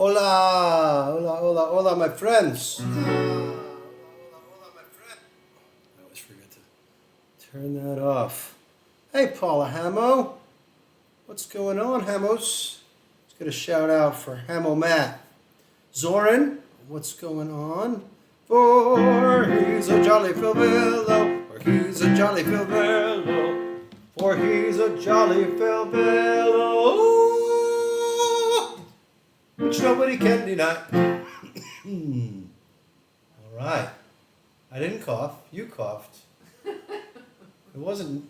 Hola, hola, hola, hola, my friends. I always forget to turn that off. Hey, Paula Hamo. What's going on, Hamos? Let's get a shout out for Hamo Matt. Zoran, what's going on? For he's a jolly Philbillo, for he's a jolly Philbillo, for he's a jolly Philbillo, which nobody can deny. All right. I didn't cough. You coughed. It wasn't.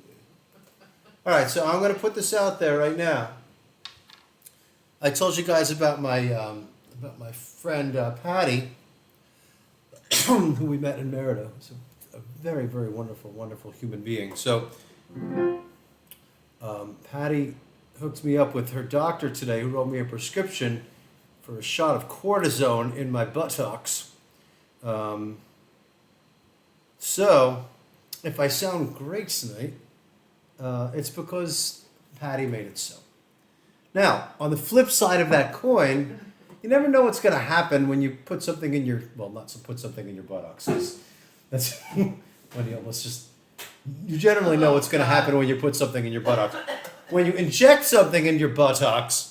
All right, so I'm going to put this out there right now. I told you guys about my friend Patty, who we met in Merida. He's a very, very wonderful, wonderful human being. So Patty hooked me up with her doctor today, who wrote me a prescription for a shot of cortisone in my buttocks. So if I sound great tonight, it's because Patty made it so. Now, on the flip side of that coin, you never know what's going to happen when you put something in your, well, not to put something in your buttocks. That's when you almost just, you generally know what's going to happen when you put something in your buttocks. When you inject something in your buttocks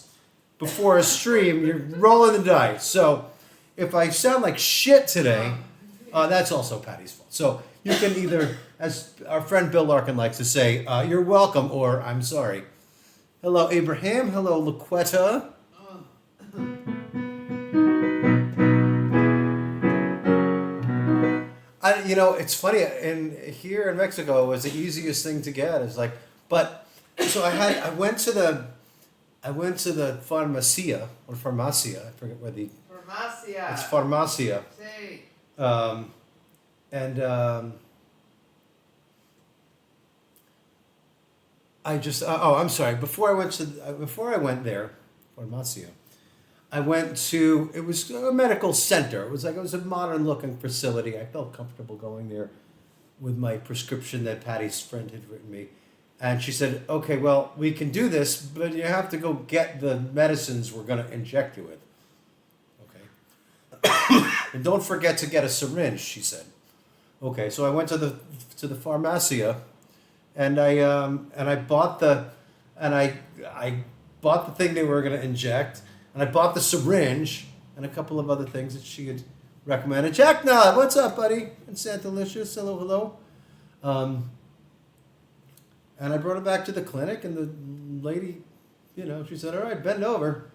before a stream, you're rolling the dice. So if I sound like shit today, that's also Patty's fault. So you can either, as our friend Bill Larkin likes to say, you're welcome or I'm sorry. Hello, Abraham. Hello, Laquetta. It's funny. Here in Mexico, it was the easiest thing to get. It's like, but so I went to the farmacia or farmacia. I forget where the Farmacia. It's farmacia. Sí. I just I'm sorry. Before I went there, farmacia, I went to, it was a medical center. It was a modern looking facility. I felt comfortable going there with my prescription that Patty's friend had written me. And she said, okay, well, we can do this, but you have to go get the medicines we're going to inject you with. Okay. And don't forget to get a syringe, she said. Okay, so I went to the farmacia and I bought the thing they were going to inject. And I bought the syringe and a couple of other things that she had recommended. Jack Nod, what's up, buddy? And Santalicious, hello, hello. And I brought it back to the clinic, and the lady, she said, all right, bend over.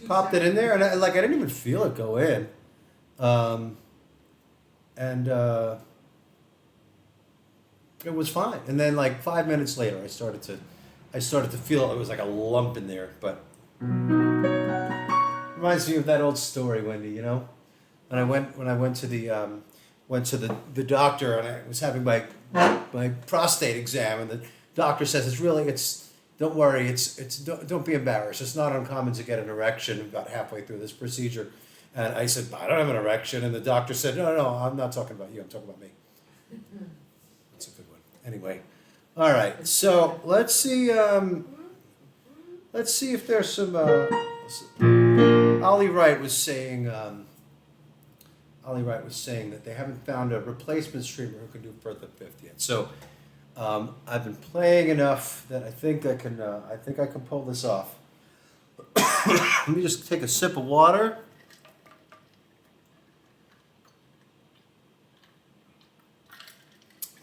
Popped it in there, and I didn't even feel it go in. It was fine. And then 5 minutes later, I started to feel it was like a lump in there, but reminds me of that old story, Wendy. When I went to the doctor and I was having my prostate exam, and the doctor says don't worry, don't be embarrassed. It's not uncommon to get an erection about halfway through this procedure. And I said, I don't have an erection, and the doctor said, no, I'm not talking about you. I'm talking about me. That's a good one. Anyway, all right. So let's see. Let's see if there's some. Ollie Wright was saying. That they haven't found a replacement streamer who can do Further Fifth yet. So I've been playing enough that I think I can. I can pull this off. Let me just take a sip of water.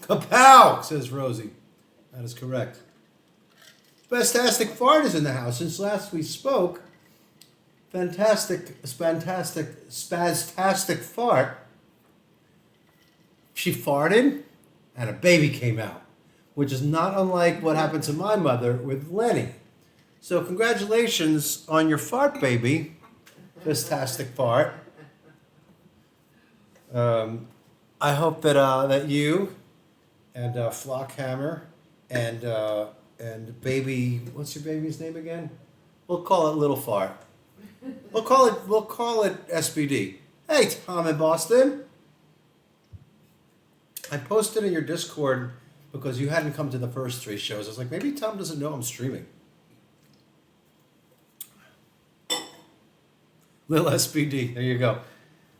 Kapow! Says Rosie. That is correct. Spastastic Fart is in the house. Since last we spoke, spastastic fart. She farted, and a baby came out, which is not unlike what happened to my mother with Lenny. So congratulations on your fart, baby. Spastastic fart. I hope that you and Flockhammer and baby, what's your baby's name again? We'll call it Little Fart. We'll call it SBD. Hey, Tom in Boston. I posted in your Discord because you hadn't come to the first 3 shows. I was like, maybe Tom doesn't know I'm streaming. Lil SBD. There you go.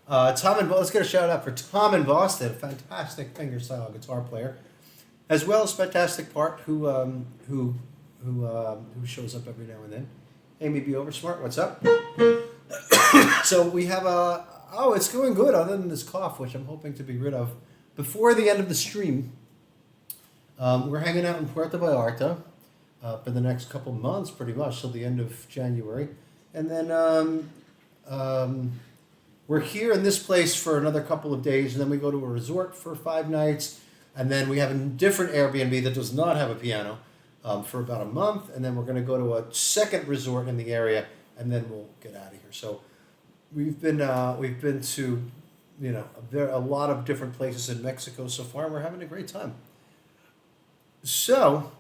Let's get a shout out for Tom in Boston, a fantastic fingerstyle guitar player, as well as fantastic part who shows up every now and then. Amy B. Oversmart, what's up? So we have it's going good other than this cough, which I'm hoping to be rid of before the end of the stream. We're hanging out in Puerto Vallarta for the next couple months, pretty much, till the end of January. And then we're here in this place for another couple of days, and then we go to a resort for 5 nights, and then we have a different Airbnb that does not have a piano for about a month, and then we're going to go to a second resort in the area, and then we'll get out of here. So we've been to a lot of different places in Mexico so far, and we're having a great time. So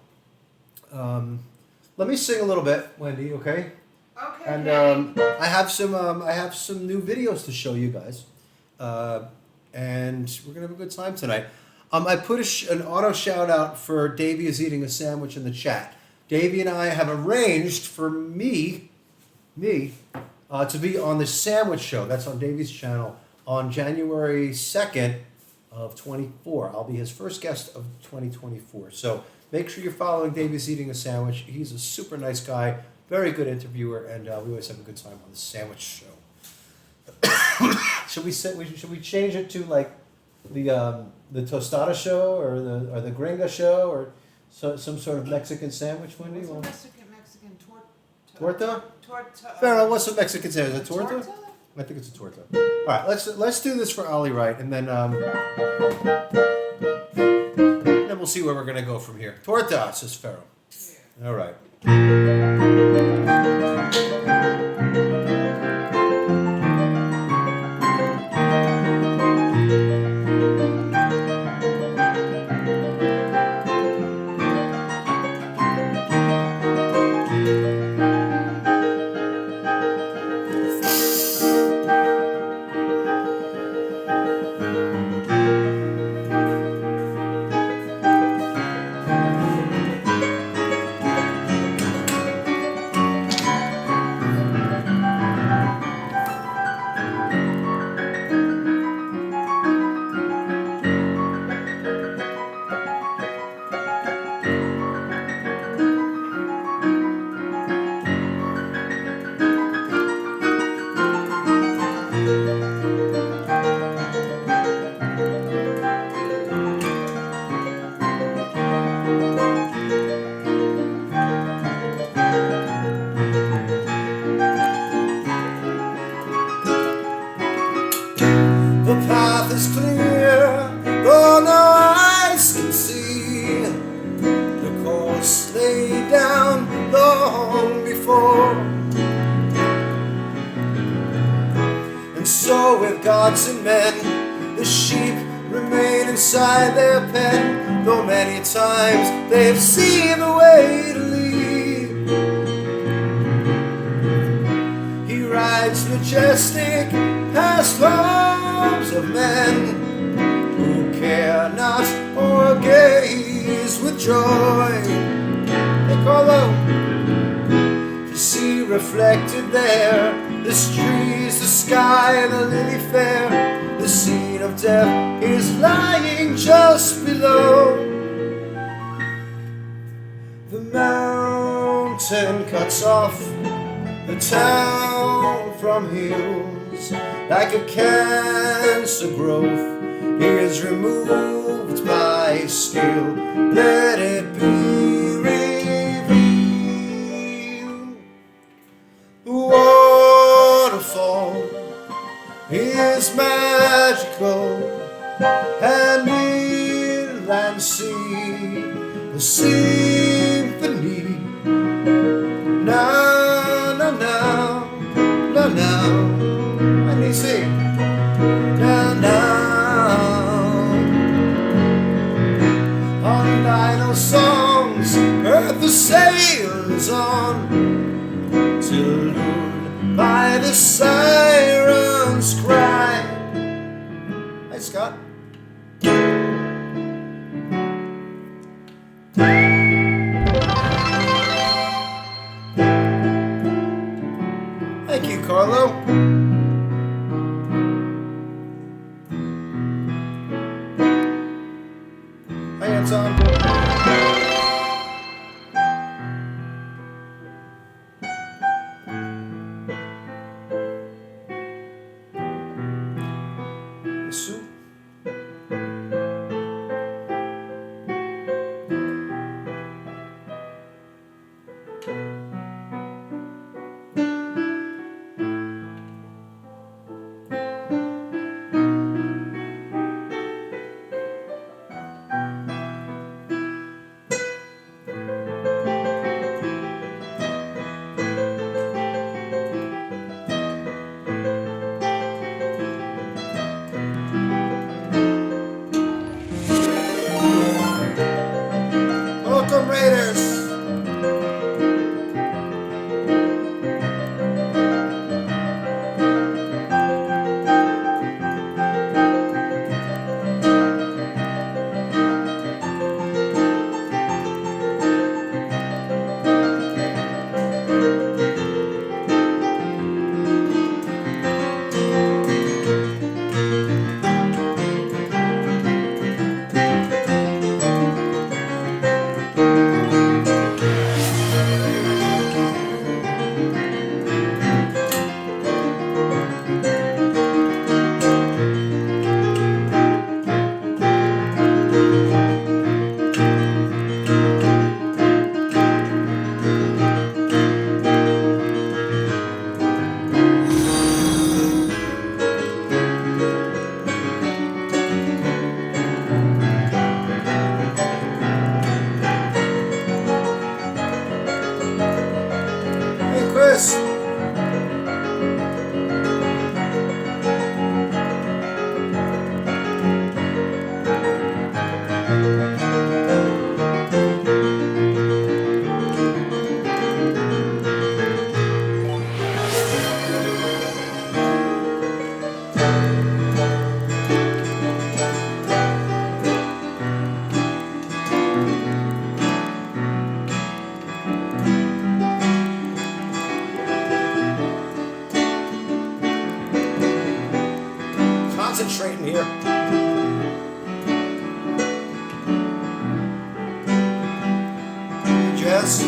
let me sing a little bit, Wendy. Okay. Okay. And I have some new videos to show you guys, and we're gonna have a good time tonight. I put an auto shout out for Davey is eating a sandwich in the chat. Davey and I have arranged for me to be on the Sandwich Show. That's on Davey's channel on January 2nd of 24. I'll be his first guest of 2024. So make sure you're following Davey's eating a sandwich. He's a super nice guy, very good interviewer, and we always have a good time on the Sandwich Show. Should we change it to like the Tostada Show or the Gringa Show or some sort of Mexican sandwich, Wendy? What's a Mexican torta? Torta. Farrell, what's a Mexican sandwich? A torta? Torta? I think it's a torta. All right, let's do this for Ollie Wright, and then we'll see where we're gonna go from here. Torta, says Farrell. Yeah. All right. The path is clear, though no eyes can see. The course laid down long before. And so with gods and men, the sheep remain inside their pen, though many times they've seen the way to leave. He rides majestic past homes of men who care not or gaze with joy. Hey, Carlo, to see reflected there the trees, the sky, the lily fair. The scene of death is lying just below. The mountain cuts off the town from hills like a cancer growth is removed by skill. Let it be revealed. The waterfall is magical, and inland sea the symphony. Now, now, now, now, now. And he sing. Now, now. On idle songs, earth the sails on, till lured by the siren's cry. Hey, Scott. Thank you, Carlo. Hi, Anton. Sue? Welcome, Raiders! Hey, Chris! Concentrating here. Jess?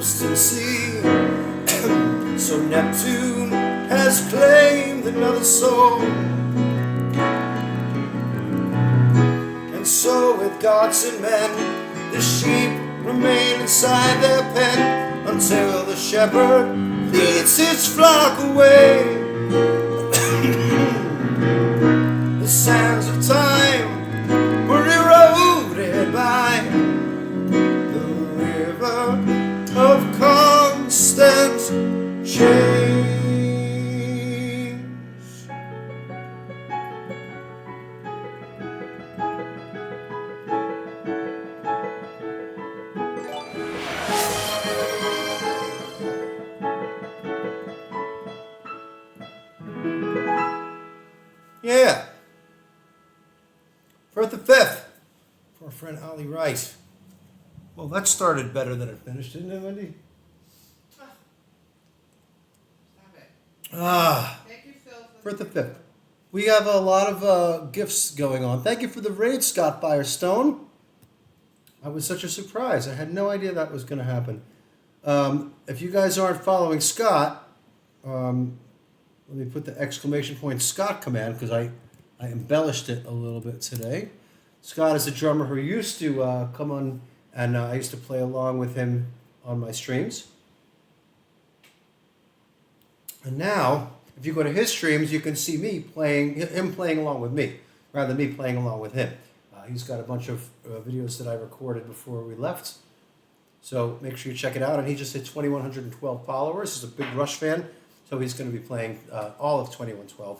distant sea. So Neptune has claimed another soul. And so with gods and men, the sheep remain inside their pen until the shepherd leads his flock away. The sands of time were eroded by the river of constant change. Yeah. For the 5th, for our friend Ollie Rice. Well, that started better than it finished, didn't it, Wendy? Stop it. Thank you, Phil. For the 5th. We have a lot of gifts going on. Thank you for the raid, Scott Firestone. That was such a surprise. I had no idea that was going to happen. If you guys aren't following Scott, let me put the exclamation point Scott command because I embellished it a little bit today. Scott is a drummer who used to come on, and I used to play along with him on my streams. And now, if you go to his streams, you can see him playing along with me, rather than me playing along with him. He's got a bunch of videos that I recorded before we left. So make sure you check it out. And he just hit 2,112 followers. He's a big Rush fan. So he's going to be playing all of 2112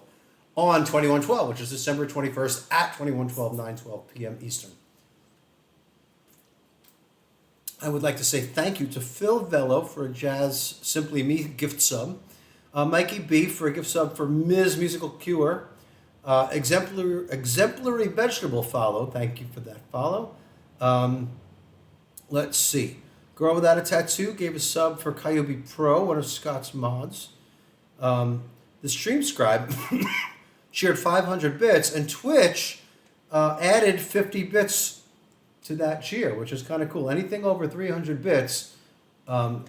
on 2112, which is December 21st at 2112, 9:12 p.m. Eastern. I would like to say thank you to Phil Vello for a Jazz Simply Me gift sub. Mikey B for a gift sub for Ms. Musical Cure. Exemplary Vegetable follow. Thank you for that follow. Let's see. Girl Without a Tattoo gave a sub for Coyote Pro, one of Scott's mods. The Stream Scribe shared 500 bits, and Twitch added 50 bits to that cheer, which is kind of cool. Anything over 300 bits,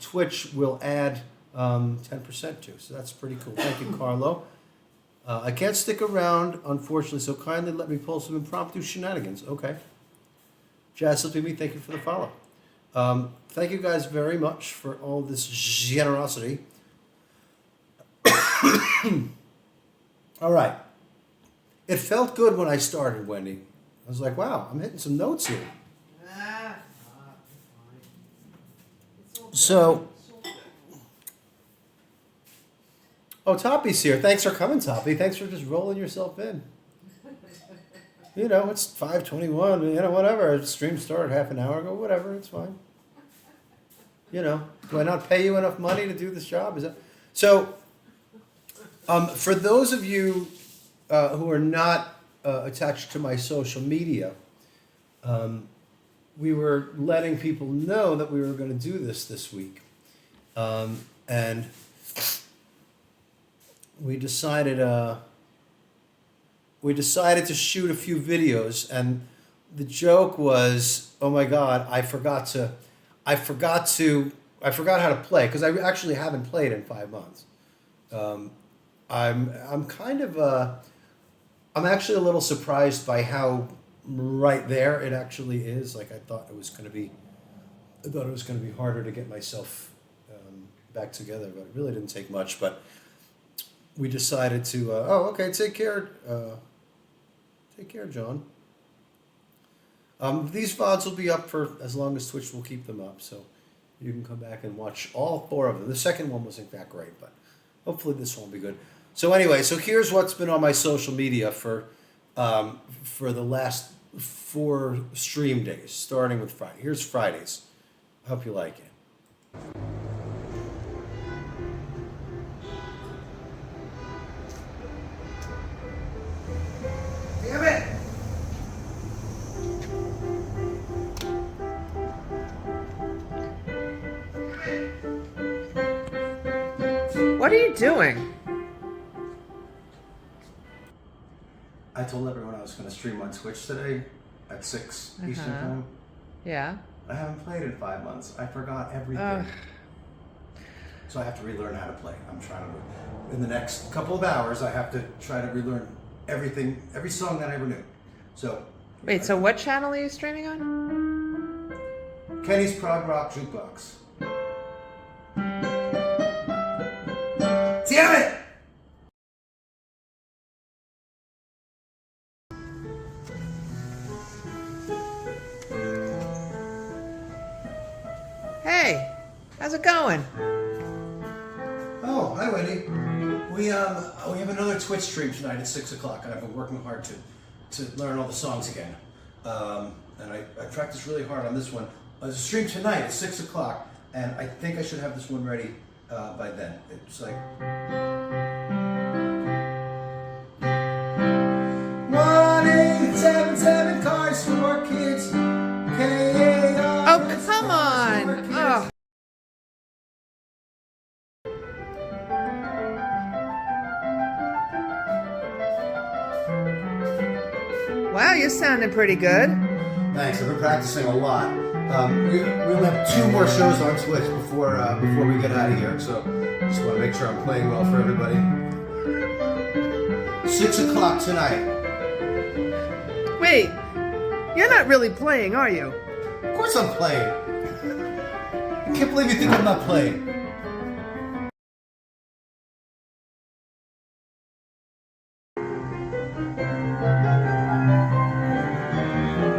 Twitch will add 10% to. So that's pretty cool. Thank you, Carlo. I can't stick around, unfortunately, so kindly let me pull some impromptu shenanigans. Okay. Jazz Simply Me, thank you for the follow. Thank you guys very much for all this generosity. All right. It felt good when I started, Wendy. I was like, wow, I'm hitting some notes here. So, oh, Toppy's here. Thanks for coming, Toppy. Thanks for just rolling yourself in. You know, it's 5:21, you know, whatever. The stream started half an hour ago, whatever, it's fine. You know, do I not pay you enough money to do this job? Is that so? For those of you who are not attached to my social media, we were letting people know that we were going to do this week, and we decided to shoot a few videos, and the joke was, oh my God, I forgot how to play because I actually haven't played in 5 months. I'm actually a little surprised by how right there it actually is. Like I thought it was going to be harder to get myself back together, but it really didn't take much. But we decided to. Okay, take care, John. These VODs will be up for as long as Twitch will keep them up, so you can come back and watch all 4 of them. The second one wasn't that great, but hopefully this one will be good. So anyway, so here's what's been on my social media for the last 4 stream days, starting with Friday. Here's Fridays. I hope you like it. Damn it! What are you doing? I told everyone I was going to stream on Twitch today at 6 Eastern time. Yeah. I haven't played in 5 months. I forgot everything. so I have to relearn how to play. I'm trying to, in the next couple of hours, I have to try to relearn everything, every song that I ever knew. So. Wait, so what channel are you streaming on? Kenny's Prog Rock Jukebox. Damn it! Hey, how's it going? Oh, hi Wendy. We have another Twitch stream tonight at 6 o'clock, and I've been working hard to learn all the songs again. And I practiced really hard on this one. There's a stream tonight at 6 o'clock, and I think I should have this one ready by then. It's like 1877 cars for kids. K-A-R. Oh, come on! Oh. Wow, you're sounding pretty good. Thanks. I've been practicing a lot. We only have 2 more shows on Twitch before we get out of here, so just want to make sure I'm playing well for everybody. 6 o'clock tonight. Wait, you're not really playing, are you? Of course I'm playing. I can't believe you think I'm not playing.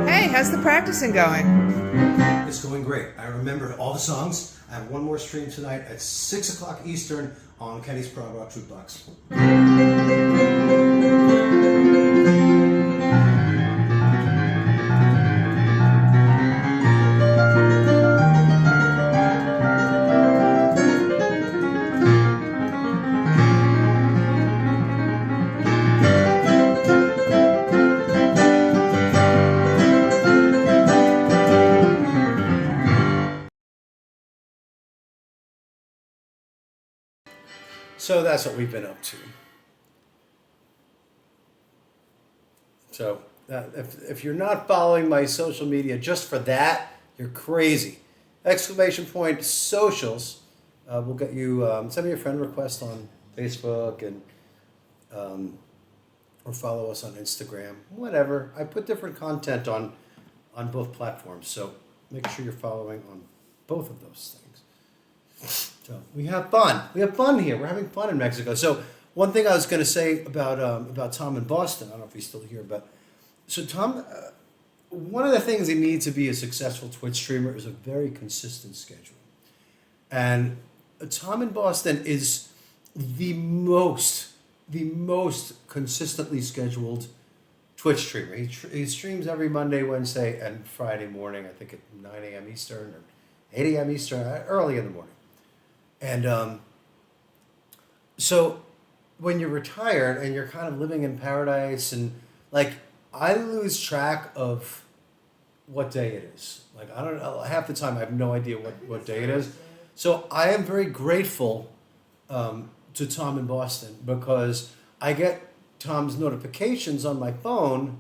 Hey, how's the practicing going? It's going great. I remember all the songs. I have one more stream tonight at 6 o'clock Eastern on Kenny's Prog Rock Jukebox. So that's what we've been up to. So if you're not following my social media just for that, you're crazy. Exclamation point socials. We'll get you, send me a friend request on Facebook and or follow us on Instagram, whatever. I put different content on both platforms, so make sure you're following on both of those things. So we have fun. We have fun here. We're having fun in Mexico. So one thing I was going to say about Tom in Boston, I don't know if he's still here, but so Tom, one of the things he needs to be a successful Twitch streamer is a very consistent schedule. And Tom in Boston is the most consistently scheduled Twitch streamer. He streams every Monday, Wednesday, and Friday morning, I think at 9 a.m. Eastern or 8 a.m. Eastern, early in the morning. And so when you're retired and you're kind of living in paradise and like I lose track of what day it is. Like I don't know, half the time I have no idea what day it is. So I am very grateful to Tom in Boston because I get Tom's notifications on my phone,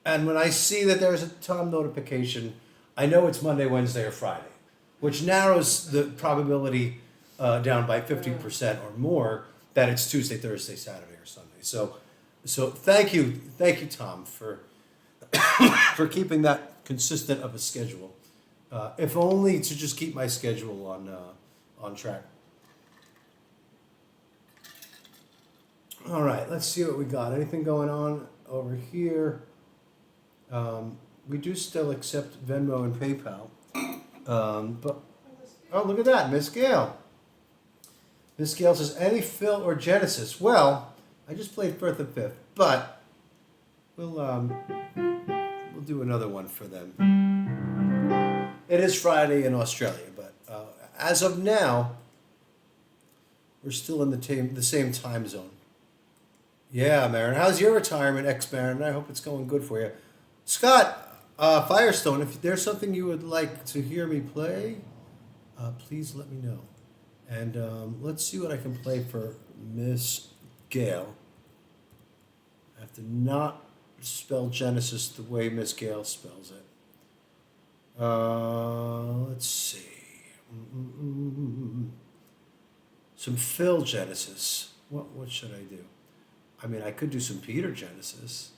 and when I see that there's a Tom notification, I know it's Monday, Wednesday, or Friday, which narrows the probability down by 50% or more that it's Tuesday, Thursday, Saturday, or Sunday. So thank you, Tom, for for keeping that consistent of a schedule. If only to just keep my schedule on track. All right, let's see what we got. Anything going on over here? We do still accept Venmo and PayPal. But oh, look at that, Miss Gail. Miss Gail says, any Phil or Genesis? Well, I just played fourth and fifth, but we'll do another one for them. It is Friday in Australia, but as of now, we're still in the same time zone. Yeah, Marin. How's your retirement, ex-Marin? I hope it's going good for you. Scott, Firestone, if there's something you would like to hear me play, please let me know. And let's see what I can play for Miss Gail. I have to not spell Genesis the way Miss Gail spells it. Let's see. some Phil Genesis. What should I do? I mean, I could do some Peter Genesis.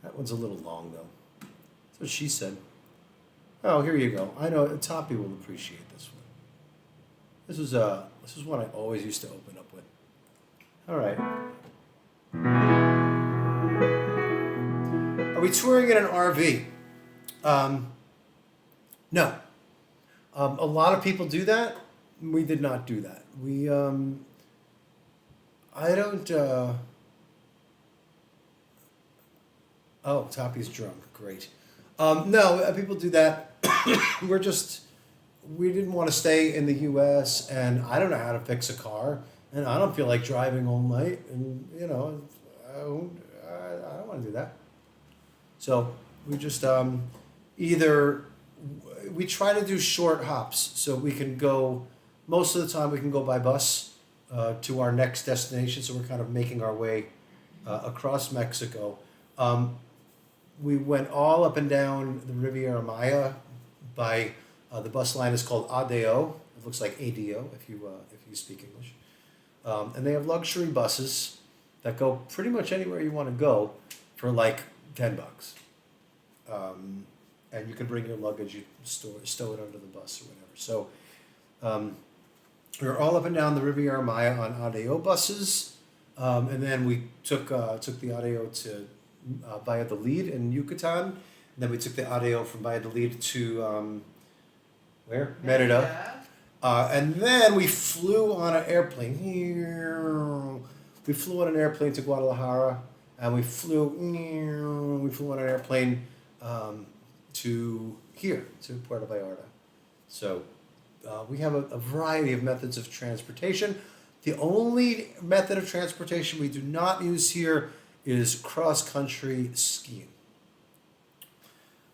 That one's a little long though. That's what she said. Oh, here you go. I know Toppy will appreciate this one. This is one I always used to open up with. All right. Are we touring in an RV? No. A lot of people do that. We did not do that. We I don't. Oh, Toppy's drunk. Great. No, people do that. We didn't want to stay in the U.S. and I don't know how to fix a car, and I don't feel like driving all night, and I don't want to do that. So we just either we try to do short hops, so we can go. Most of the time, we can go by bus to our next destination. So we're kind of making our way across Mexico. We went all up and down the Riviera Maya by the bus line is called ADO. It looks like ADO if you speak English. And they have luxury buses that go pretty much anywhere you want to go for like $10. And you can bring your luggage, you stow it under the bus or whatever. So we were all up and down the Riviera Maya on ADO buses. And then we took the ADO to Valladolid in Yucatan. And then we took the ADO from Valladolid to where? Merida. And then we flew on an airplane. We flew on an airplane to Guadalajara, and we flew on an airplane to Puerto Vallarta. So we have a variety of methods of transportation. The only method of transportation we do not use here is cross-country skiing.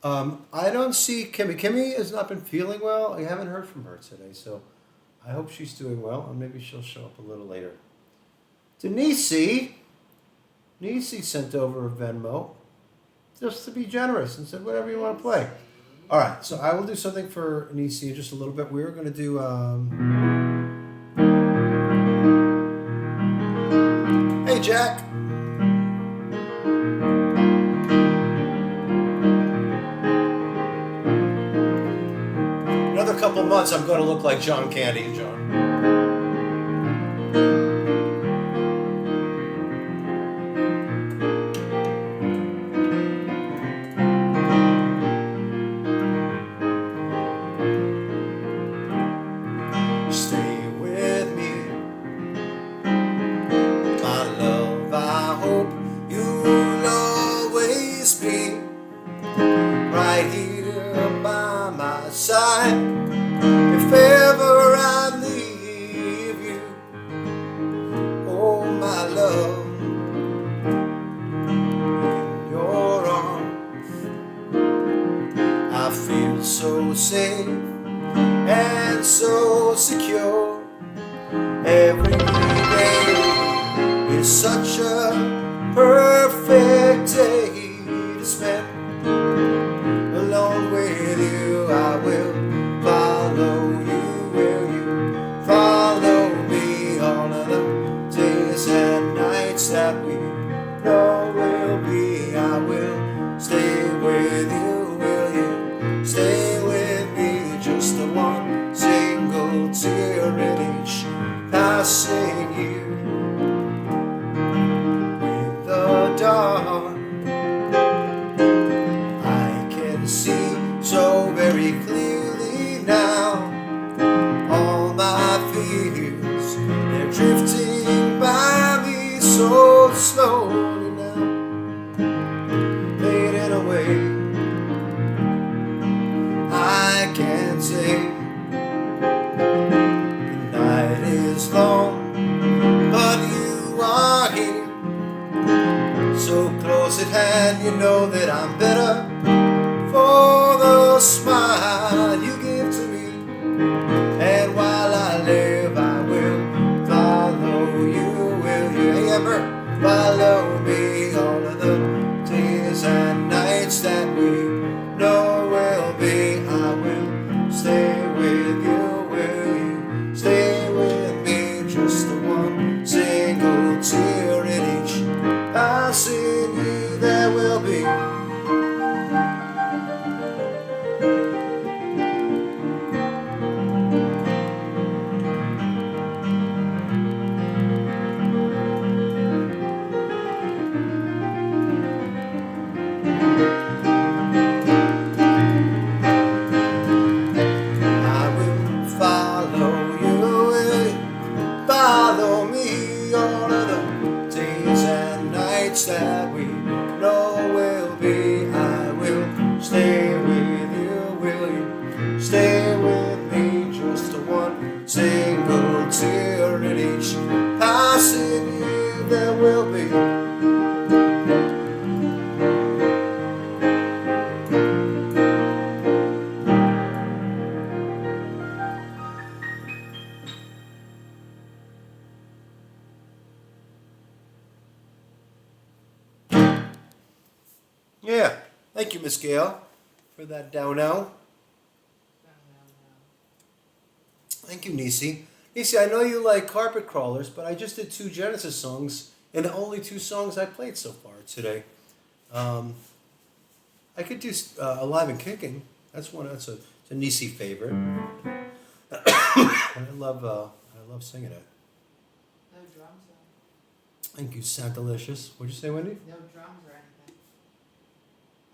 I don't see Kimmy. Kimmy has not been feeling well. I haven't heard from her today, so I hope she's doing well, and maybe she'll show up a little later. Denise sent over a Venmo just to be generous and said, whatever you want to play. All right, so I will do something for Nisi in just a little bit. We're going to do... Hey, Jack. Another couple months, I'm going to look like John Candy and John. Stay with me, my love. I hope you'll always be right here by my side. If ever I leave you, oh my love, in your arms, I feel so safe and so secure. Every day is such a perfect day to spend alone with you. I will follow you. Will you follow me all of the days and nights that we know will be? I will stay with you. Will you stay with me? Just the one single tear in each passing year. With the dawn, I can see so very clearly now. All my fears, they're drifting by me so slowly now, fading away. I can't say the night is long, but you are here, so close at hand. You know that I'm better for the smile you give to me. And while I live, I will follow you. Will you ever follow me all of the days and nights that we know will be? I will stay with you. Will you stay with me? single tear in each passing year there will be. Yeah, thank you, Miss Gail, for that down-out. Thank you, Nisi. Nisi, I know you like Carpet Crawlers, but I just did 2 Genesis songs, and the only 2 songs I played so far today. I could do Alive and Kicking. That's it's a Nisi favorite. And I love singing it. No drums though. Thank you, Santalicious. What'd you say, Wendy? No drums or anything.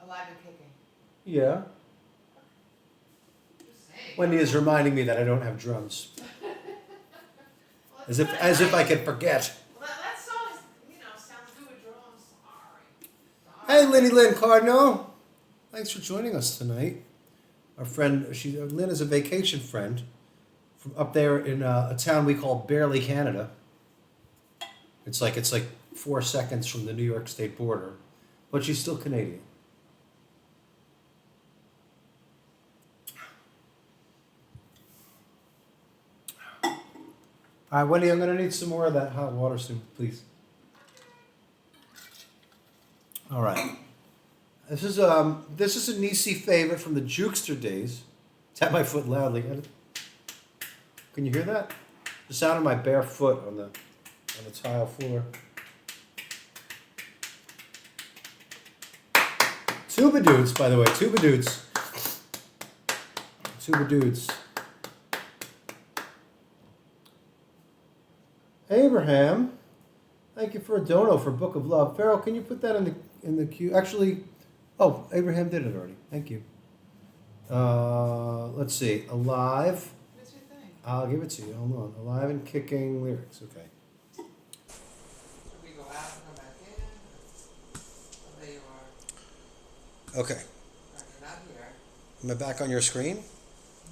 Alive and kicking. Yeah. Just saying. Wendy is reminding me that I don't have drums. Well, As if I could forget. Well, that song is, sounds good with drums. Sorry. Hey, Lenny Lynn Cardinal. Thanks for joining us tonight. Our friend, Lynn is a vacation friend from up there in a town we call Barely, Canada. It's like 4 seconds from the New York State border, but she's still Canadian. All right, Wendy, I'm going to need some more of that hot water soon, please. All right. This is a Nisi favorite from the Jukester days. Tap my foot loudly. Can you hear that? The sound of my bare foot on the tile floor. Tuba Dudes, by the way. Tuba Dudes. Tuba Dudes. Abraham, thank you for a dono for Book of Love. Farrell, can you put that in the queue? Actually, Abraham did it already. Thank you. Let's see. Alive. What's your thing? I'll give it to you. Hold on. Alive and Kicking lyrics. Okay. Should we go out and come back in? Oh, there you are. Okay. Right, you're not here. Am I back on your screen?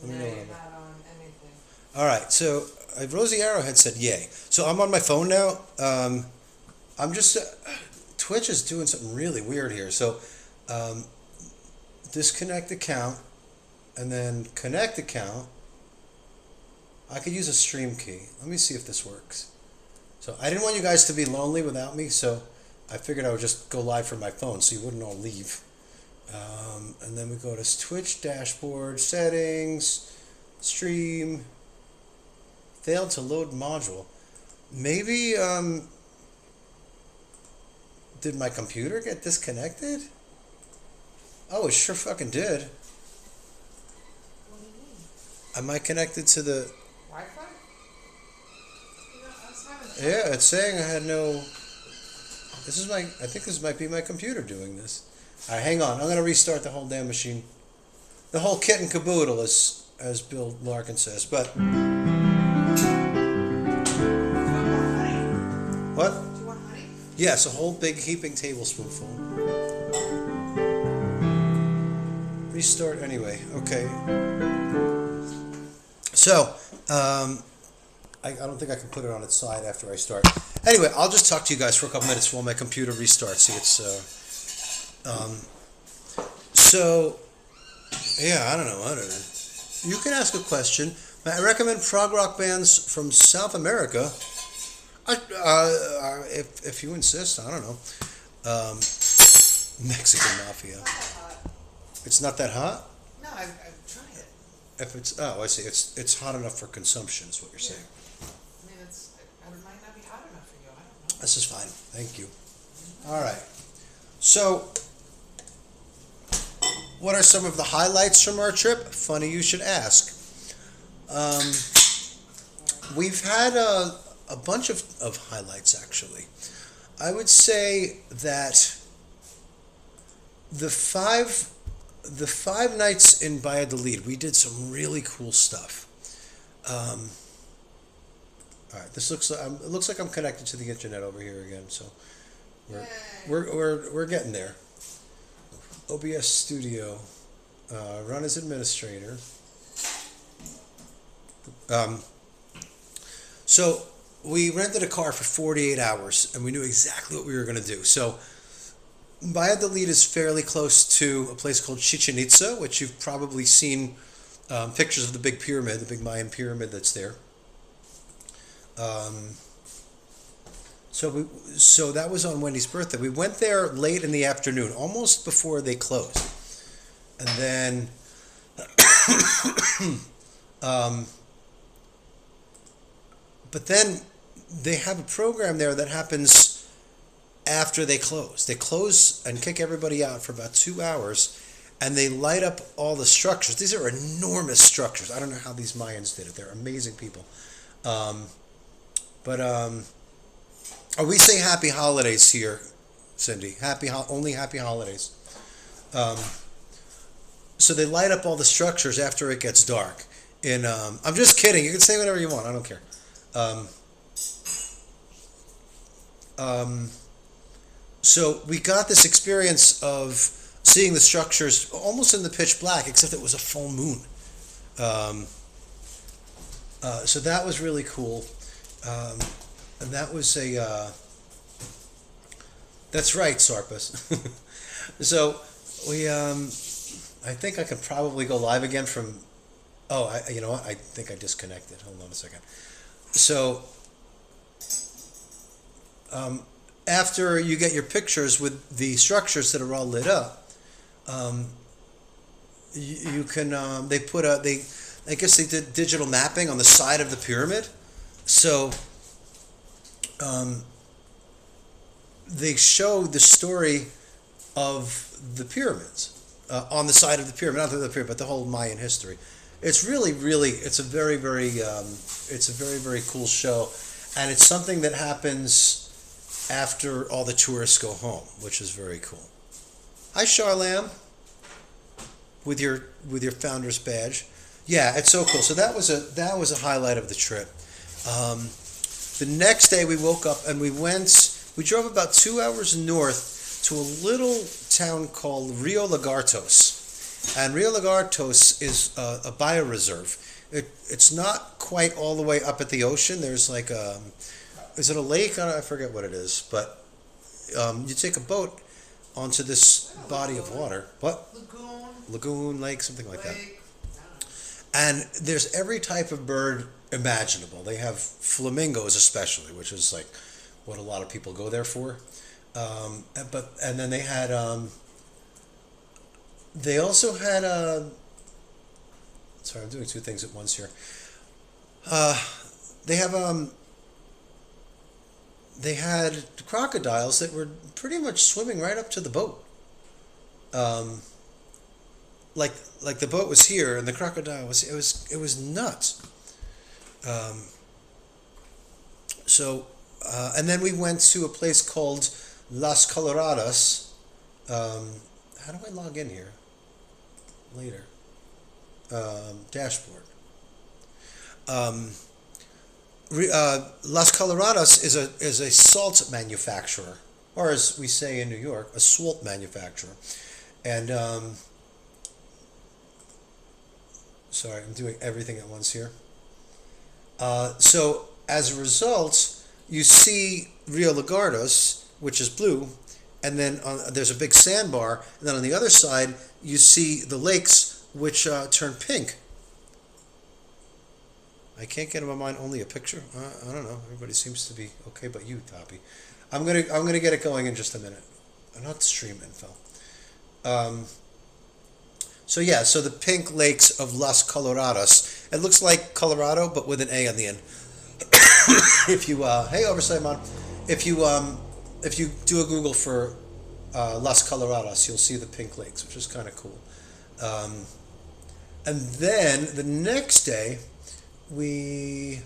Let me No, know you're when I'm not on anything. All right. So Rosie Arrowhead said yay. So I'm on my phone now. I'm just Twitch is doing something really weird here. So disconnect account and then connect account. I could use a stream key. Let me see if this works. So I didn't want you guys to be lonely without me, so I figured I would just go live from my phone so you wouldn't all leave. And then we go to Twitch dashboard, settings, stream, failed to load module. Maybe, did my computer get disconnected? Oh, it sure fucking did. What do you mean? Am I connected to the... Wi-Fi? I was having trouble. Yeah, it's saying I had no... I think this might be my computer doing this. All right, hang on. I'm going to restart the whole damn machine. The whole kit and caboodle, as Bill Larkin says, but... Do you want honey? What? Do you want honey? Yes, a whole big heaping tablespoonful. Restart anyway. Okay. So, I don't think I can put it on its side after I start. Anyway, I'll just talk to you guys for a couple minutes while my computer restarts. See, so, yeah, I don't know. You can ask a question. I recommend prog rock bands from South America. If you insist, I don't know. Mexican Mafia. It's not that hot. It's not that hot? No, I've tried it. If it's, I see. It's hot enough for consumption is what you're saying. I mean, it might not be hot enough for you. I don't know. This is fine. Thank you. All right. So, what are some of the highlights from our trip? Funny you should ask. We've had a bunch of highlights, actually. I would say that the five nights in Valladolid, we did some really cool stuff. All right, it looks like I'm connected to the internet over here again, so we're getting there. OBS Studio, run as administrator. So we rented a car for 48 hours, and we knew exactly what we were going to do. So Valladolid is fairly close to a place called Chichen Itza, which you've probably seen pictures of the big pyramid, the big Mayan pyramid that's there. Um, so that was on Wendy's birthday. We went there late in the afternoon, almost before they closed, and then but then they have a program there that happens after they close. They close and kick everybody out for about 2 hours, and they light up all the structures. These are enormous structures. I don't know how these Mayans did it. They're amazing people. We say happy holidays here, Cindy. Only happy holidays. So they light up all the structures after it gets dark. I'm just kidding. You can say whatever you want. I don't care. So we got this experience of seeing the structures almost in the pitch black, except it was a full moon. So that was really cool. And that was that's right, Sarpas. So we, I think I could probably go live again from, you know what, I think I disconnected. Hold on a second. So, after you get your pictures with the structures that are all lit up, you can, I guess they did digital mapping on the side of the pyramid. So, they show the story of the pyramids on the side of the pyramid, not the pyramid, but the whole Mayan history. It's really, it's a very, very cool show, and it's something that happens after all the tourists go home, which is very cool. Hi, Charlam, with your founder's badge. Yeah, it's so cool. So that was a highlight of the trip. The next day we woke up and we drove about 2 hours north to a little town called Rio Lagartos. And Rio Lagartos is a bioreserve. It's not quite all the way up at the ocean. There's like is it a lake? I forget what it is. But you take a boat onto this body of water. What? Lagoon, lake, something like that. And there's every type of bird imaginable. They have flamingos especially, which is like what a lot of people go there for. And then they had they also had sorry, I'm doing two things at once here. They had crocodiles that were pretty much swimming right up to the boat. Like the boat was here and the crocodile was it was nuts. And then we went to a place called Las Coloradas. How do I log in here? Later. Dashboard. Las Coloradas is a salt manufacturer, or as we say in New York, a swalt manufacturer. And sorry, I'm doing everything at once here. So as a result, you see Rio Lagartos, which is blue, and then there's a big sandbar, and then on the other side you see the lakes, which turn pink. I can't get in my mind only a picture. I don't know. Everybody seems to be okay, but you, Toppy. I'm gonna get it going in just a minute. Not stream info. So the pink lakes of Las Coloradas. It looks like Colorado, but with an A on the end. If you hey Oversight Mon, if you do a Google for Las Coloradas, you'll see the pink lakes, which is kind of cool. And then the next day, we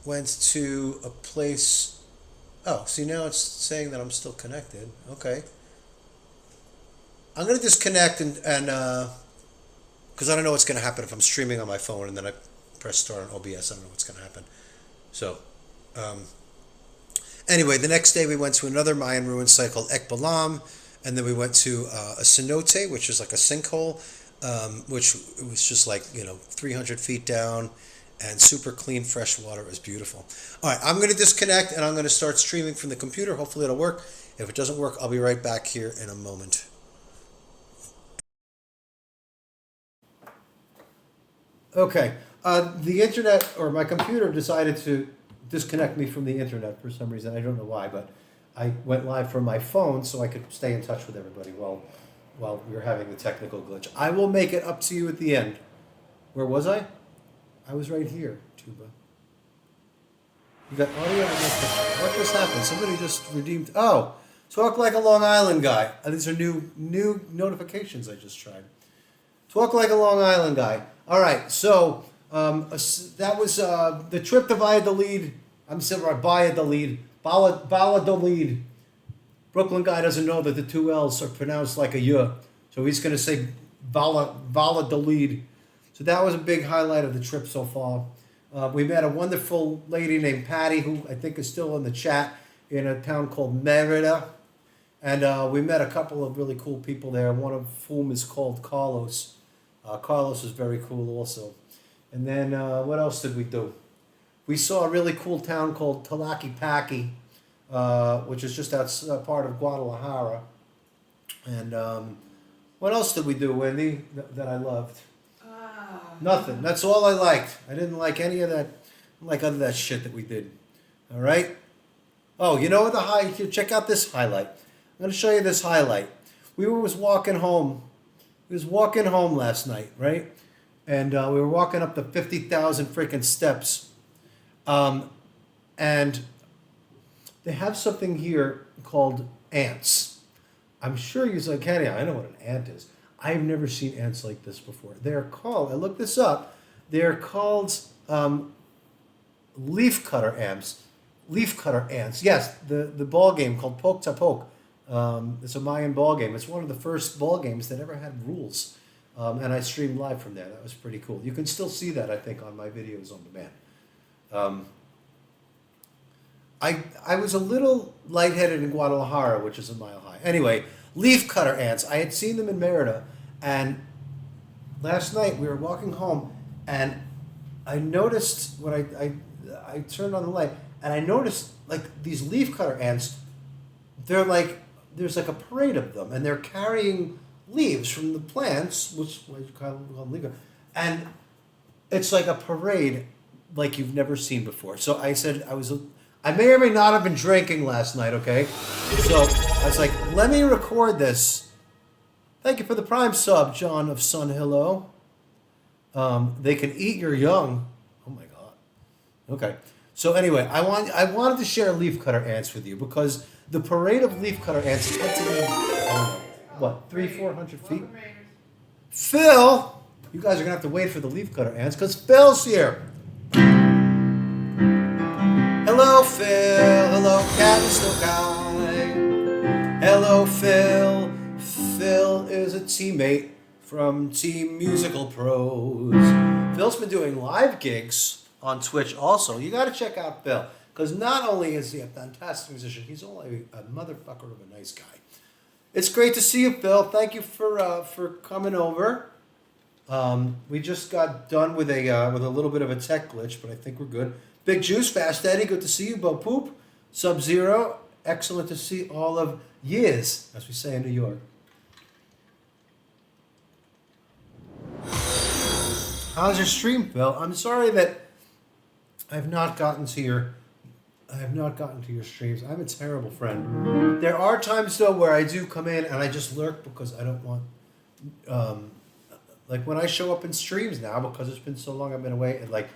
went to a place. Oh, see, now it's saying that I'm still connected. Okay. I'm going to disconnect and because I don't know what's going to happen if I'm streaming on my phone and then I press start on OBS. I don't know what's going to happen. So, anyway, the next day we went to another Mayan ruin site called Ekbalam, and then we went to a cenote, which is like a sinkhole, which was just like 300 feet down, and super clean fresh water is beautiful. All right, I'm going to disconnect and I'm going to start streaming from the computer. Hopefully it'll work. If it doesn't work, I'll be right back here in a moment. Okay, the internet or my computer decided to disconnect me from the internet for some reason. I don't know why, but I went live from my phone so I could stay in touch with everybody while we were having the technical glitch. I will make it up to you at the end. Where was I? I was right here, Tuba. You got audio? What just happened? Somebody just redeemed. Oh, talk like a Long Island guy. These are new notifications I just tried. Talk like a Long Island guy. All right, so that was the trip to Valladolid. I'm sorry, Valladolid. Valladolid. Brooklyn guy doesn't know that the two L's are pronounced like a Y, so he's going to say Valladolid. So that was a big highlight of the trip so far. We met a wonderful lady named Patty, who I think is still in the chat, in a town called Merida. And we met a couple of really cool people there, one of whom is called Carlos. Carlos is very cool also. And then what else did we do? We saw a really cool town called Tlaquepaque, which is just outside part of Guadalajara. And what else did we do, Wendy, that I loved? Nothing. That's all I liked. I didn't like any of that, like other that shit that we did. All right? Oh, you know what check out this highlight. I'm going to show you this highlight. We was walking home. We was walking home last night, right? And we were walking up the 50,000 freaking steps. And they have something here called ants. I'm sure you're like, Kenny, I know what an ant is. I've never seen ants like this before. They're called, I looked this up, they're called leaf cutter ants. Leaf cutter ants. Yes, the ball game called Poke to Poke. It's a Mayan ball game. It's one of the first ball games that ever had rules. And I streamed live from there. That was pretty cool. You can still see that, I think, on my videos on demand. I was a little lightheaded in Guadalajara, which is a mile high. Anyway, leaf cutter ants. I had seen them in Merida, and last night we were walking home, and I noticed when I turned on the light, and I noticed like these leaf cutter ants. They're like there's like a parade of them, and they're carrying leaves from the plants, which we call them leaf cutter, and it's like a parade like you've never seen before. So I said I may or may not have been drinking last night, okay? So I was like, let me record this. Thank you for the Prime sub, John of Sun Hello. They can eat your young. Oh my God. Okay. So anyway, I wanted to share leaf cutter ants with you because the parade of leaf cutter ants tend to be, I don't know, what, 300-400 feet? Phil! You guys are going to have to wait for the leaf cutter ants because Phil's here. Hello, Phil. Hello, Cat and Snow Guy. Hello, Phil. Phil is a teammate from Team Musical Pros. Phil's been doing live gigs on Twitch also. You got to check out Phil because not only is he a fantastic musician, he's only a motherfucker of a nice guy. It's great to see you, Phil. Thank you for coming over. We just got done with a little bit of a tech glitch, but I think we're good. Big Juice, Fast Eddie, good to see you. Bo Poop, Sub-Zero, excellent to see all of years, as we say in New York. How's your stream, Phil? I'm sorry that I've not gotten to your streams. I'm a terrible friend. There are times though where I do come in and I just lurk because I don't want like when I show up in streams now because it's been so long I've been away and like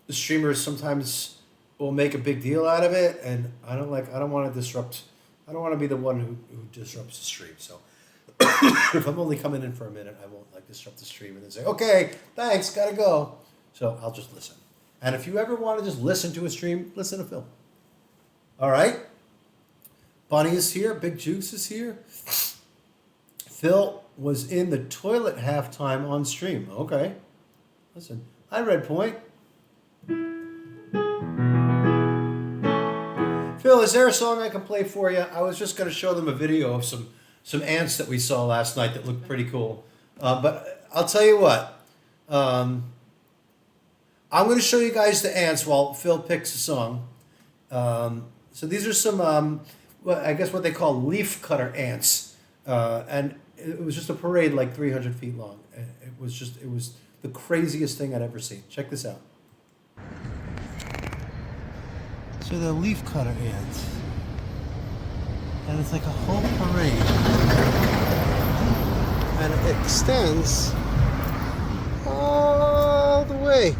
the streamers sometimes will make a big deal out of it, and I don't want to disrupt. I don't want to be the one who disrupts the stream. So if I'm only coming in for a minute, I won't like disrupt the stream and then say, "Okay, thanks, gotta go." So I'll just listen. And if you ever want to just listen to a stream, listen to Phil. All right. Bonnie is here. Big Juice is here. Phil was in the toilet halftime on stream. Okay. Listen. Hi, Red Point. Phil, is there a song I can play for you? I was just going to show them a video of some ants that we saw last night that looked pretty cool. But I'll tell you what. I'm going to show you guys the ants while Phil picks a song. So these are some, well, I guess what they call leaf cutter ants. And it was just a parade like 300 feet long. It was the craziest thing I'd ever seen. Check this out. So the leaf cutter ants. And it's like a whole parade. And it extends all the way.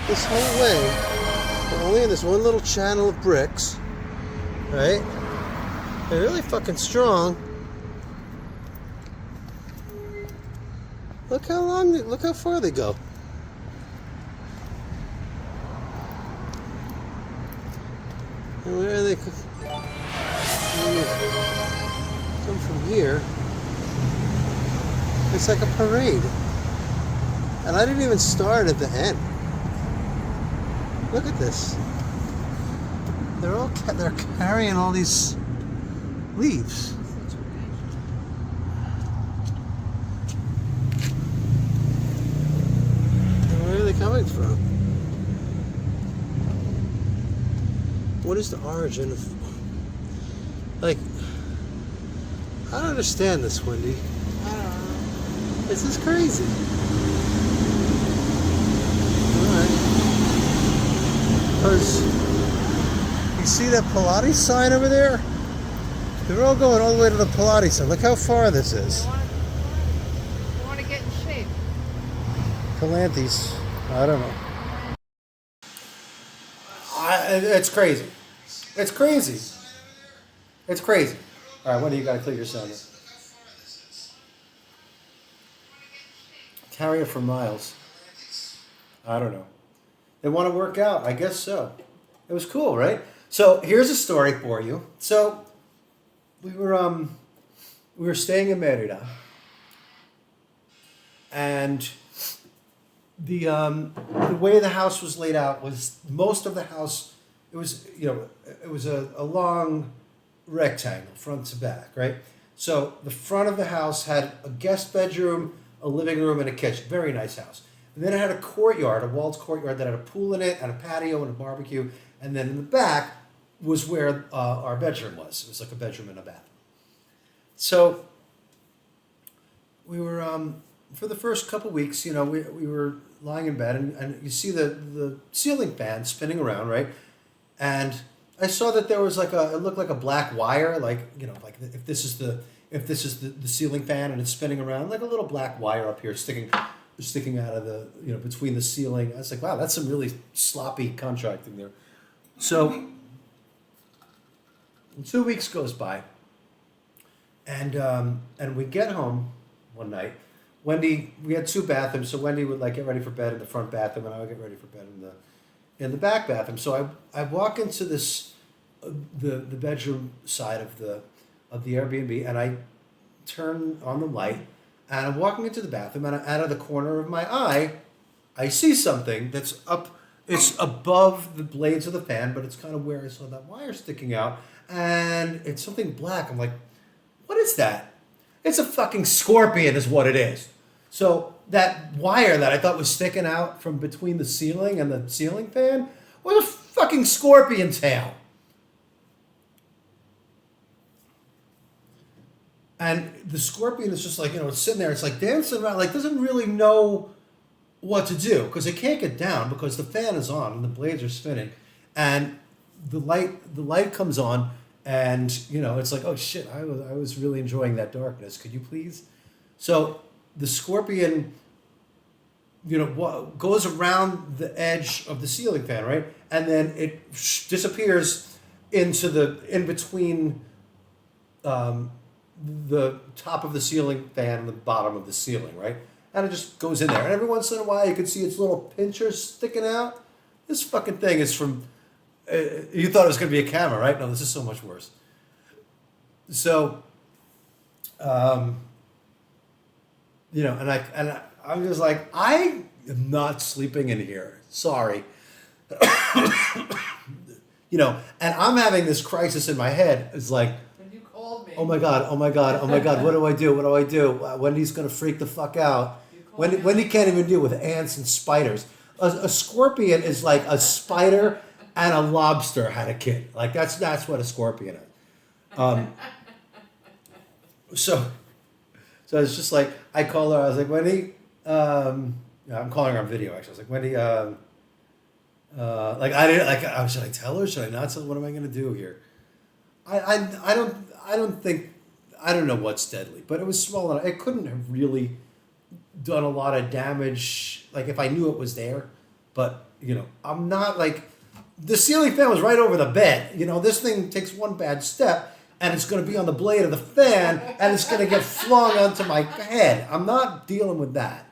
This whole way. We're only in this one little channel of bricks. Right? They're really fucking strong. Look how far they go. And where they come from here, it's like a parade. And I didn't even start at the end. Look at this. They're carrying all these leaves. Where are they coming from? What is the origin of... Like, I don't understand this, Wendy. I don't know. This is crazy. Alright. Because, you see that Pilates sign over there? They're all going all the way to the Pilates sign. Look how far this is. You want to get in shape. Calanthus. I don't know. It's crazy. It's crazy. It's crazy. All right, when do you got to clear your sound up? Carry it for miles. I don't know. They want to work out. I guess so. It was cool, right? So here's a story for you. So we were staying in Merida, and the way the house was laid out was most of the house. It was a long rectangle front to back, right? So the front of the house had a guest bedroom, a living room, and a kitchen. Very nice house. And then it had a courtyard, a walled courtyard that had a pool in it and a patio and a barbecue. And then in the back was where our bedroom was. It was like a bedroom and a bathroom. So we were for the first couple weeks, we were lying in bed, and you see the ceiling fan spinning around, right? And I saw that there was it looked like a black wire, like if this is the ceiling fan and it's spinning around, like a little black wire up here sticking out of the between the ceiling. I was like, wow, that's some really sloppy contracting there. So 2 weeks goes by, and we get home one night. Wendy, we had 2 bathrooms, so Wendy would get ready for bed in the front bathroom, and I would get ready for bed in the back bathroom. So I walk into this the bedroom side of the Airbnb, and I turn on the light, and I'm walking into the bathroom, and out of the corner of my eye, I see something that's up. It's above the blades of the fan, but it's kind of where I saw that wire sticking out, and it's something black. I'm like, what is that? It's a fucking scorpion is what it is. So that wire that I thought was sticking out from between the ceiling and the ceiling fan was a fucking scorpion tail. And the scorpion is just it's sitting there. It's dancing around, doesn't really know what to do because it can't get down because the fan is on and the blades are spinning, and the light comes on, and it's like, oh shit, I was really enjoying that darkness. Could you please? So the scorpion, goes around the edge of the ceiling fan, right, and then it disappears in between. The top of the ceiling fan and the bottom of the ceiling, right? And it just goes in there. And every once in a while, you can see its little pinchers sticking out. This fucking thing is from... you thought it was going to be a camera, right? No, this is so much worse. So, and I'm just like, I am not sleeping in here. Sorry. And I'm having this crisis in my head. It's like, oh my God, what do I do? Wendy's going to freak the fuck out. Wendy can't even deal with ants and spiders. A scorpion is like a spider and a lobster had a kid. Like that's what a scorpion is. So it's just like I call her. I was like, Wendy. Yeah, I'm calling her on video actually. I was like, Wendy. Like I didn't like. Should I tell her? Should I not tell her? What am I gonna do here? I don't think I don't know what's deadly, but it was small enough. It couldn't have really done a lot of damage. Like if I knew it was there, but you know, I'm not like the ceiling fan was right over the bed. You know, this thing takes one bad step and it's going to be on the blade of the fan and it's going to get flung onto my head. I'm not dealing with that.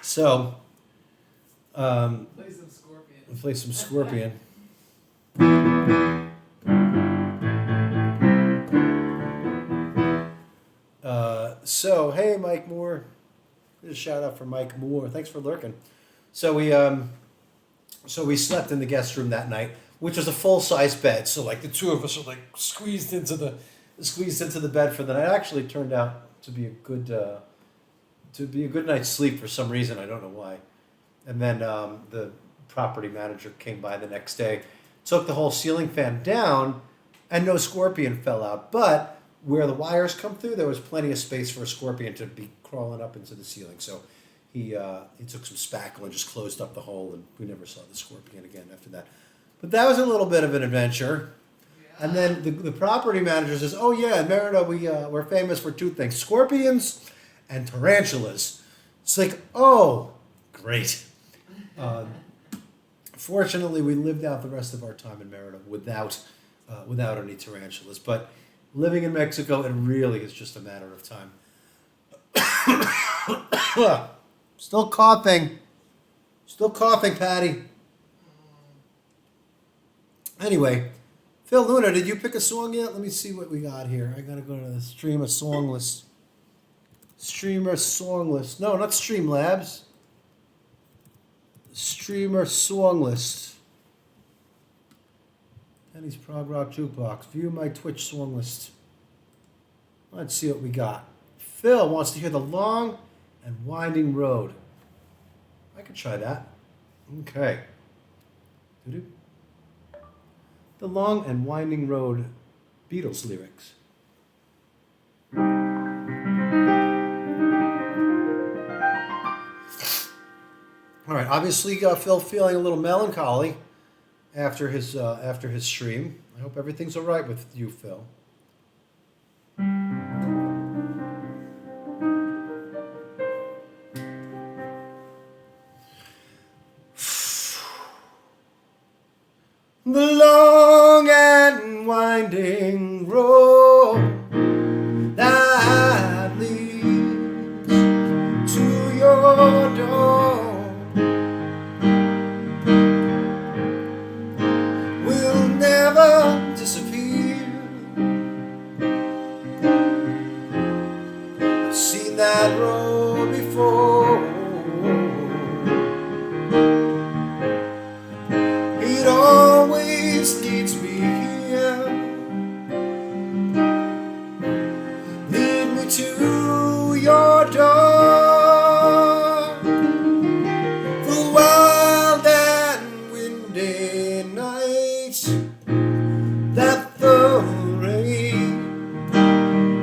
So, Play some Scorpion. play some Scorpion. So hey, Mike Moore. Here's a shout out for Mike Moore. Thanks for lurking. So we slept in the guest room that night, which was a full size bed. So like the two of us are like squeezed into the bed for the night. It actually turned out to be a good night's sleep for some reason. I don't know why. And then the property manager came by the next day, took the whole ceiling fan down, and no scorpion fell out. But where the wires come through, there was plenty of space for a scorpion to be crawling up into the ceiling. So he took some spackle and just closed up the hole, and we never saw the scorpion again after that. But that was a little bit of an adventure. Yeah. And then the property manager says, "Oh yeah, in Merida we're famous for two things: scorpions and tarantulas." It's like, oh, great. Fortunately, we lived out the rest of our time in Merida without any tarantulas. But living in Mexico, it really is just a matter of time. Still coughing, Patty. Anyway, Phil Luna, did you pick a song yet? Let me see what we got here. I gotta go to the Streamer song list. Streamer song list. No, not Streamlabs. Streamer song list. Penny's Prog Rock Jukebox. View my Twitch song list. Let's see what we got. Phil wants to hear The Long and Winding Road. I could try that. Okay. Doo-doo. The Long and Winding Road Beatles lyrics. All right, obviously Phil feeling a little melancholy after his stream. I hope everything's all right with you, Phil. The long and winding road that leads to your door will never disappear. I've seen that road before. It always leads me here. Lead me to your door. The wild and windy nights that the rain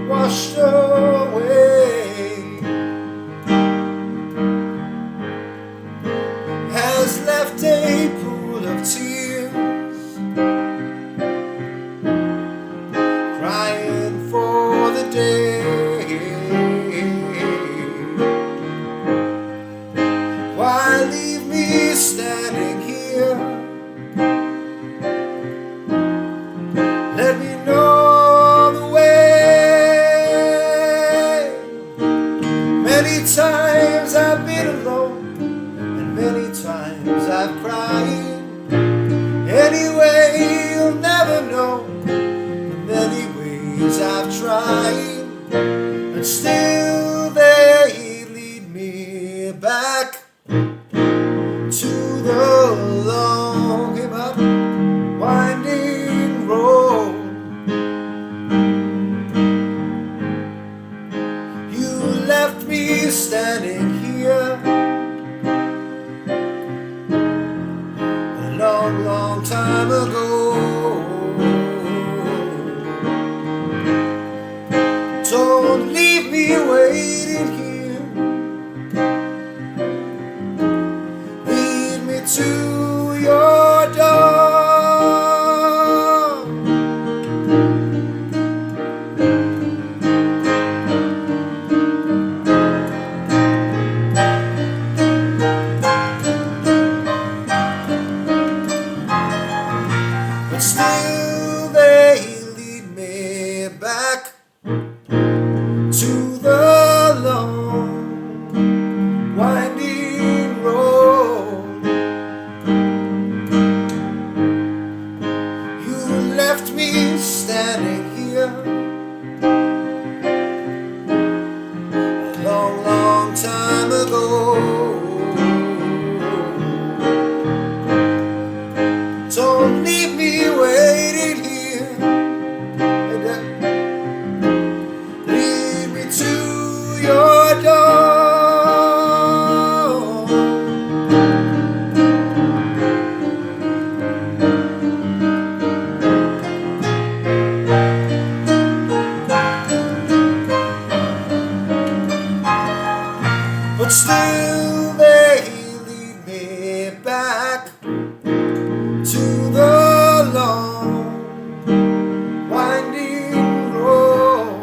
washed away has left a pool of tears, crying for the day. Why leave me standing here? Let me know the way. Many times I've been alone, and many times I've cried. Anyway, you'll never know the many ways I've tried, and still they lead me back to the long and winding road. You left me standing here long, long time ago. Don't leave me waiting here. Lead me to your door. But still they lead me back to the long winding road. You left me standing here a long, long time ago. Don't leave me waiting here. Lead me to your door. But still they lead me back to the long winding road.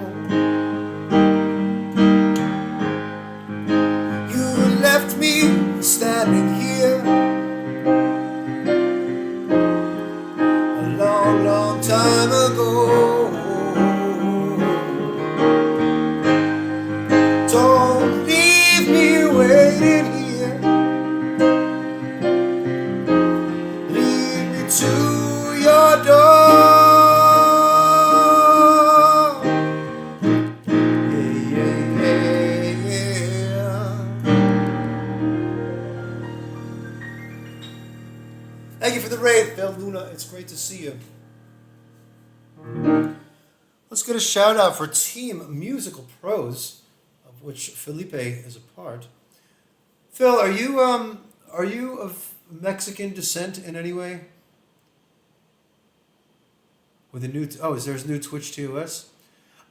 You left me standing here a long, long time ago. Don't leave me waiting here. Lead me to your door. Yeah, yeah, yeah, yeah. Thank you for the raid, Phil Luna. It's great to see you. Let's get a shout out for Team Musical Pros, of which Felipe is a part. Phil, are you of Mexican descent in any way? With a new is there a new Twitch TOS?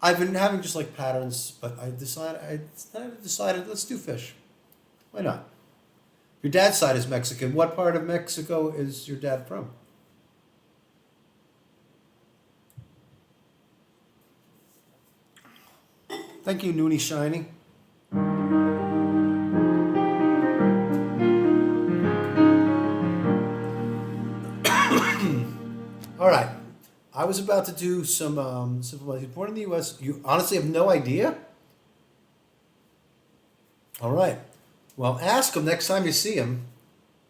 I've been having just like patterns, but I decided let's do fish. Why not? Your dad's side is Mexican. What part of Mexico is your dad from? Thank you, Noonie Shiny. All right. I was about to do some simple. He's born in the U.S. You honestly have no idea? All right. Well, ask him next time you see him.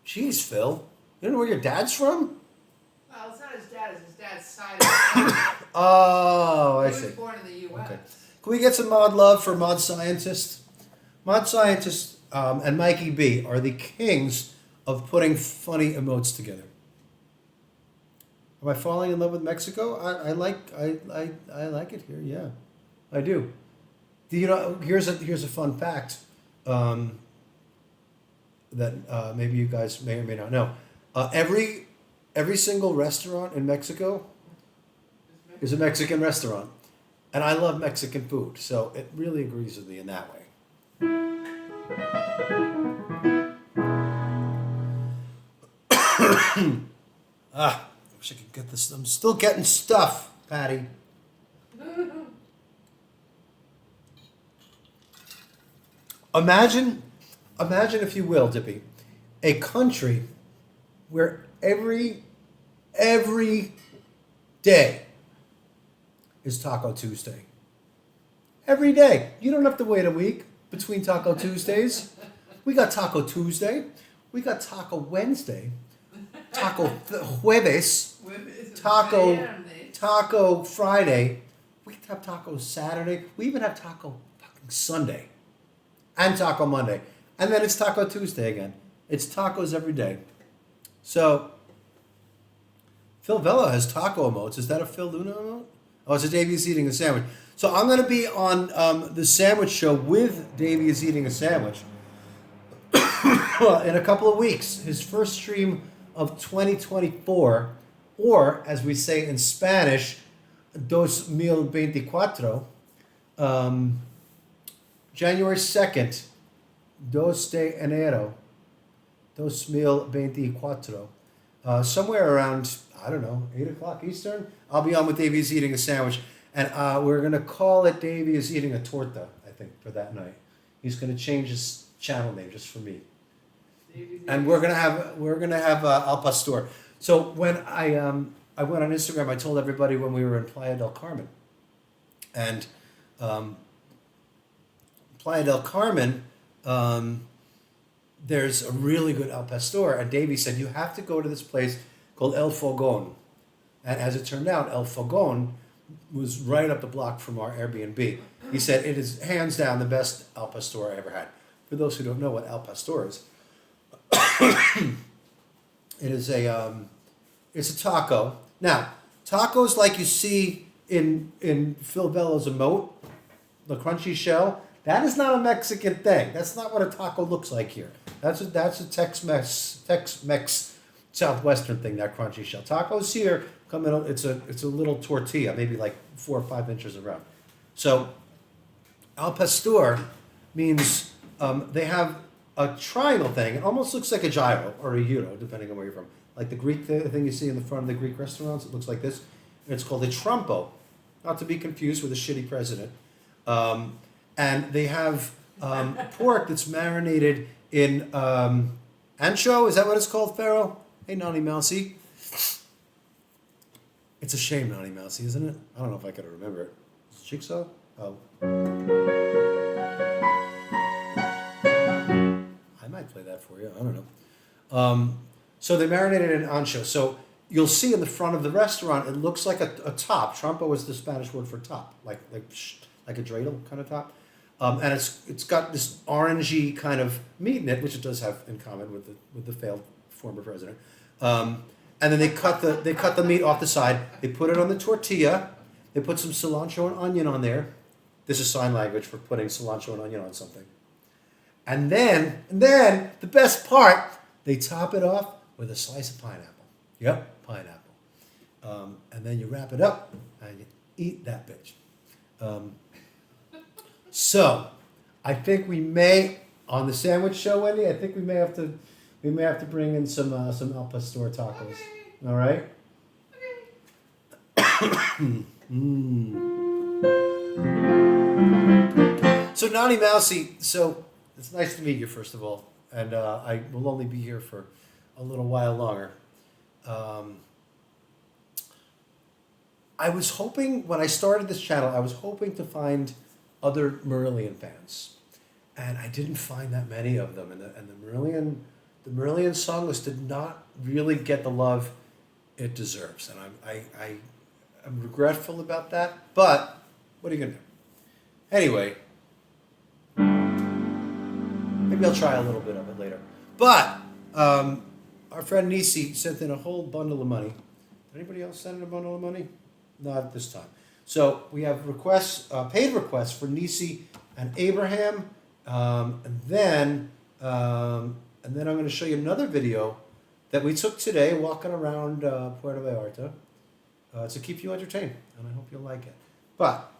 Jeez, Phil. You don't know where your dad's from? Well, it's not his dad, it's his dad's side of the family. Oh, I He see. was born in the U.S. Okay. Can we get some mod love for Mod Scientist? Mod Scientist and Mikey B are the kings of putting funny emotes together. Am I falling in love with Mexico? I like it here. Yeah, I do. Do you know? Here's a fun fact that maybe you guys may or may not know. Every single restaurant in Mexico is a Mexican restaurant. And I love Mexican food, so it really agrees with me in that way. I wish I could get this. I'm still getting stuff, Patty. Imagine if you will, Dippy, a country where every day is Taco Tuesday. Every day. You don't have to wait a week between Taco Tuesdays. We got Taco Tuesday. We got Taco Wednesday. Taco Jueves. Taco Friday. We have Taco Saturday. We even have Taco fucking Sunday. And Taco Monday. And then it's Taco Tuesday again. It's tacos every day. So, Phil Vella has taco emotes. Is that a Phil Luna emote? Oh, it's a Davey is eating a sandwich. So I'm going to be on the sandwich show with Davey is eating a sandwich in a couple of weeks. His first stream of 2024, or as we say in Spanish, 2024, January 2nd, 2 de enero, 2024, somewhere around, I don't know, 8 o'clock Eastern, I'll be on with Davey is Eating a Sandwich. And we're going to call it Davey is Eating a Torta, I think, for that night. He's going to change his channel name just for me. And we're gonna have Al Pastor. So when I went on Instagram, I told everybody when we were in Playa del Carmen, and Playa del Carmen, there's a really good Al Pastor, and Davey said you have to go to this place called El Fogon, and as it turned out, El Fogon was right up the block from our Airbnb. He said it is hands down the best Al Pastor I ever had. For those who don't know what Al Pastor is. It is it's a taco. Now, tacos like you see in Phil Bello's emote, the crunchy shell, that is not a Mexican thing. That's not what a taco looks like here. That's a Tex-Mex Southwestern thing, that crunchy shell. Tacos here come in, it's a little tortilla, maybe like 4 or 5 inches around. So, Al Pastor means they have a triangle thing. It almost looks like a gyro or a euro, depending on where you're from. Like the Greek thing you see in the front of the Greek restaurants, it looks like this. And it's called a trompo, not to be confused with a shitty president. And they have pork that's marinated in ancho. Is that what it's called, Pharaoh? Hey, Nani Mousy. It's a shame, Nani Mousy, isn't it? I don't know if I could remember it. Is it Jigsaw? Oh. I might play that for you. I don't know. So they marinated it in ancho. So you'll see in the front of the restaurant, it looks like a top. Trompo is the Spanish word for top, like a dreidel kind of top. And it's got this orangey kind of meat in it, which it does have in common with the failed former president. And then they cut the meat off the side. They put it on the tortilla. They put some cilantro and onion on there. This is sign language for putting cilantro and onion on something. And then the best part, they top it off with a slice of pineapple. Yep, pineapple. And then you wrap it up and you eat that bitch. So, I think we may, on the sandwich show, Wendy, I think we may have to bring in some Al Pastor tacos. Okay. All right. Okay. So Nani Mousy, so it's nice to meet you first of all, and I will only be here for a little while longer. I was hoping when I started this channel, I was hoping to find other Marillion fans, and I didn't find that many of them, and the Marillion song list did not really get the love it deserves, and I'm regretful about that. But what are you gonna do? Anyway, maybe I'll try a little bit of it later. But our friend Nisi sent in a whole bundle of money. Did anybody else send in a bundle of money? Not at this time. So we have requests, paid requests for Nisi and Abraham, and then I'm going to show you another video that we took today walking around Puerto Vallarta to keep you entertained, and I hope you'll like it. But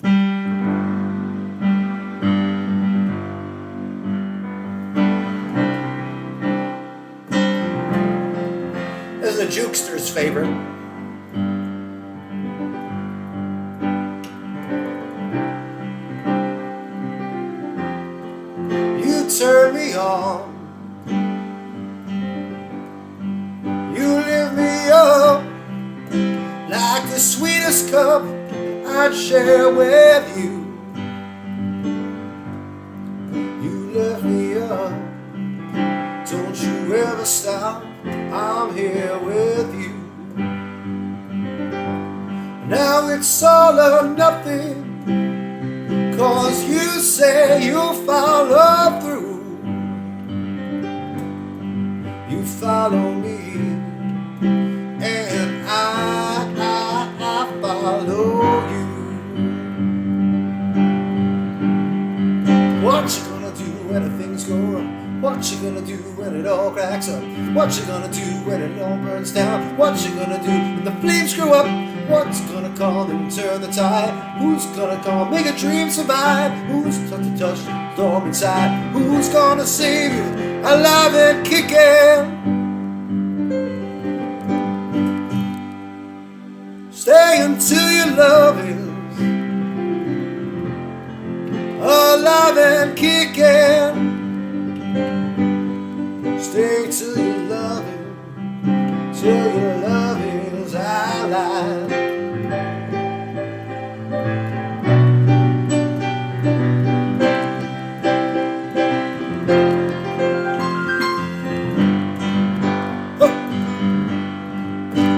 this is a Jukesters favorite. Turn me on, you lift me up like the sweetest cup I'd share with you. You lift me up, don't you ever stop, I'm here with you. Now it's all or nothing, 'cause you say you'll follow through. You follow me, and I follow you. What you gonna do when things go wrong? What What you gonna do when it all cracks up? What you gonna do when it all burns down? What you gonna do when the flames grow up? What's gonna come and turn the tide? Who's gonna come, make a dream survive? Who's tough to touch the storm inside? Who's gonna save you alive and kicking? Stay until your love is alive and kicking. Stay till your love is, till your love is alive.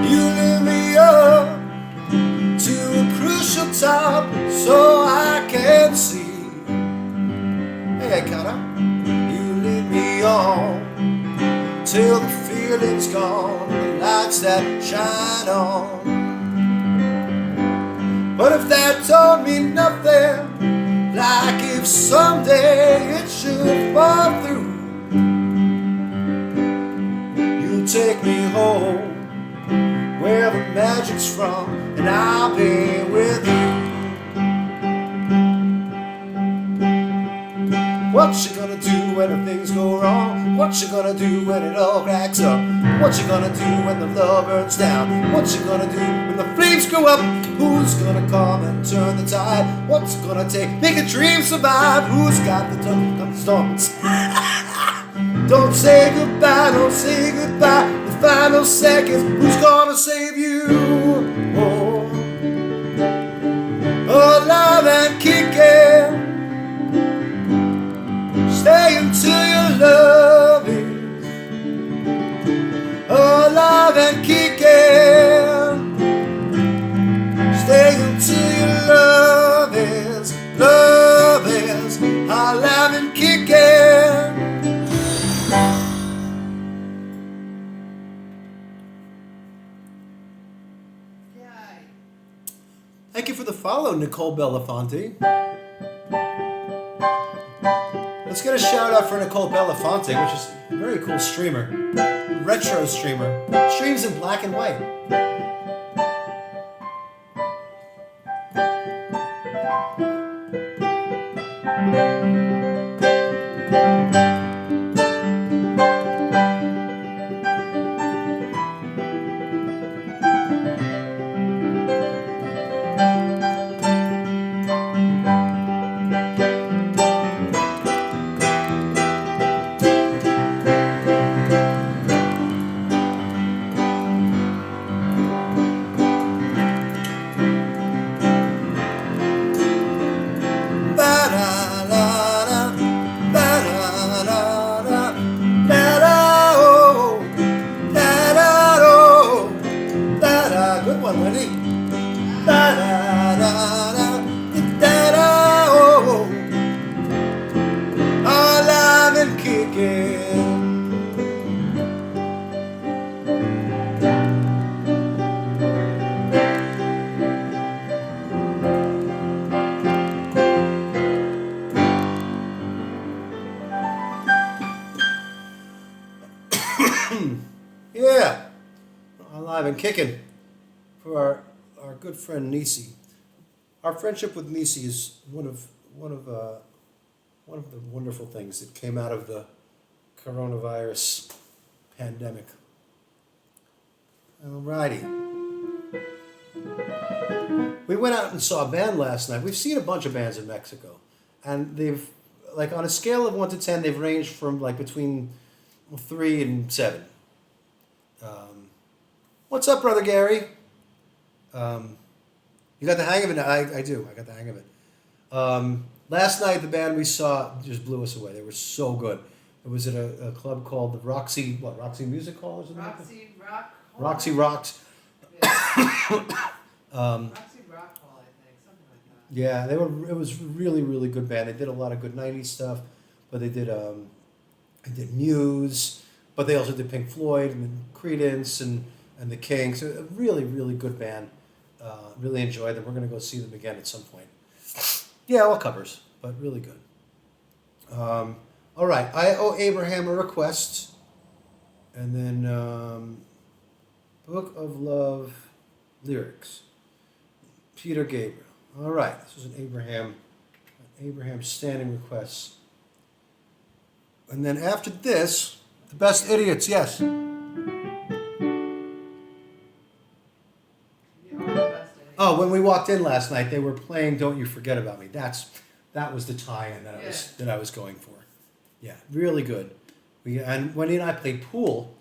You lift me up to a crucial top so I can see. Hey, Connor, you lead me on till the feeling's gone, the lights that shine on. But if that told me nothing, like if someday it should fall through, you'll take me home where the magic's from, and I'll be with you. What you gonna do when the things go wrong? What you gonna do when it all cracks up? What you gonna do when the love burns down? What you gonna do when the flames go up? Who's gonna come and turn the tide? What's it gonna take, make a dream survive? Who's got the storms? Don't say goodbye, don't say goodbye. The final seconds, who's gonna save you? Oh, alive and kicking. Stay until your love is alive and kicking. Stay until your love is alive and kicking. Yay. Thank you for the follow, Nicole Belafonte. Let's get a shout out for Nicole Belafonte, which is a very cool streamer, retro streamer, streams in black and white. Good one, Wendy. Alive and kicking. Yeah, alive and kicking for our good friend Nisi. Our friendship with Nisi is one of the wonderful things that came out of the coronavirus pandemic. Alrighty. We went out and saw a band last night. We've seen a bunch of bands in Mexico, and they've, like, on a scale of 1 to 10, they've ranged from like between 3 and 7. What's up, brother Gary? You got the hang of it? I do. I got the hang of it. Last night, the band we saw just blew us away. They were so good. It was at a club called the Roxy Music Hall or something like that? Roxy Rock Hall? Roxy Rocks. Yeah. Roxy Rock Hall, I think, something like that. Yeah, it was really, really good band. They did a lot of good 90s stuff, but they did Muse, but they also did Pink Floyd and Creedence and the Kings. So a really, really good band. Really enjoyed them. We're going to go see them again at some point. Yeah, all covers, but really good. All right, I owe Abraham a request. And then Book of Love lyrics. Peter Gabriel. All right, this was an Abraham standing request. And then after this, the best idiots, yes. You are the best at it. Oh, when we walked in last night, they were playing "Don't You Forget About Me." That was the tie-in that I was going for. Yeah, really good. And Wendy and I played pool,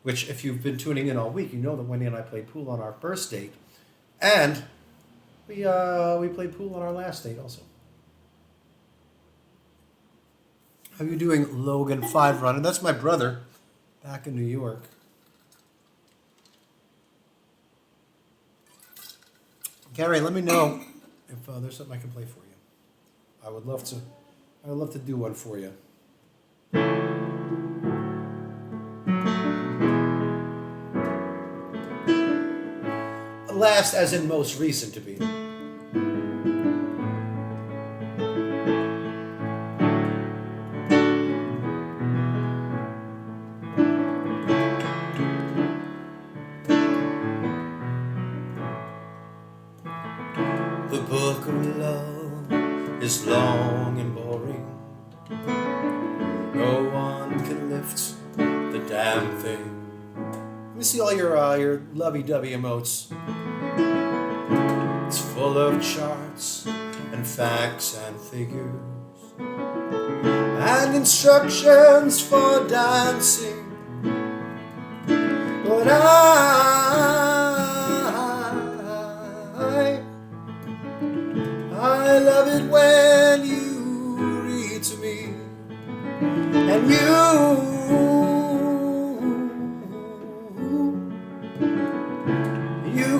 which if you've been tuning in all week, you know that Wendy and I played pool on our first date, and we played pool on our last date also. How are you doing, Logan 5 Runner? That's my brother, back in New York. Gary, let me know if there's something I can play for you. I would love to do one for you. Last, as in most recent, to be. The book of love is long and boring. No one can lift the damn thing. Let me see all your lovey-dovey emotes. It's full of charts and facts and figures and instructions for dancing. But I love it when you read to me, and you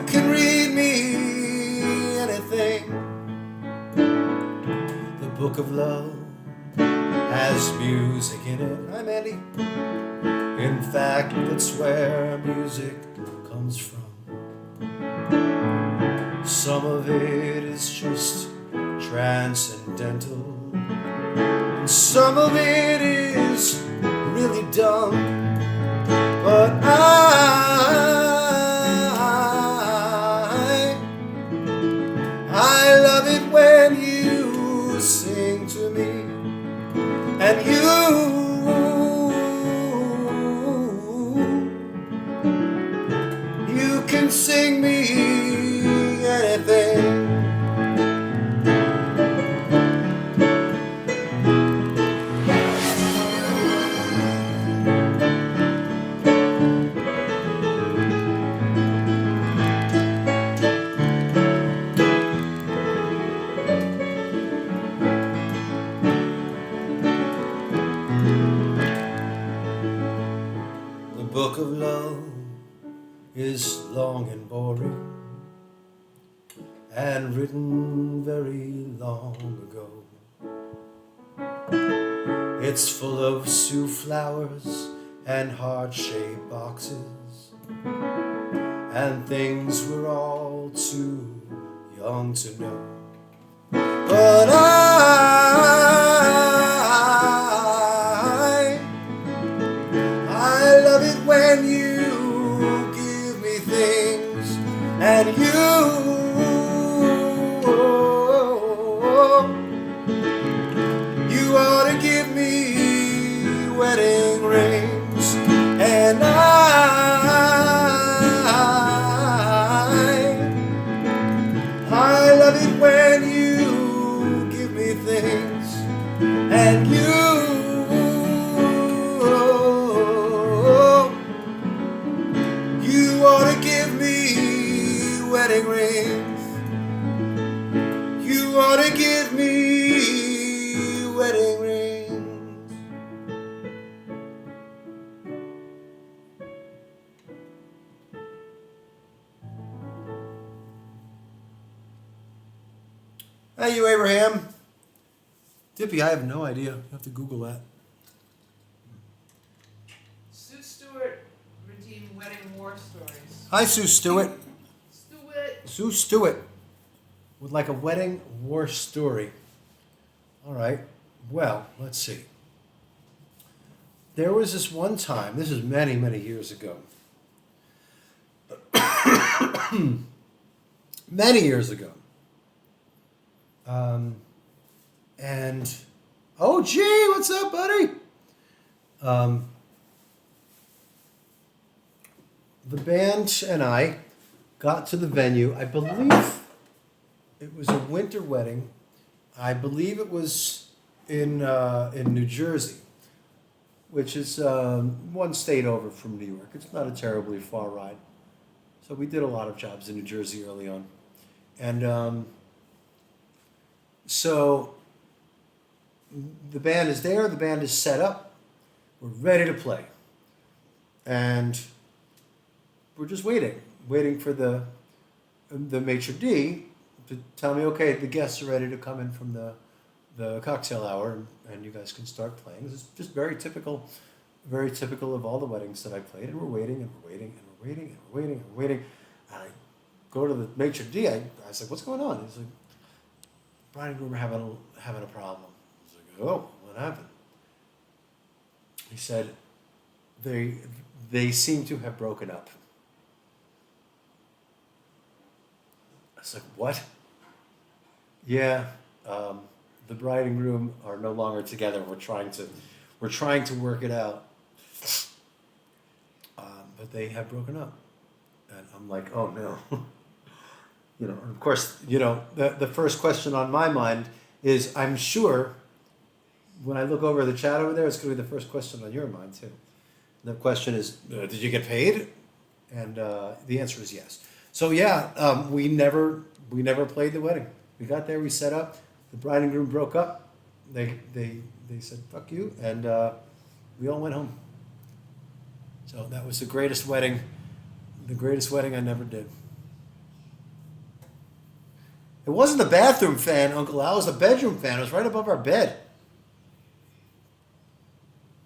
can read me anything. The book of love has music in it. Hi, Mandy. In fact, that's where music comes from. Some of it is just transcendental, and some of it is really dumb. But I love it when you sing to me, and you can sing me anything. The book of love is long and boring, and written very long ago. It's full of Sioux flowers and heart-shaped boxes, and things we're all too young to know. But I love it when you give me things, and you ought to give me wedding rings, and I love it when you give me things, and you ought to give me wedding rings. You ought to give me wedding rings. Hey, you Abraham. Dippy, I have no idea. You have to Google that. Sue Stewart redeemed wedding war stories. Hi, Sue Stewart. Stewart. Sue Stewart would like a wedding war story. All right. Well, let's see. there was this one time, this is many, many years ago. Many years ago. And, oh, gee, what's up, buddy? The band and I got to the venue. I believe it was a winter wedding. I believe it was in New Jersey, which is one state over from New York. It's not a terribly far ride. So we did a lot of jobs in New Jersey early on. And so the band is there, the band is set up, we're ready to play. And we're just waiting for the maitre d' to tell me, okay, the guests are ready to come in from the cocktail hour and you guys can start playing. This is just very typical of all the weddings that I played. And we're waiting and we're waiting and we're waiting and we're waiting and we're waiting. And I go to the maitre d', I was like, what's going on? He's like, bride and groom are having a problem. I was like, oh, what happened? He said, they seem to have broken up. I was like, what? Yeah, the bride and groom are no longer together. We're trying to work it out, but they have broken up, and I'm like, oh no. You know, of course, you know, the first question on my mind is, I'm sure, when I look over the chat over there, it's going to be the first question on your mind too. The question is, did you get paid? And the answer is yes. So yeah, we never played the wedding. We got there, we set up. The bride and groom broke up. They said fuck you, and we all went home. So that was the greatest wedding I never did. It wasn't the bathroom fan, Uncle Al. It was the bedroom fan. It was right above our bed.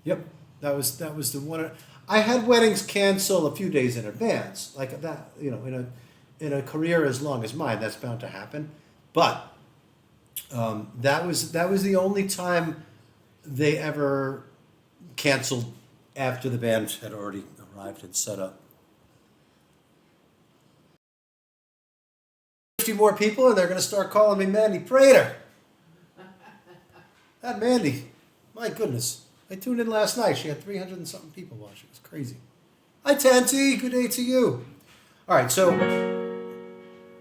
Yep, that was the one. I had weddings cancel a few days in advance, like that. You know, in a career as long as mine, that's bound to happen. But that was the only time they ever canceled after the band had already arrived and set up. 50 more people, and they're going to start calling me Mandy Prater. That Mandy, my goodness. I tuned in last night. She had 300 and something people watching. It was crazy. Hi, Tanty. Good day to you. All right, so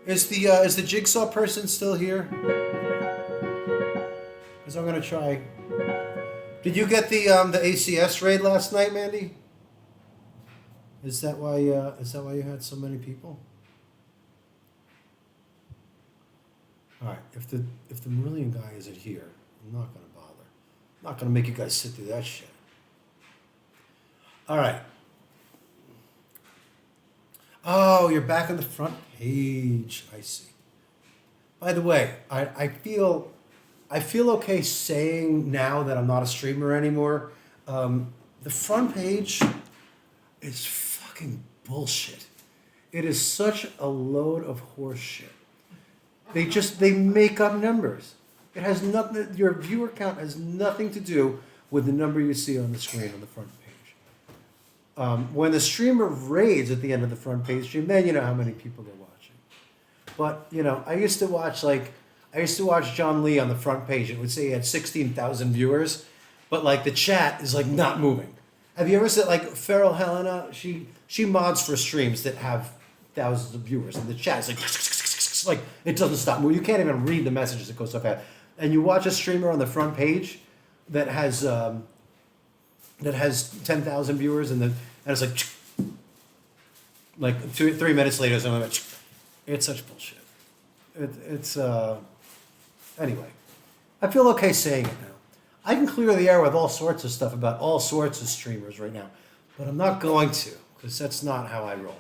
is the jigsaw person still here? Because I'm going to try. Did you get the ACS raid last night, Mandy? Is that why you had so many people? All right, if the Marillion guy isn't here, I'm not going to bother. I'm not going to make you guys sit through that shit. All right. Oh, you're back on the front page. I see. By the way, I feel okay saying now that I'm not a streamer anymore. The front page is fucking bullshit. It is such a load of horse shit. They make up numbers. It has nothing. Your viewer count has nothing to do with the number you see on the screen on the front page. When the streamer raids at the end of the front page, then you know how many people they're watching. But you know, I used to watch John Lee on the front page. It would say he had 16,000 viewers, but like the chat is like not moving. Have you ever said like Feral Helena? She mods for streams that have thousands of viewers, and the chat is like it doesn't stop moving. You can't even read the messages. It goes so fast. And you watch a streamer on the front page that has 10,000 viewers, and it's like 2-3 minutes later, it's such bullshit. It's anyway. I feel okay saying it now. I can clear the air with all sorts of stuff about all sorts of streamers right now, but I'm not going to, because that's not how I roll.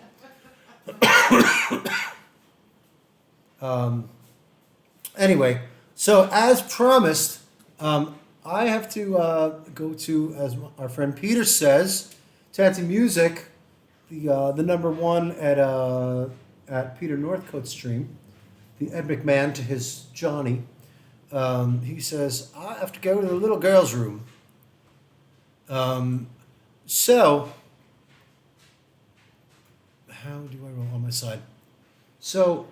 Anyway, so as promised, I have to go to, as our friend Peter says, Tanty Music, the number one at Peter Northcote's stream, the Ed McMahon to his Johnny. He says, I have to go to the little girl's room. So, how do I roll on my side? So,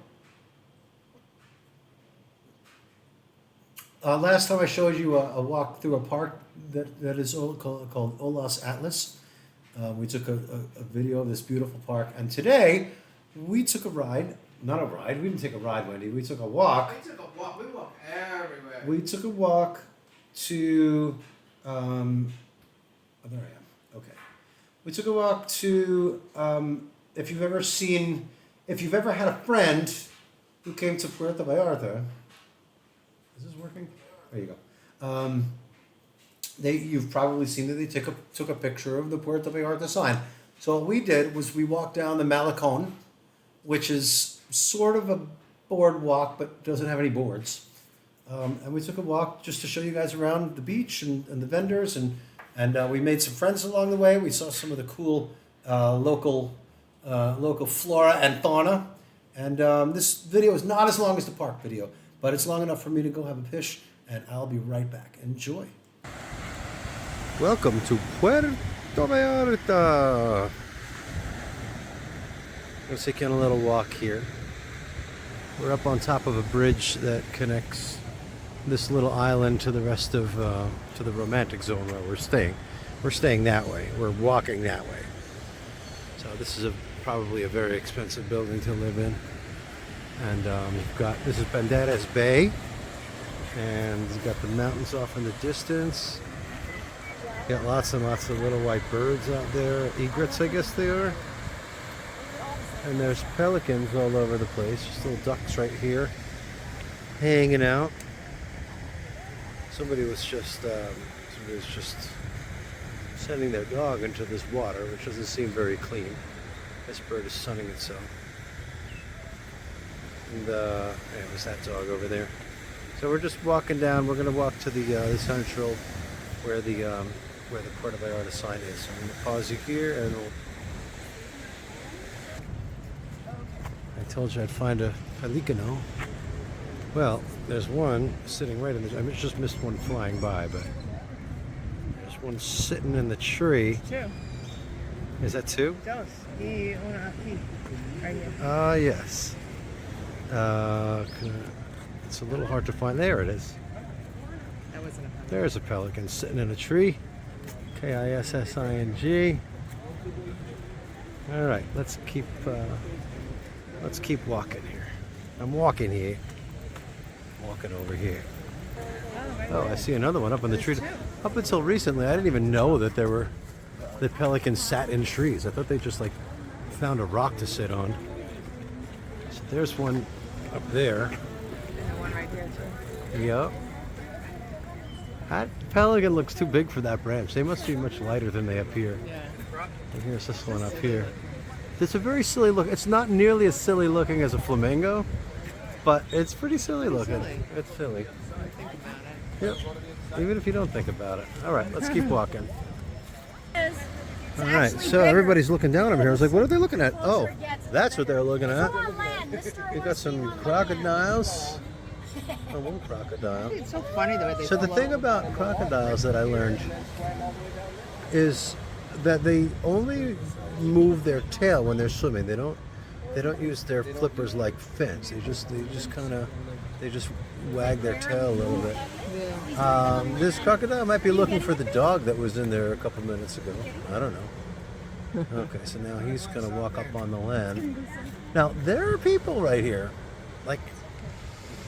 last time I showed you a walk through a park that is called Olas Atlas. We took a video of this beautiful park, and today we took a ride. Not a ride. We didn't take a ride, Wendy. We took a walk. We took a walk. We walk everywhere. We took a walk to. Oh, there I am. Okay. We took a walk to. If you've ever had a friend who came to Puerto Vallarta. Is this working? There you go. You've probably seen that they took a picture of the Puerto Vallarta sign. So what we did was we walked down the Malecon, which is sort of a boardwalk but doesn't have any boards. And we took a walk just to show you guys around the beach and the vendors, and we made some friends along the way. We saw some of the cool local flora and fauna. And this video is not as long as the park video, but it's long enough for me to go have a pish, and I'll be right back. Enjoy. Welcome to Puerto Vallarta. Let's take in a little walk here. We're up on top of a bridge that connects this little island to the rest of to the romantic zone where we're staying. We're staying that way. We're walking that way. So this is probably a very expensive building to live in. And this is Banderas Bay, and you've got the mountains off in the distance. Got lots and lots of little white birds out there. Egrets, I guess they are. And there's pelicans all over the place. Just little ducks right here, hanging out. Somebody was just sending their dog into this water, which doesn't seem very clean. This bird is sunning itself. And it was that dog over there. So we're just walking down. We're going to walk to the central where the Puerto Vallarta sign is. So I'm going to pause you here, and I told you I'd find a pelicano. Well, there's one sitting right in the. I just missed one flying by, but there's one sitting in the tree. Two. Is that two? Dos. Y una aquí. Right here. Ah, yes. It's a little hard to find. There it is. That wasn't a pelican. There's a pelican sitting in a tree. Kissing. All right, let's keep walking here. I'm walking here. Walking over here. Oh, I see another one up in the tree. Up until recently, I didn't even know that the pelicans sat in trees. I thought they just found a rock to sit on. So there's one up there. And one right there too. Yep. That pelican looks too big for that branch. They must be much lighter than they appear. Yeah. And here's this one up here. It's a very silly look. It's not nearly as silly looking as a flamingo, but it's pretty silly looking. silly. It's silly. Think about it. Yep. Even if you don't think about it. All right, let's keep walking. It's All right, actually so bigger. everybody's looking down over here. I was like, what are they looking at? Oh, Closer it gets, that's the what they're looking at. Come on, land. Mr. We got wants to some be on crocodiles. Oh, one crocodile. It's so funny the way they So the pull thing up. about crocodiles that I learned is that they only move their tail when they're swimming. They don't use their flippers like fins. They just wag their tail a little bit. This crocodile might be looking for the dog that was in there a couple minutes ago. I don't know. Okay, so now he's gonna walk up on the land. Now there are people right here.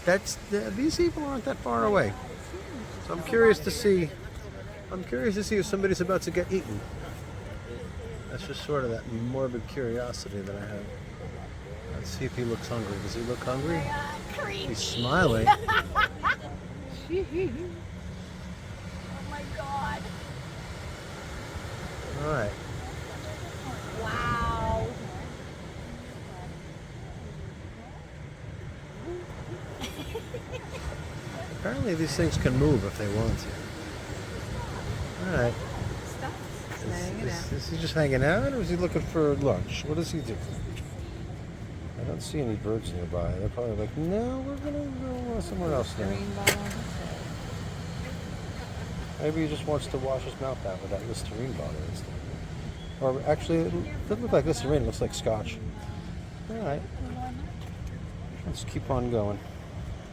These people aren't that far away. So I'm curious to see if somebody's about to get eaten. That's just sort of that morbid curiosity that I have. Let's see if he looks hungry. Does he look hungry? He's smiling. Oh my god. All right. Wow. Apparently these things can move if they want to. All right. Is he just hanging out, or is he looking for lunch? What does he do? I don't see any birds nearby. They're probably like, no, we're gonna go somewhere else now. Green bottle. Maybe he just wants to wash his mouth out with that Listerine bottle instead. Or actually, it doesn't look like this rain. It looks like scotch. All right. Let's keep on going.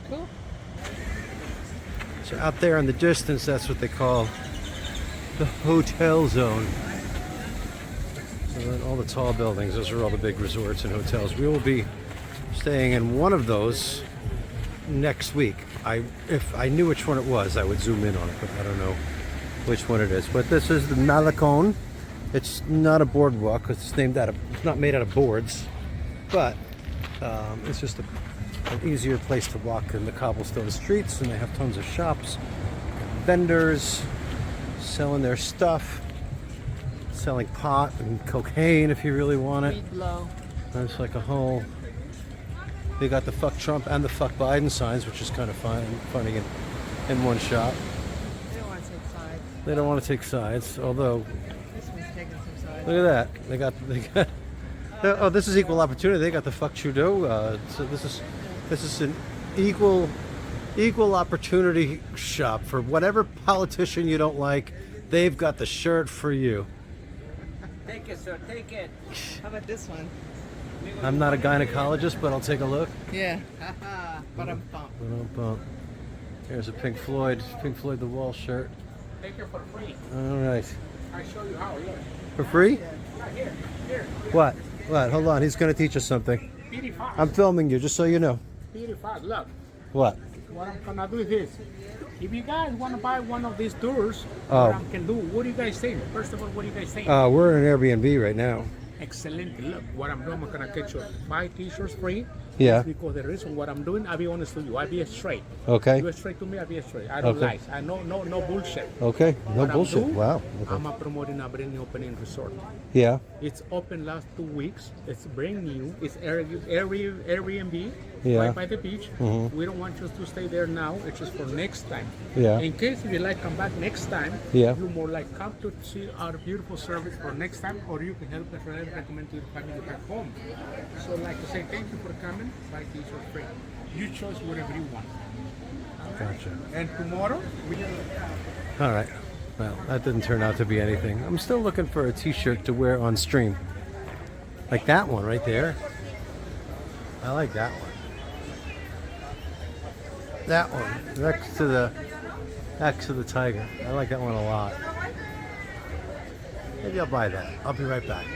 Cool. So out there in the distance, that's what they call the hotel zone. So then all the tall buildings, those are all the big resorts and hotels. We will be staying in one of those next week. If I knew which one it was, I would zoom in on it, but I don't know which one it is. But this is the Malecon. It's not a boardwalk because it's not made out of boards, but it's just an easier place to walk in the cobblestone streets, and they have tons of shops, vendors selling their stuff, selling pot and cocaine if you really want it. Weed blow. There's like a whole. They got the fuck Trump and the fuck Biden signs, which is kind of funny in one shot. They don't want to take sides. They don't want to take sides, although This one's taking some sides. look at that. They got. Oh, this is equal opportunity. They got the fuck Trudeau. So this is an equal opportunity shop for whatever politician you don't like. They've got the shirt for you. Take it, sir. Take it. How about this one? I'm not a gynecologist, but I'll take a look. Yeah. Haha. Ba-dum-bum. Here's a Pink Floyd The Wall shirt. Take it for free. All right. I show you how. Look. For free? Yeah, here. What? Hold on. He's going to teach us something. Pretty fast. I'm filming you, just so you know. Pretty fast. Look. What? What I'm gonna do is this. If you guys want to buy one of these tours, Oh. what I can do. What do you guys think? First of all, what do you guys think? We're in an Airbnb right now. Excellent. Look, what I'm doing, I'm gonna get you 5 t-shirts free. Yeah. Because the reason what I'm doing, I'll be honest with you. I'll be straight. Okay. You are straight to me, I'll be straight. I don't Okay. lie. I no bullshit. Okay. No What I'm bullshit. doing, Wow. Okay. I'm promoting a brand new opening resort. Yeah. It's open last 2 weeks. It's brand new. It's Airbnb Yeah. right by the beach. Mhm. We don't want you to stay there now. It's just for next time. Yeah. In case if you like come back next time, Yeah. you more like come to see our beautiful service for next time, or you can help us recommend to your family back home. So like to say thank you for coming. Buy t-shirt free. You choose whatever you want. Gotcha. And tomorrow we All right. Well, that didn't turn out to be anything. I'm still looking for a T-shirt to wear on stream. Like that one right there. I like that one. That one next to the tiger. I like that one a lot. Maybe I'll buy that. I'll be right back.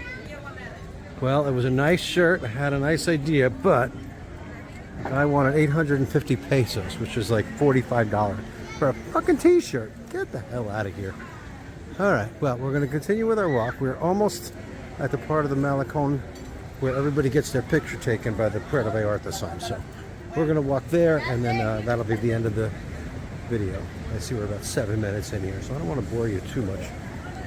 Well, it was a nice shirt. I had a nice idea, but I wanted 850 pesos, which is like $45 for a fucking T-shirt. Get the hell out of here. All right, well, we're going to continue with our walk. We're almost at the part of the Malecon where everybody gets their picture taken by the Puerto Vallarta sign. So we're going to walk there, and then that'll be the end of the video. I see we're about 7 minutes in here, so I don't want to bore you too much.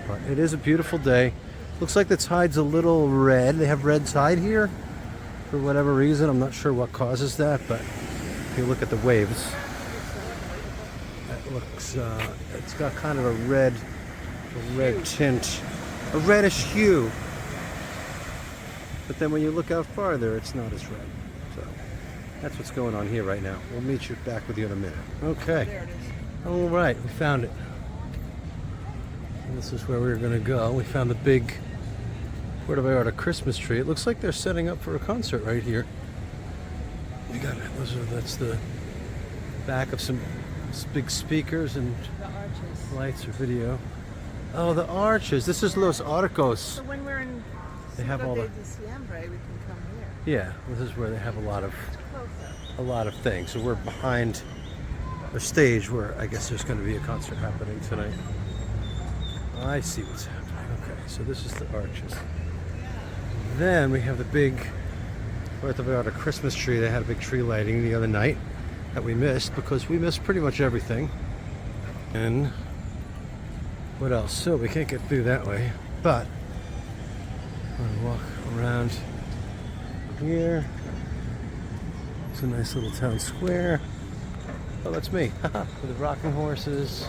But it is a beautiful day. Looks like the tide's a little red. They have red tide here for whatever reason. I'm not sure what causes that, but if you look at the waves, it looks, it's got kind of a red tint, a reddish hue. But then when you look out farther, it's not as red. So that's what's going on here right now. We'll meet you back with you in a minute. Okay. There it is. All right, we found it. And this is where we were going to go. We found the big Puerto Vallarta Christmas tree. It looks like they're setting up for a concert right here. You got it. That's the back of some big speakers and The arches. lights or video. Oh, the arches. This is Los Arcos. So when we're in They have all Cinco the- de Diciembre, we can come here. Yeah, this is where they have a lot of Closer. things. So we're behind a stage where I guess there's going to be a concert happening tonight. I see what's happening. Okay, so this is the arches. Then we have the big Puerto Vallarta Christmas tree. They had a big tree lighting the other night that we missed because we missed pretty much everything. And what else? So we can't get through that way, but I'm gonna walk around here. It's a nice little town square. Oh, that's me. With the rocking horses.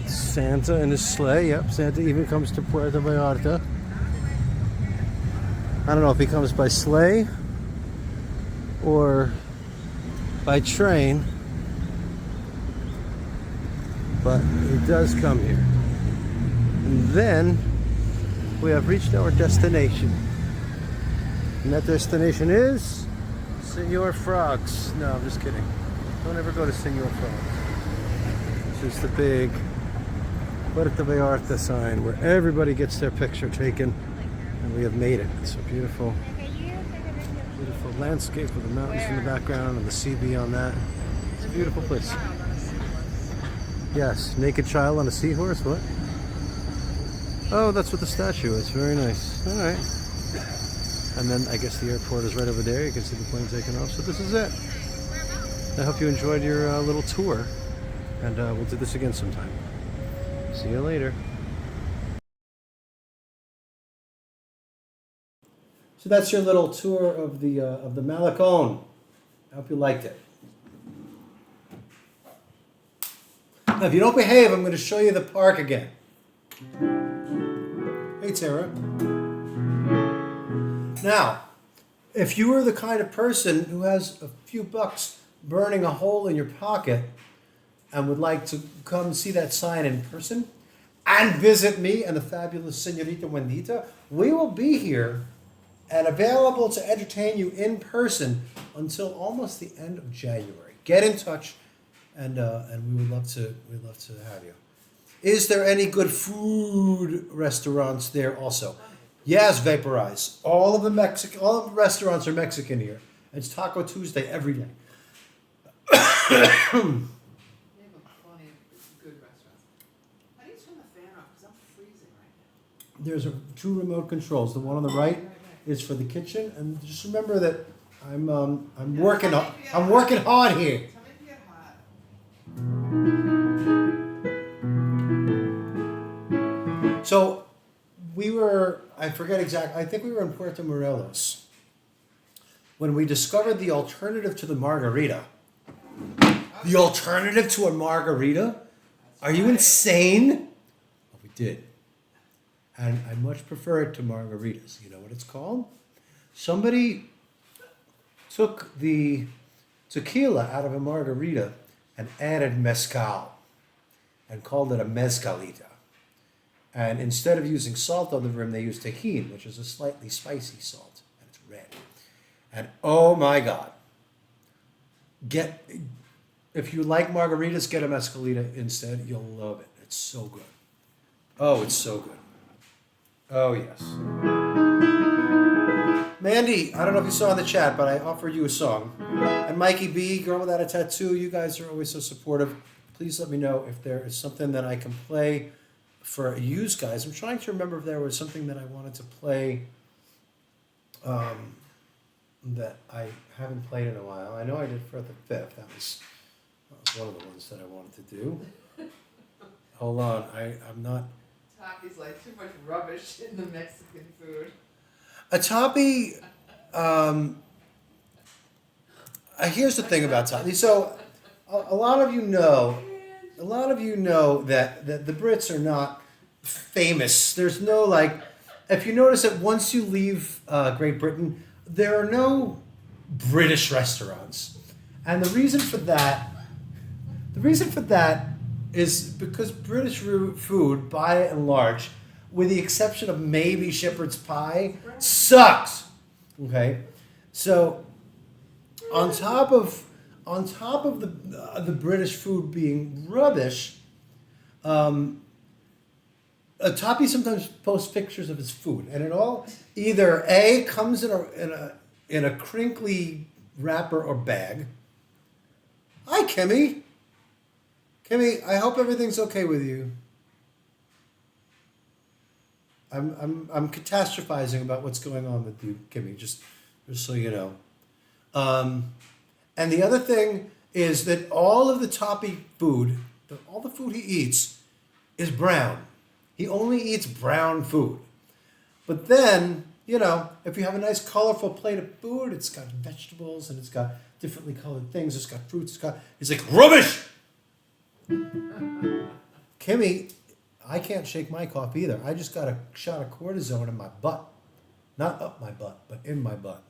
Santa and his sleigh. Yep, Santa even comes to Puerto Vallarta. I don't know if he comes by sleigh or by train, but he does come here. And then we have reached our destination. And that destination is Senor Frogs. No, I'm just kidding. Don't ever go to Senor Frogs. This is the big Puerto Vallarta sign where everybody gets their picture taken. And we have made it. It's a beautiful, beautiful landscape with the mountains in the background and the sea beyond that. It's a beautiful place. Yes, naked child on a seahorse, what? Oh, that's what the statue is. Very nice. All right. And then I guess the airport is right over there. You can see the plane taking off. So this is it. I hope you enjoyed your little tour. And we'll do this again sometime. See you later. So that's your little tour of the Malecón. I hope you liked it. Now, if you don't behave, I'm going to show you the park again. Hey, Tara. Now, if you are the kind of person who has a few bucks burning a hole in your pocket and would like to come see that sign in person and visit me and the fabulous Señorita Juanita, we will be here and available to entertain you in person until almost the end of January. Get in touch, and we would love to have you. Is there any good food restaurants there also? Yes, Vaporize. All of the restaurants are Mexican here. It's Taco Tuesday every day. We have plenty of good restaurants. How do you turn the fan off? Because I'm freezing right now. There's two remote controls. The one on the right is for the kitchen, and just remember that I'm working hard here. Tell me if you get hot. So we were, I forget exactly, I think we were in Puerto Morelos when we discovered the alternative to the margarita. The alternative to a margarita? Are you insane? Oh, we did. And I much prefer it to margaritas. You know what it's called? Somebody took the tequila out of a margarita and added mezcal and called it a mezcalita. And instead of using salt on the rim, they used tajin, which is a slightly spicy salt, and it's red. And oh my God. If you like margaritas, get a mezcalita instead. You'll love it. It's so good. Oh, it's so good. Oh, yes. Mandy, I don't know if you saw in the chat, but I offered you a song. And Mikey B, Girl Without a Tattoo, you guys are always so supportive. Please let me know if there is something that I can play for you guys. I'm trying to remember if there was something that I wanted to play that I haven't played in a while. I know I did for the 5th. That was one of the ones that I wanted to do. Hold on, I'm not... Tapi's like too much rubbish in the Mexican food. A Tapi, here's the thing about Tapi. So, a lot of you know that the Brits are not famous. There's no, like, if you notice that once you leave Great Britain, there are no British restaurants. And the reason for that is because British food, by and large, with the exception of maybe shepherd's pie, sucks. Okay, so on top of the British food being rubbish, Tapi sometimes posts pictures of his food, and it all either A, comes in a crinkly wrapper or bag. Hi, Kimmy. Kimmy, I hope everything's okay with you. I'm catastrophizing about what's going on with you, Kimmy, just so you know. And the other thing is that all of the Tapi food, all the food he eats, is brown. He only eats brown food. But then, you know, if you have a nice colorful plate of food, it's got vegetables and it's got differently colored things, it's got fruits, it's like rubbish! Kimmy, I can't shake my cough either. I just got a shot of cortisone in my butt. Not up my butt, but in my butt.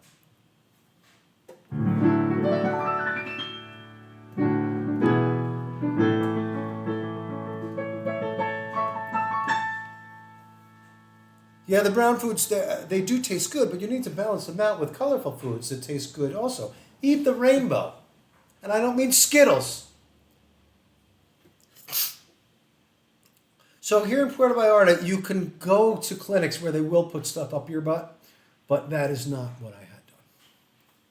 Yeah, the brown foods, they do taste good, but you need to balance them out with colorful foods that taste good also. Eat the rainbow. And I don't mean Skittles. So here in Puerto Vallarta, you can go to clinics where they will put stuff up your butt, but that is not what I had done.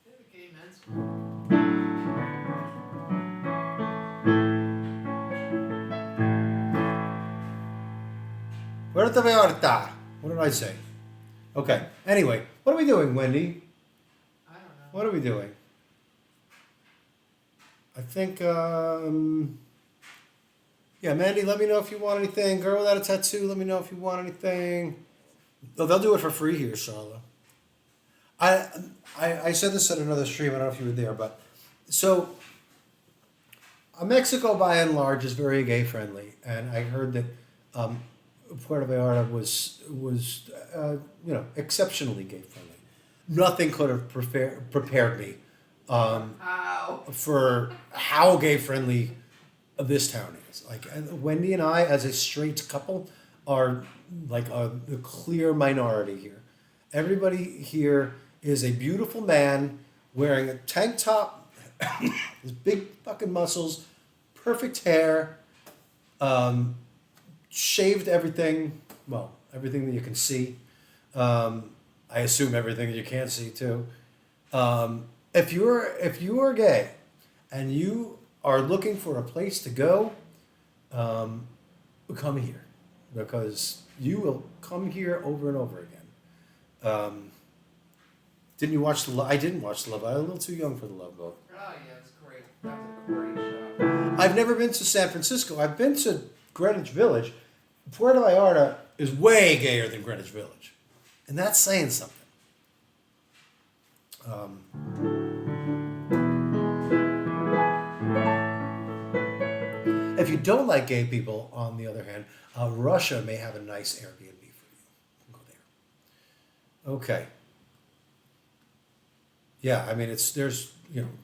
They have a gay men's Puerto Vallarta. What did I say? Okay. Anyway, what are we doing, Wendy? I don't know. What are we doing? I think, yeah, Mandy, let me know if you want anything. Girl without a tattoo, let me know if you want anything. Oh, they'll do it for free here, Charlotte. I said this at another stream. I don't know if you were there, but so Mexico, by and large, is very gay friendly, and I heard that Puerto Vallarta was exceptionally gay friendly. Nothing could have prepared me for how gay friendly this town is. Like Wendy and I, as a straight couple, are like the clear minority here. Everybody here is a beautiful man wearing a tank top, his big fucking muscles, perfect hair, shaved everything. Well, everything that you can see. I assume everything that you can't see too. If you are gay, and you are looking for a place to go, come here, because you will come here over and over again. Didn't you watch the? I didn't watch the Love Boat. I was a little too young for the Love Boat. Oh yeah, it's great. That was a great show. I've never been to San Francisco. I've been to Greenwich Village. Puerto Vallarta is way gayer than Greenwich Village, and that's saying something. If you don't like gay people, on the other hand, Russia may have a nice Airbnb for you. Go there. Okay. Yeah, I mean there's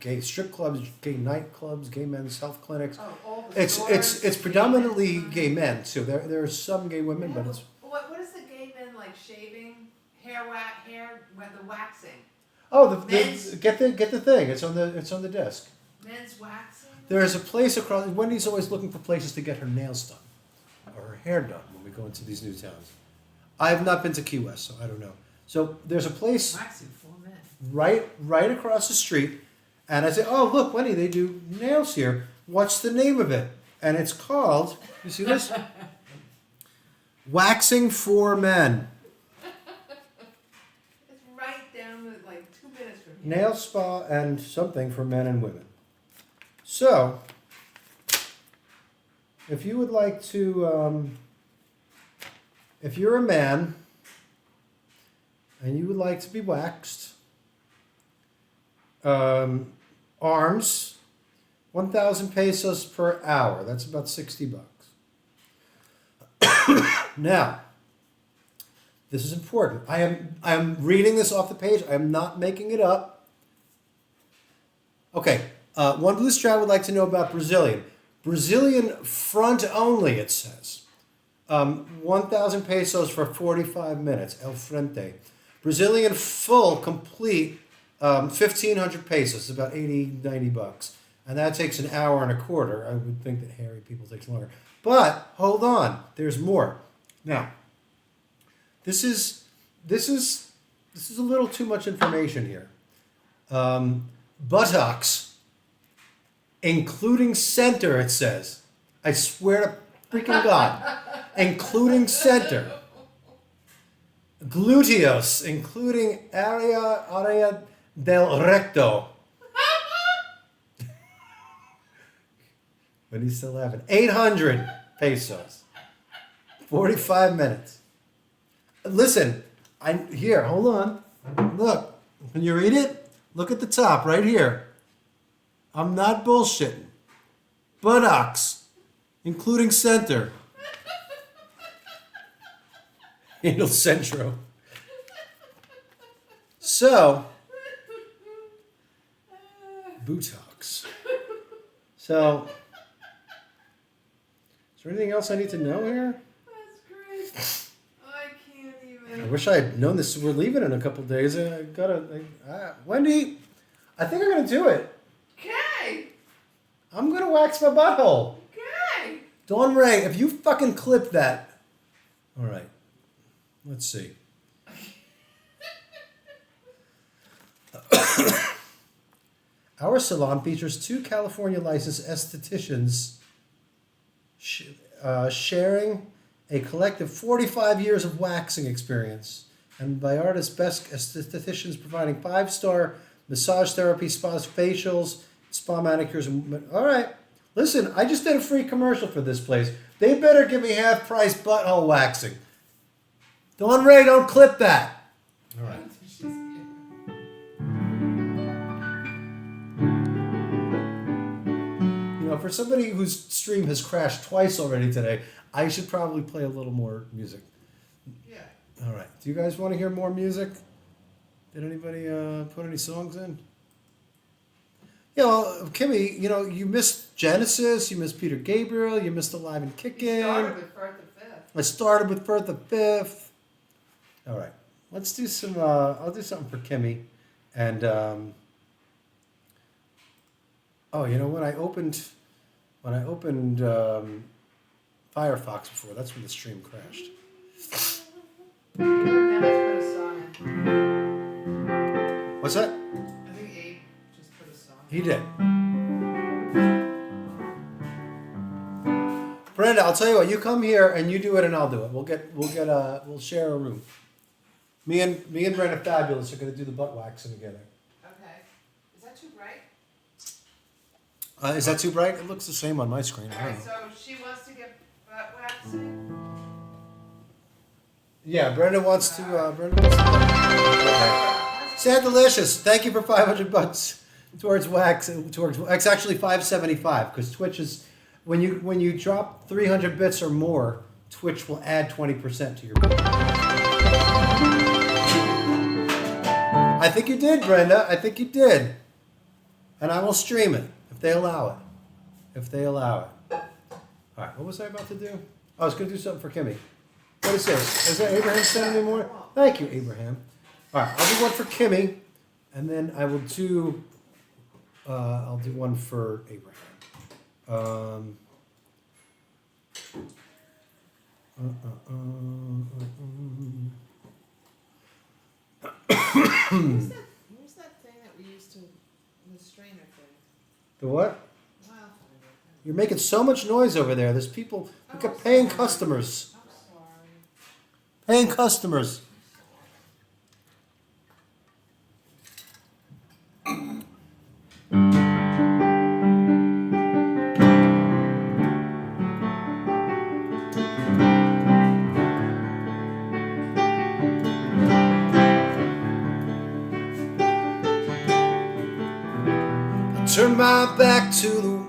gay strip clubs, gay nightclubs, gay men's health clinics. Oh, all the It's predominantly gay men too. There are some gay women, but it's What is the gay men like shaving, the waxing? the get the thing. It's on the desk. Men's waxing? There is a place across. Wendy's always looking for places to get her nails done or her hair done when we go into these new towns. I have not been to Key West, so I don't know. So there's a place Waxing for men. right across the street, and I say, "Oh, look, Wendy, they do nails here. What's the name of it?" And it's called. You see this? Waxing for Men. It's right down the 2 minutes from here. Nail spa and something for men and women. So, if you would like to, if you're a man and you would like to be waxed, arms, 1,000 pesos per hour. That's about $60. Now, this is important. I am reading this off the page. I am not making it up. Okay. One Blue Stroud would like to know about Brazilian. Brazilian front only, it says. 1,000 pesos for 45 minutes, el frente. Brazilian full, complete, 1,500 pesos, about $80-90. And that takes an hour and a quarter. I would think that hairy people takes longer. But, hold on, there's more. Now, this is a little too much information here. Buttocks. Including center, it says. I swear to freaking God. Including center. Gluteus, including area del recto. But he's still laughing. 800 pesos. 45 minutes. Listen, hold on. Look, can you read it? Look at the top right here. I'm not bullshitting. Buttocks, including center. Anal centro. So, Botox. So, is there anything else I need to know here? That's great. I can't even. I wish I had known this. We're leaving in a couple days. I gotta, Wendy, I think I'm gonna do it. Okay. I'm gonna wax my butthole. Okay. Dawn Ray, if you fucking clip that. All right. Let's see. Our salon features 2 California licensed estheticians sharing a collective 45 years of waxing experience. And Vallarta's best estheticians providing 5-star massage therapy, spas, facials, spa manicures. All right. Listen, I just did a free commercial for this place. They better give me half price butthole waxing. Dawn Ray, don't clip that. All right. You know, for somebody whose stream has crashed twice already today, I should probably play a little more music. Yeah. All right. Do you guys want to hear more music? Did anybody put any songs in? You know, Kimmy, you know, you missed Genesis, you missed Peter Gabriel, you missed Alive and You Kickin'. started with Firth the Fifth. I started with Firth the Fifth. All right. Let's do some, I'll do something for Kimmy. And, oh, you know, when I opened Firefox before, that's when the stream crashed. Now let's put a song in. What's that? I think Abe just put a song in. He did. Brenda, I'll tell you what. You come here and you do it, and I'll do it. We'll share a room. Me and Brenda Fabulous are gonna do the butt waxing together. Okay. Is that too bright? Is that too bright? It looks the same on my screen. I don't Alright, know. so she wants to get butt waxing. Yeah, Brenda wants to. Okay. Sad Delicious. Thank you for $500 towards wax. It's actually $575 because Twitch is when you drop 300 bits or more, Twitch will add 20% to your bill. I think you did, Brenda. I think you did. And I will stream it if they allow it. If they allow it. All right. What was I about to do? I was going to do something for Kimmy. What is this? Is that Abraham sending me more? Thank you, Abraham. All right. I'll do one for Kimmy, and then I will do. I'll do one for Abraham. Where's that thing that we used to, the strainer thing? The what? Well, I'll find it. You're making so much noise over there. There's people. Look at paying customers. I'm sorry. Paying customers. Turn my back to the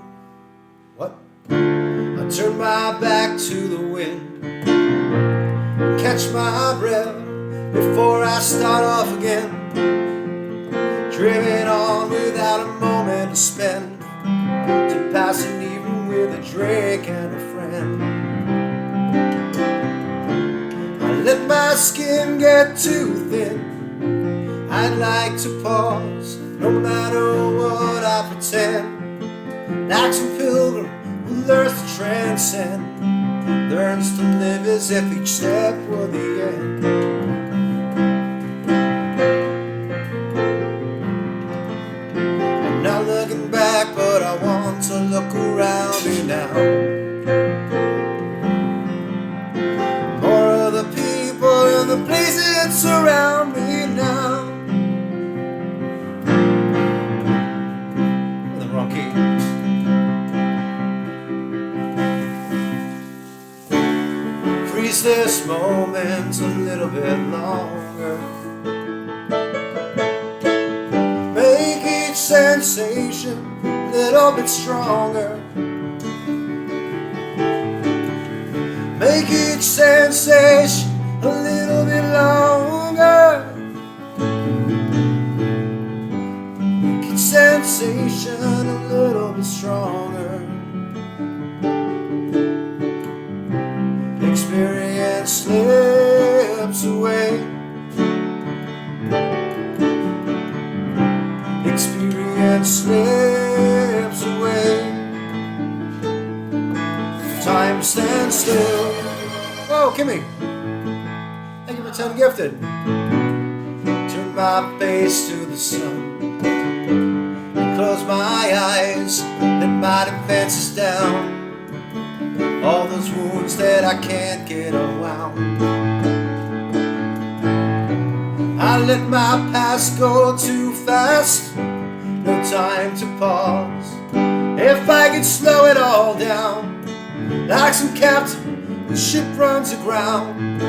what? I turn my back to the wind, catch my breath before I start off again, driven on without a moment to spend, to pass an evening with a drink and a friend. I let my skin get too thin, I'd like to pause, no matter what I pretend, like some pilgrim who learns to transcend, learns to live as if each step were the end. I'm not looking back, but I want to look around me now. More of the people and the places that surround me now. Freeze this moment a little bit longer, make each sensation a little bit stronger, make each sensation a little bit longer. sensation a little bit stronger. Experience slips away. Experience slips away. Time stands still. Whoa, Kimmy! Thank you for 10 gifted. Turn my face to the sun and close my eyes, let my defenses down. All those wounds that I can't get unwound. I let my past go too fast, no time to pause. If I could slow it all down, like some captain, the ship runs aground.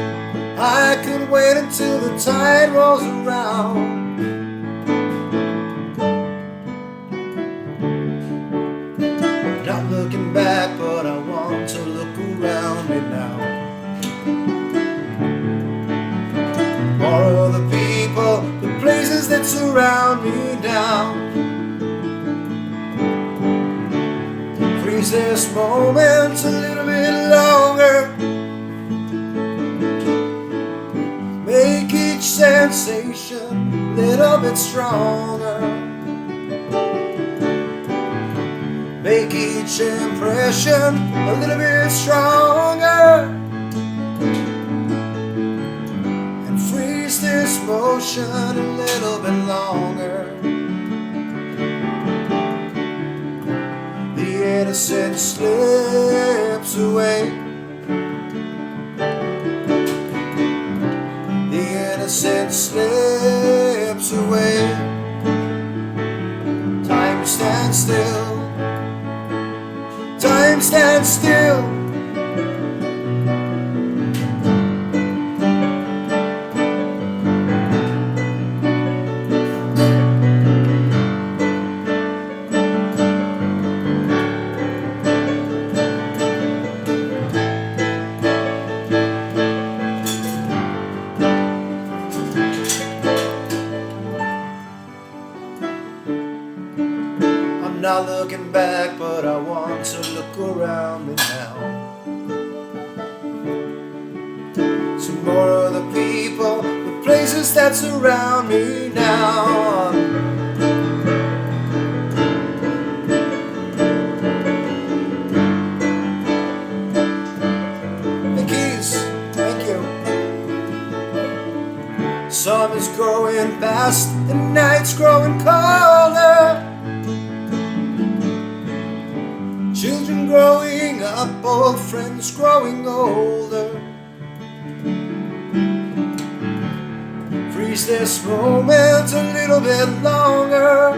I could wait until the tide rolls around. Not looking back, but I want to look around me now. More of the people, the places that surround me now. Freeze this moment a little bit longer. Make each sensation a little bit stronger. Make each impression a little bit stronger. And freeze this motion a little bit longer. The innocent slips away. The innocent slips away. Time stands still. Time stands still. I'm not looking back, but I want to look around me now. Some more of the people, the places that surround me now. The keys, thank you. Summer's growing fast, the night's growing colder. Children growing up, old friends growing older. Freeze this moment a little bit longer.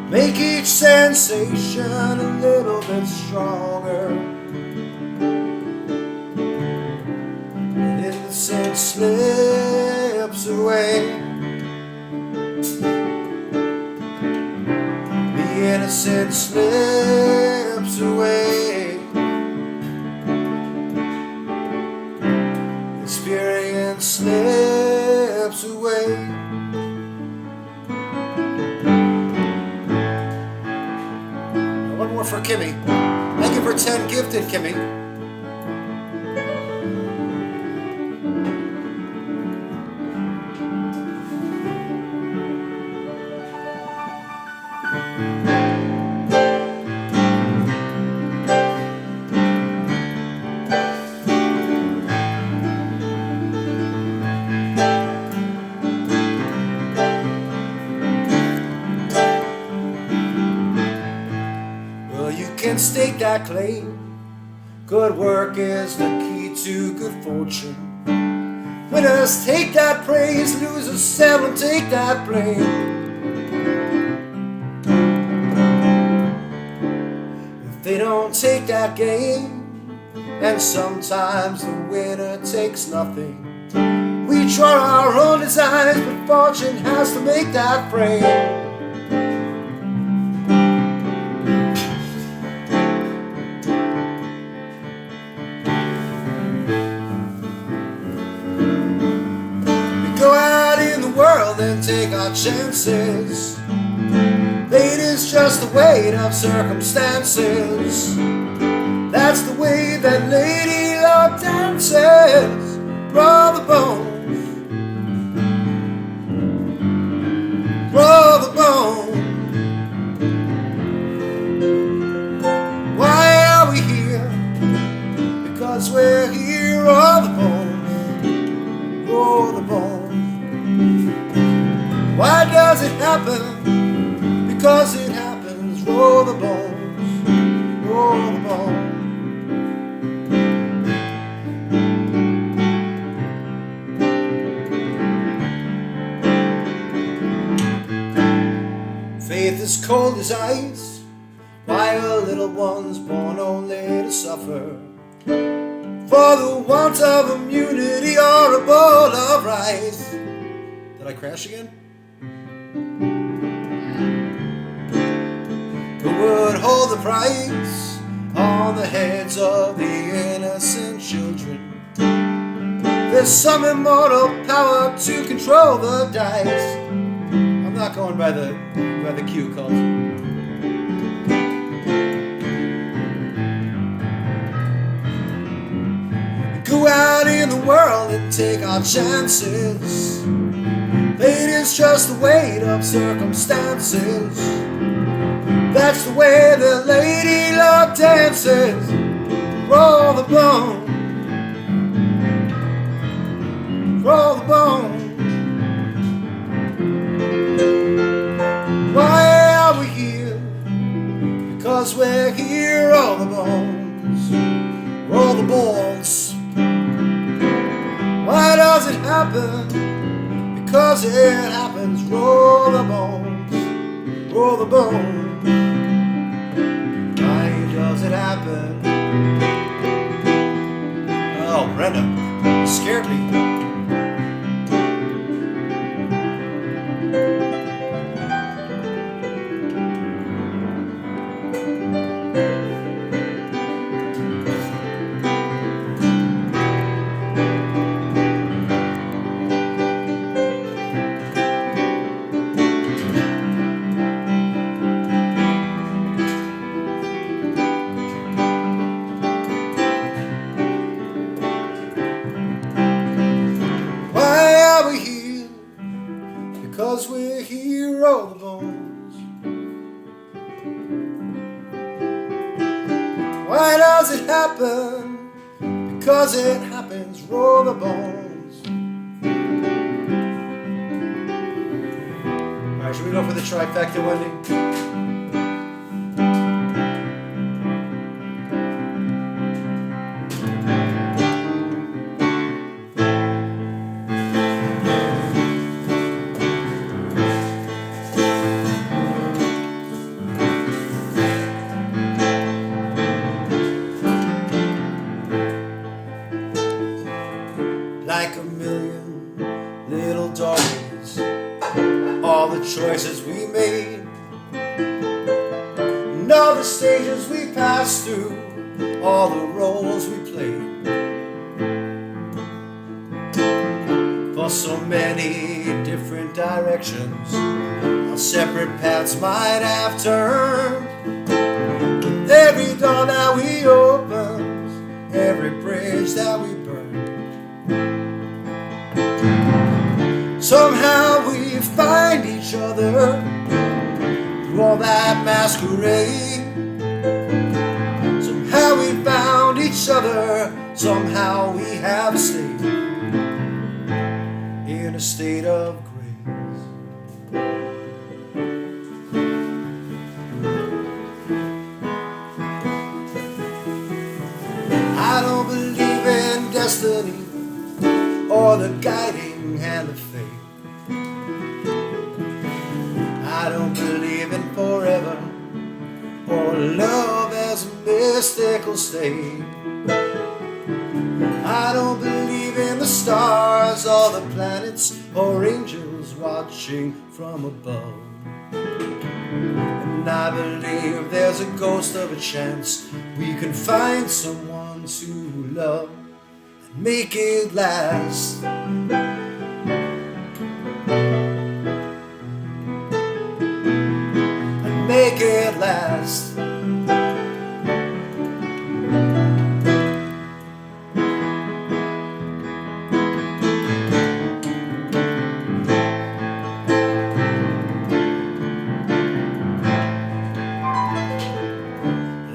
Make each sensation a little bit stronger. And innocence slips away. Innocence slips away. Experience slips away. One more for Kimmy. Thank you for 10 gifted, Kimmy. Can stake that claim. Good work is the key to good fortune. Winners take that praise, losers seldom take that blame. If they don't take that game, and sometimes the winner takes nothing. We draw our own designs, but fortune has to make that frame. Go out in the world and take our chances. Fate is just the weight of circumstances. That's the way that Lady Love dances. Roll the bones, roll the bones. Why are we here? Because we're here. Roll the bones, roll the bones. Why does it happen? Because it happens. Roll the bones, roll the bones. Faith is cold as ice. Why are little ones born only to suffer? For the want of immunity or a bowl of rice. Did I crash again? Who would hold the price on the heads of the innocent children? There's some immortal power to control the dice. I'm not going by the cue calls. Go out in the world and take our chances. Fate is just the weight of circumstances. That's the way the Lady Love dances. Roll the bone, roll the bone. Why are we here? Because we're here. Roll the bones, roll the balls. Why does it happen? Because it happens. Roll the bones, roll the bones. Why does it happen? Oh, Brenda, you scared me. Because we're here. Roll the bones. Why does it happen? Because it happens. Roll the bones. Alright, should we go for the trifecta, Wendy? Like a million little doggies, all the choices we made, and all the stages we passed through, all the roles we played. For so many different directions, our separate paths might have turned. With every door that we opened, every bridge that we burned, somehow we find each other through all that masquerade. Somehow we found each other, somehow we have stayed in a state of grace. I don't believe in destiny or the guiding hand of fate. I don't believe in forever or love as a mystical state. I don't believe in the stars or the planets or angels watching from above. And I believe there's a ghost of a chance we can find someone to love and make it last. it last.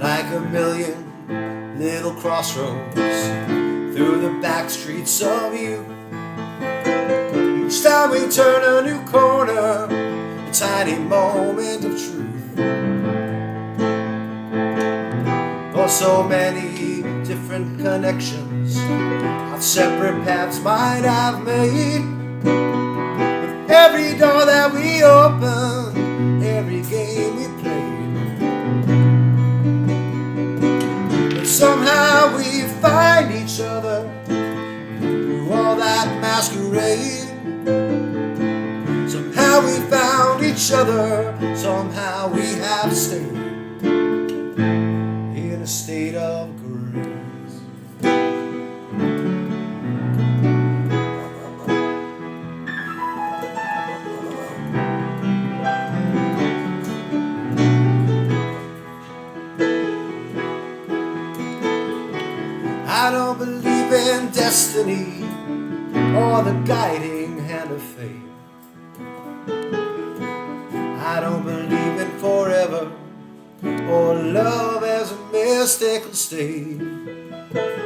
Like a million little crossroads through the back streets of you. Each time we turn a new corner, a tiny moment of truth. For so many different connections our separate paths might have made. With every door that we open, every game we played, but somehow we find each other through all that masquerade. Somehow we found each other, somehow we have stayed in a state of grace. I don't believe in destiny or the guiding hand of fate. I don't believe in forever or love as a mystical state.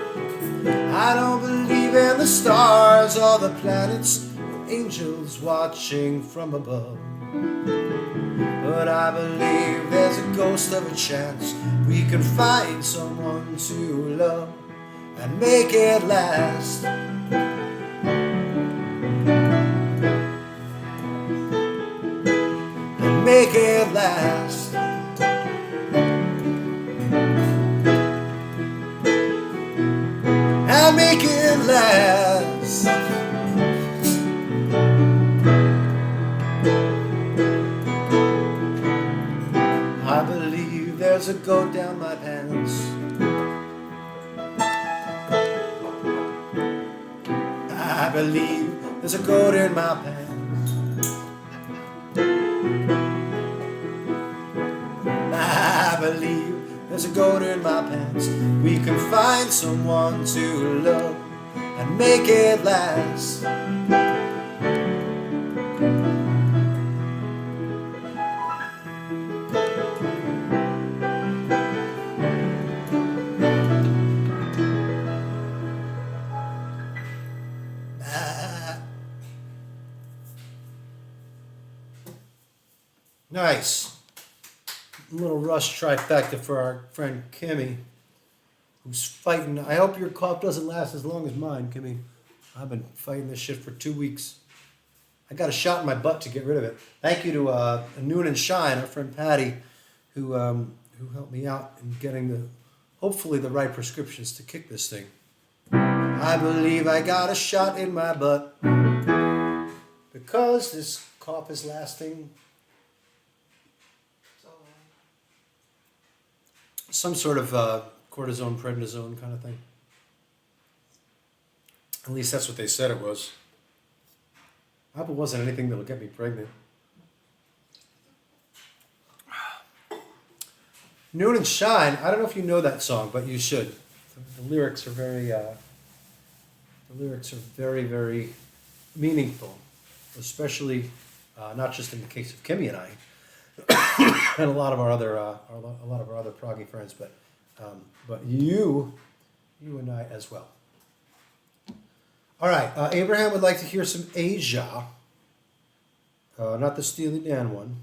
I don't believe in the stars or the planets or angels watching from above. But I believe there's a ghost of a chance we can find someone to love and make it last. And make it last. And make it last. I believe there's a goat down my pants. I believe there's a goat in my pants. I believe there's a goat in my pants. We can find someone to love and make it last. Nice. A little Rush trifecta for our friend Kimmy, who's fighting. I hope your cough doesn't last as long as mine, Kimmy. I've been fighting this shit for 2 weeks. I got a shot in my butt to get rid of it. Thank you to Noon and Shine, our friend Patty, who helped me out in getting hopefully the right prescriptions to kick this thing. I believe I got a shot in my butt because this cough is lasting. Some sort of cortisone, prednisone kind of thing. At least that's what they said it was. I hope it wasn't anything that'll get me pregnant. Noon and Shine. I don't know if you know that song, but you should. The lyrics are very, very meaningful, especially not just in the case of Kimmy and I. And a lot of our other proggy friends, but you and I as well. All right, Abraham would like to hear some Asia, not the Steely Dan one,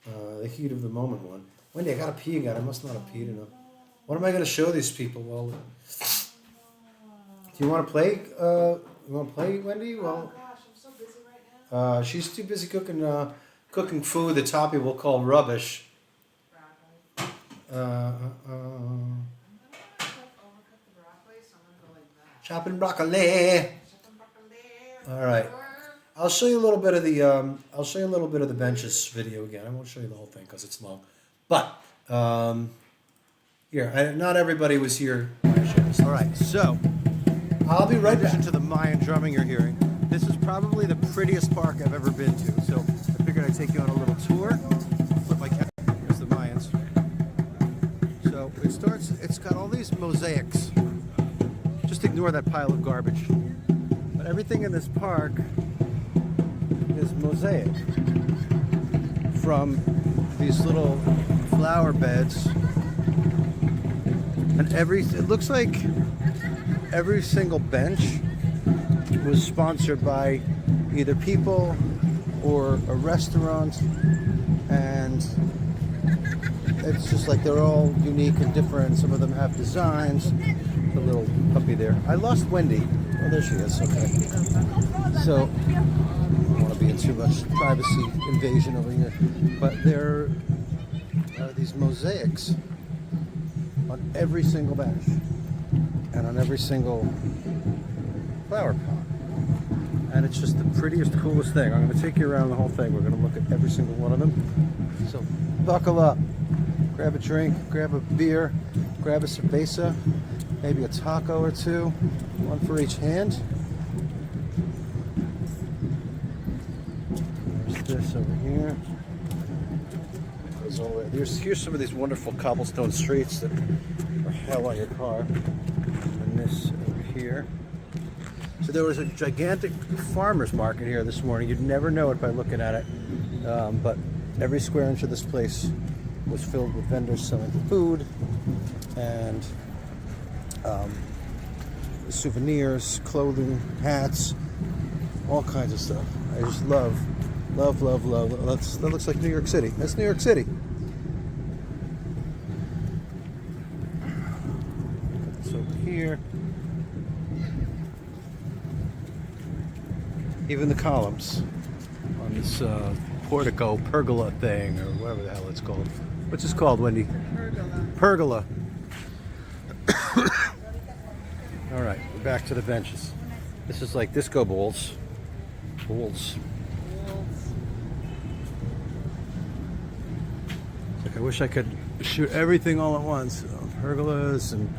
the Heat of the Moment one. Wendy, I gotta pee again. I must not have peed enough. What am I gonna show these people? Well, do you want to play? You want to play, Wendy? Well, Oh gosh, I'm so busy right now. She's too busy cooking food that Toppy will call rubbish. Broccoli. I'm gonna overcook the broccoli, so I'm gonna go like that. Chopping broccoli. Chicken broccoli. All right. I'll show you a little bit of the benches video again. I won't show you the whole thing because it's long. But not everybody was here. All right. So I'll be right back. To the Mayan drumming you're hearing. This is probably the prettiest park I've ever been to. So I figured I'd take you on a little tour. Flip my camera. Here's the Mayan. starts, it's got all these mosaics. Just ignore that pile of garbage. But everything in this park is mosaic. From these little flower beds. And it looks like every single bench was sponsored by either people or a restaurant, and it's just like they're all unique and different. Some of them have designs. The little puppy there. I lost Wendy. Oh, there she is. Okay. So I don't want to be in too much privacy invasion over here, but there are these mosaics on every single bench and on every single flower pot. And it's just the prettiest, coolest thing. I'm going to take you around the whole thing. We're going to look at every single one of them. So buckle up. Grab a drink, grab a beer, grab a cerveza, maybe a taco or two, one for each hand. There's this over here. Goes all the way. Here's some of these wonderful cobblestone streets that are hell on your car. And this over here. So there was a gigantic farmer's market here this morning. You'd never know it by looking at it. But every square inch of this place was filled with vendors selling food and souvenirs, clothing, hats, all kinds of stuff. I just love. That looks like New York City. That's New York City. So here, even the columns on this portico, pergola thing, or whatever the hell it's called. What's this called, Wendy? Pergola. All right, we're back to the benches. This is like disco balls. Like I wish I could shoot everything all at once. Pergolas and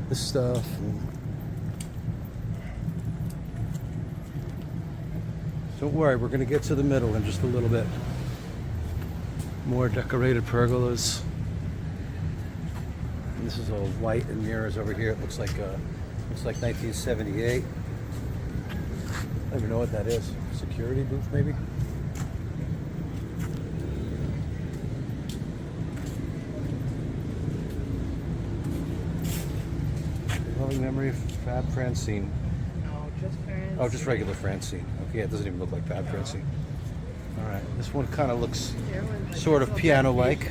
this stuff. Don't worry, we're going to get to the middle in just a little bit. More decorated pergolas. And this is all white and mirrors over here. It looks like 1978. I don't even know what that is. Security booth, maybe? Loving memory of Fab Francine. No, just Francine. Oh, just regular Francine. Okay, it doesn't even look like Fab Francine. All right, this one kind of looks sort of piano-like.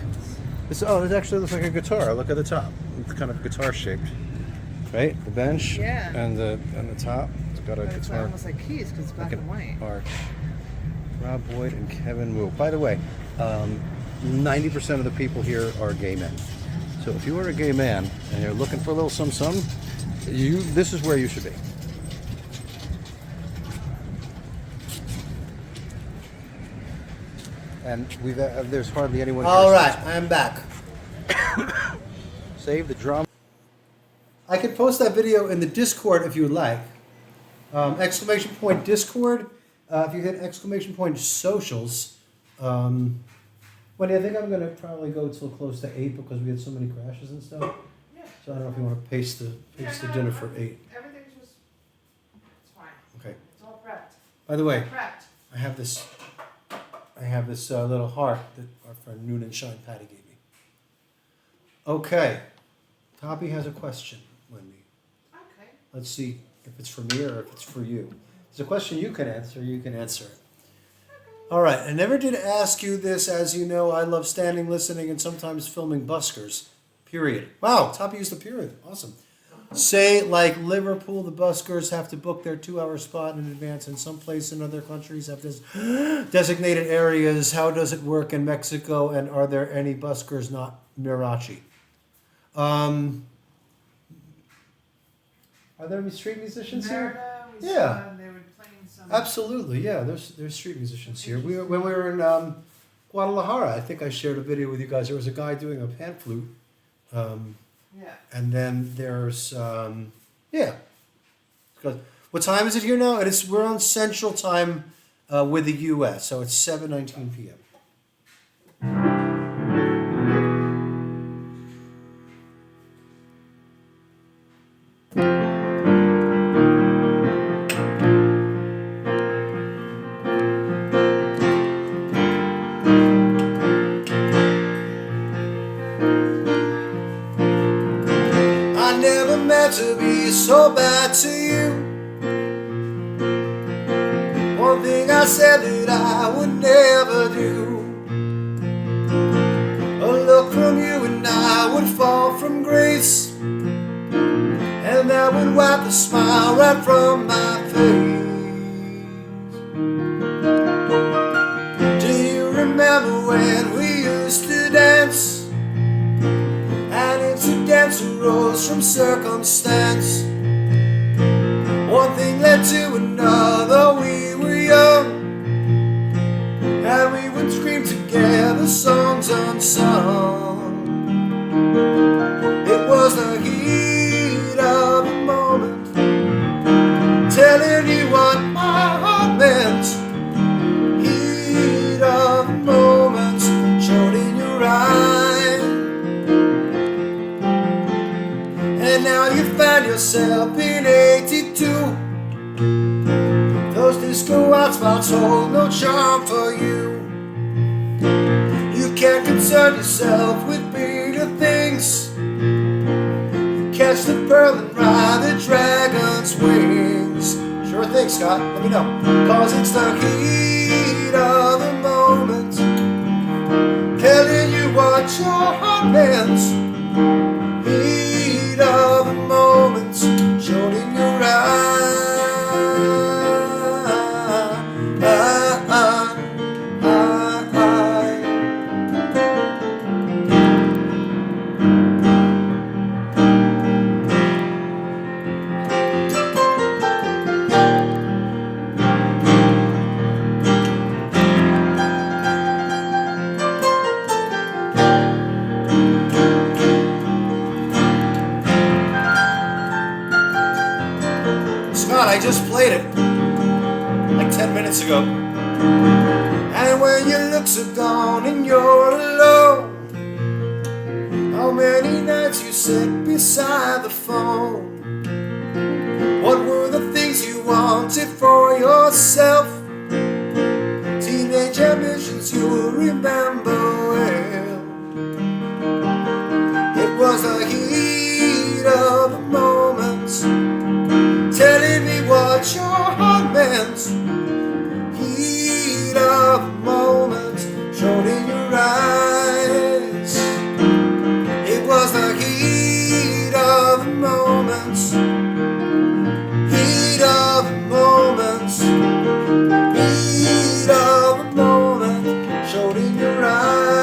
This actually looks like a guitar. Look at the top. It's kind of guitar shaped, right? The bench and the top. It's got a It's guitar. almost like keys because it's black Like and white. arch. Rob Boyd and Kevin Wu. By the way, 90% of the people here are gay men. So if you are a gay man and you're looking for a little some, this is where you should be. And there's hardly anyone here. All right, I'm back. Save the drama. I could post that video in the Discord if you would like. Exclamation point Discord. If you hit exclamation point socials. Wendy, I think I'm going to probably go till close to 8 because we had so many crashes and stuff. Yeah. So I don't know if you want to paste the dinner for 8. Everything's just, it's fine. Okay. It's all prepped. By the way, Prepped. I have this little heart that our friend Noon and Shine Patty gave me. Okay. Toppy has a question, Wendy. Okay. Let's see if it's for me or if it's for you. It's a question you can answer. You can answer it. All right. I never did ask you this. As you know, I love standing, listening, and sometimes filming buskers. Period. Wow. Toppy used the period. Awesome. Say, like Liverpool, the buskers have to book their 2-hour spot in advance. In some places in other countries have this designated areas. How does it work in Mexico? And are there any buskers not Mirachi? Are there any street musicians here? Merida, we Yeah. saw they were playing some. Absolutely, yeah. There's street musicians here. When we were in Guadalajara, I think I shared a video with you guys. There was a guy doing a pan flute. Yeah. And then there's, what time is it here now? We're on Central Time with the U.S., so it's 7:19 p.m. to be so bad to you. One thing I said that I would never do. A look from you and I would fall from grace, and that would wipe the smile right from my face. Do you remember when we used to dance? And incidents arose from circumstance. One thing led to another, we were young, and we would scream together songs unsung. It was the heat of the moment, telling you what my heart meant. Heat of the moment, showed in your eyes. And now you find yourself in 82. Those disco hotspots hold no charm for you. You can't concern yourself with bigger things. You catch the pearl and ride the dragon's wings. Sure thing, Scott, let me know. Cause it's the heat of the moment, telling you what your heart meant. Heat of the moment, shown in your eyes. Scott, I just played it like 10 minutes ago. And when your looks are gone and you're alone, how many nights you sit beside the phone? What were the things you wanted for yourself? Teenage ambitions you'll remember well. It was the heat of the moment, telling me what your heart meant. Heat of the moment, showed in your eyes. It was the heat of the moment. Heat of the moment. Heat of the moment, showed in your eyes.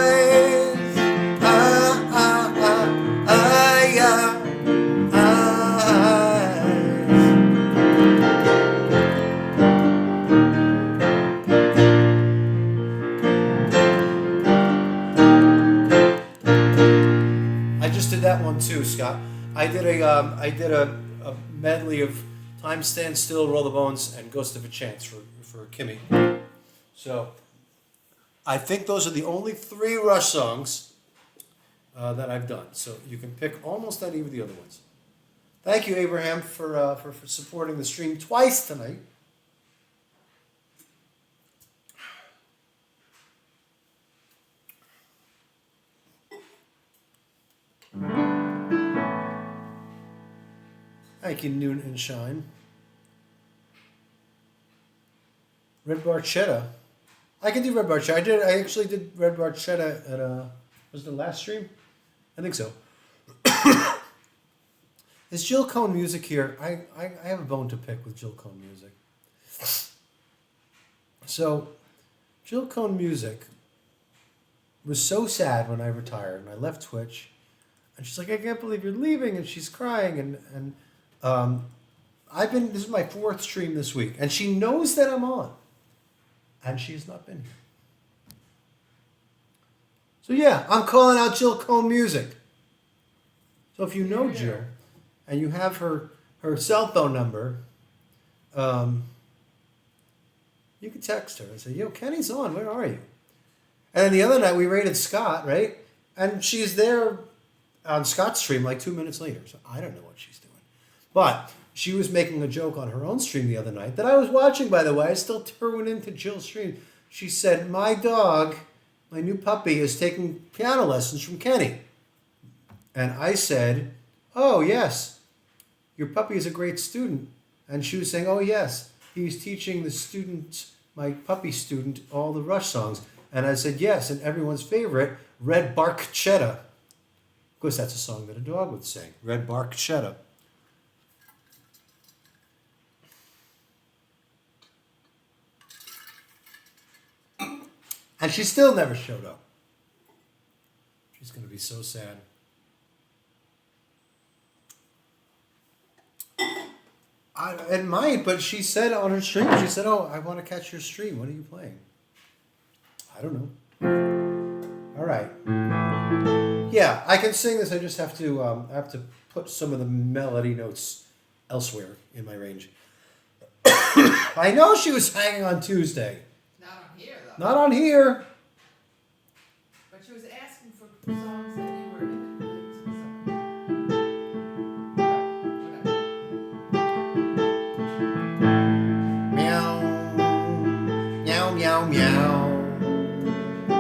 I just did that one too, Scott. I did a medley of Time Stand Still, Roll the Bones, and Ghost of a Chance for Kimmy. So I think those are the only 3 Rush songs that I've done. So you can pick almost any of the other ones. Thank you, Abraham, for supporting the stream twice tonight. Thank you, Noon and Shine. Red Barchetta. I can do Red Barchetta. I actually did Red Barchetta at was it the last stream? I think so. Is Jill Cohn music here? I have a bone to pick with Jill Cohn music. So, Jill Cohn music was so sad when I retired and I left Twitch. And she's like, I can't believe you're leaving. And she's crying. And this is my 4th stream this week. And she knows that I'm on. And she's not been here. So yeah, I'm calling out Jill Cohn music. So if you know Jill and you have her cell phone number, you can text her and say, yo, Kenny's on, where are you? And then the other night we raided Scott, right? And she's there on Scott's stream like 2 minutes later. So I don't know what she's doing. But she was making a joke on her own stream the other night that I was watching, by the way. I still tune into Jill's stream. She said, my dog, my new puppy, is taking piano lessons from Kenny. And I said, oh, yes. your puppy is a great student. And she was saying, oh, yes, he's teaching the student, my puppy student, all the Rush songs. And I said, yes, and everyone's favorite, Red Bark Cheddar. Of course, that's a song that a dog would sing, Red Bark Cheddar. And she still never showed up. She's going to be so sad. It might, but she said on her stream, she said, oh, I want to catch your stream. What are you playing? I don't know. All right. Yeah, I can sing this. I just have to put some of the melody notes elsewhere in my range. I know she was hanging on Tuesday. Not on here, though. Not on here. But she was asking for songs that you were in. Meow, meow, meow.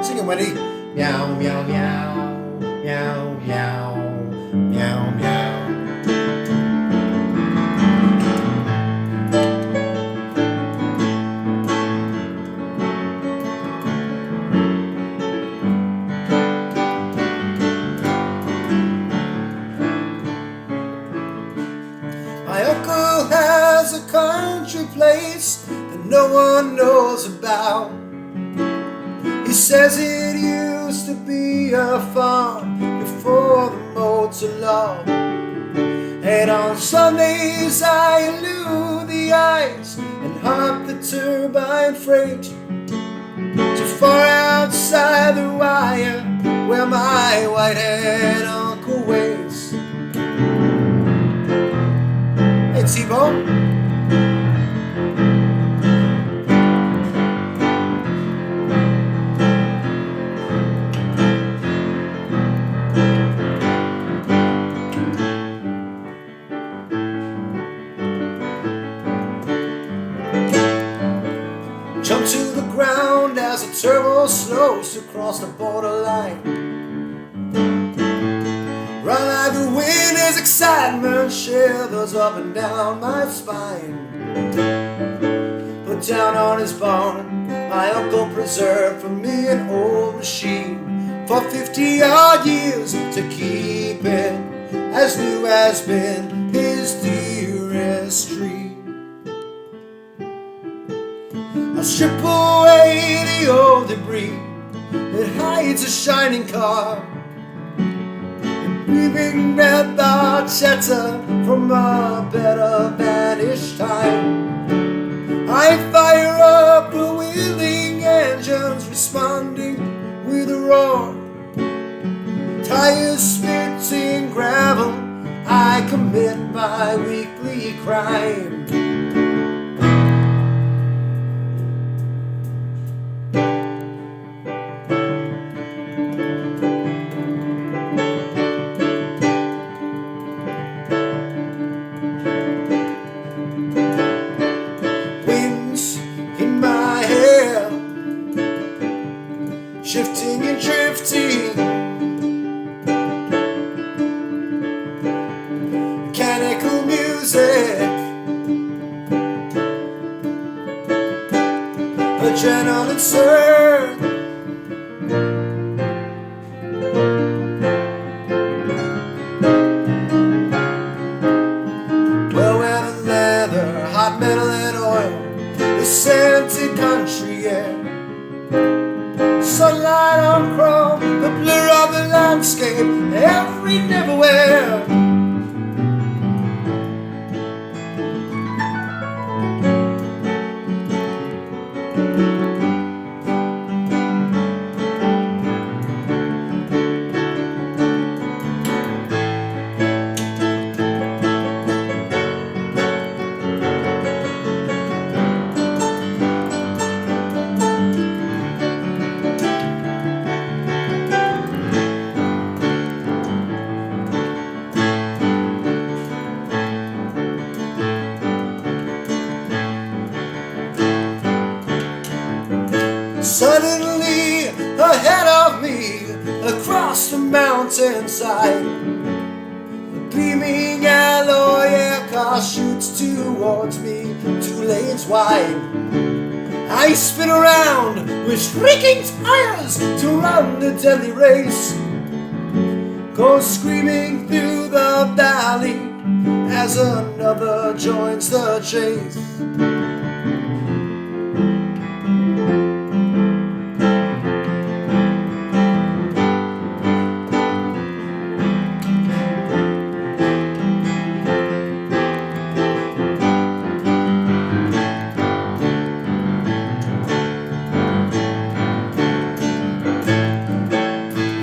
Sing it, Wendy. Meow, meow, meow, meow, meow, meow, meow. My uncle has a country place that no one knows about. He says it used to be a farm before the motor law. And on Sundays I elude the ice and hop the turbine freight too far outside the wire where my white-haired uncle waits. Hey, T-Bone. Jump to the ground as the turbo slows to cross the borderline. Run like the wind as excitement shivers up and down my spine. Put down on his barn, my uncle preserved for me an old machine for 50-odd years to keep it as new as been his dearest dream. I'll strip away the old debris that hides a shining car, and breathing red the chatter from a better vanished time. I fire up the wheeling engines, responding with a roar. Tires spitting gravel, I commit my weekly crime. Shifting and drifting, mechanical music, adrenaline surge. Well, where the leather, hot metal and oil, the scented country air, sunlight on chrome, the blur of the landscape, every neverwhere. Suddenly, ahead of me, across the mountainside, a gleaming alloy air car car shoots towards me, 2 lanes wide. I spin around with shrieking tires to run the deadly race. Go screaming through the valley as another joins the chase.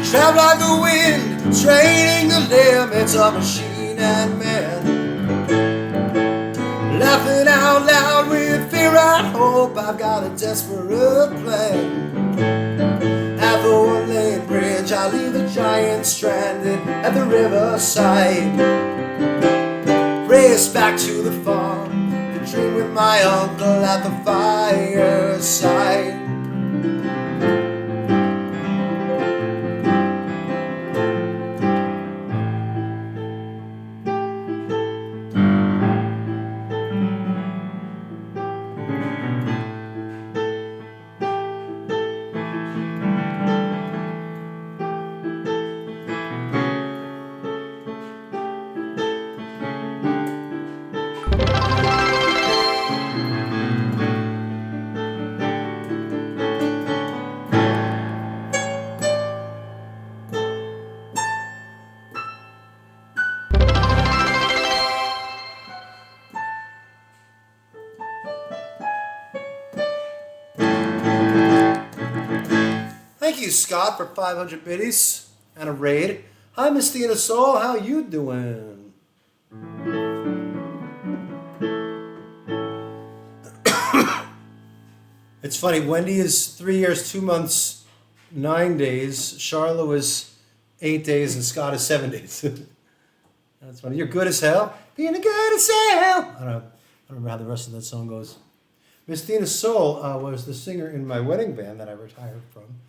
Travel like the wind, training the limits of machine and man. Laughing out loud with fear and hope, I've got a desperate plan. At the 1-lane bridge, I leave the giant stranded at the riverside. Race back to the farm, to dream with my uncle at the fireside. Thank you, Scott, for 500 biddies and a raid. Hi, Mistina Soul. How you doing? It's funny. Wendy is 3 years, 2 months, 9 days. Charlotte is 8 days, and Scott is 7 days. That's funny. You're good as hell. Being a good as hell. I don't remember how the rest of that song goes. Mistina Soul was the singer in my wedding band that I retired from.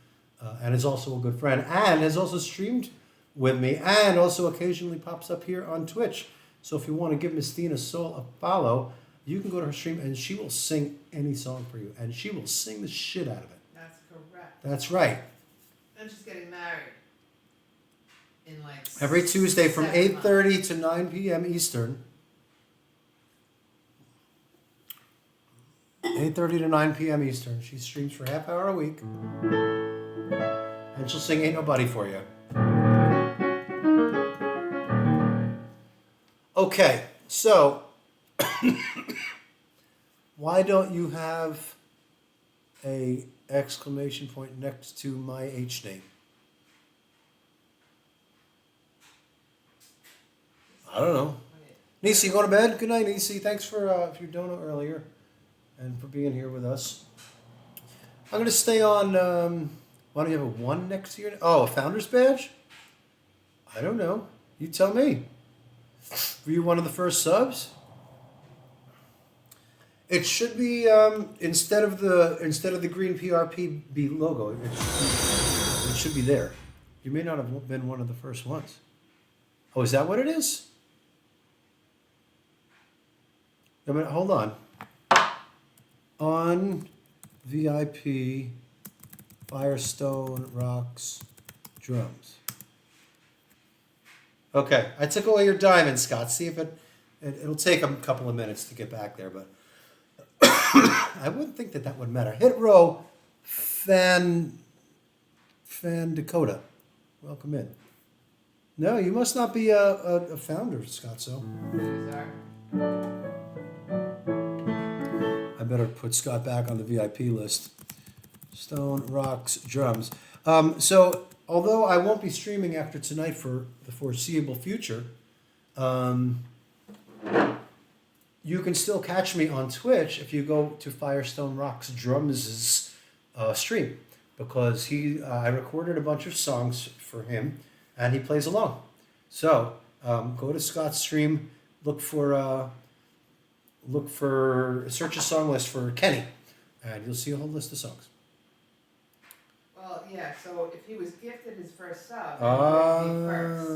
And is also a good friend, and has also streamed with me, and also occasionally pops up here on Twitch. So if you want to give Mistina Soul a follow, you can go to her stream, and she will sing any song for you, and she will sing the shit out of it. That's correct. That's right. And she's getting married in like Every Tuesday from 7 months. 8:30 to 9 p.m. Eastern. 8:30 to 9 p.m. Eastern. She streams for half hour a week. And she'll sing Ain't Nobody for you. Okay, so why don't you have a exclamation point next to my H name? I don't know. Nisi, you going to bed? Good night, Nisi. Thanks for your donut earlier and for being here with us. I'm going to stay on... why don't you have a 1 next to your... Oh, a founder's badge? I don't know. You tell me. Were you one of the first subs? It should be instead of the green PRPB logo. It should be there. You may not have been one of the first ones. Oh, is that what it is? I mean, hold on. On VIP Firestone Rocks Drums. Okay, I took away your diamond, Scott. See if it'll take a couple of minutes to get back there, but I wouldn't think that would matter. Hit row, Fan Dakota. Welcome in. No, you must not be a founder, Scott, so. I better put Scott back on the VIP list. Stone Rocks Drums. So, although I won't be streaming after tonight for the foreseeable future, you can still catch me on Twitch if you go to Firestone Rocks Drums' stream, because I recorded a bunch of songs for him, and he plays along. So, go to Scott's stream, search a song list for Kenny, and you'll see a whole list of songs. Well, yeah, so if he was gifted his first sub, he would be first.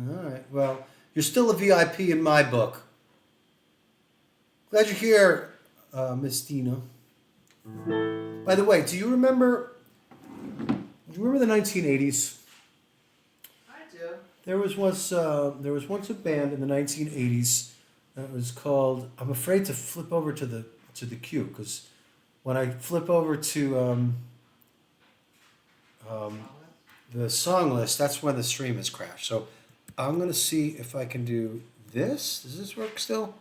All right. Well, you're still a VIP in my book. Glad you're here, Miss Dina. By the way, do you remember the 1980s? I do. There was once a band in the 1980s that was called. I'm afraid to flip over to the queue because when I flip over to the song list, that's when the stream has crashed. So I'm gonna see if I can do this. Does this work still?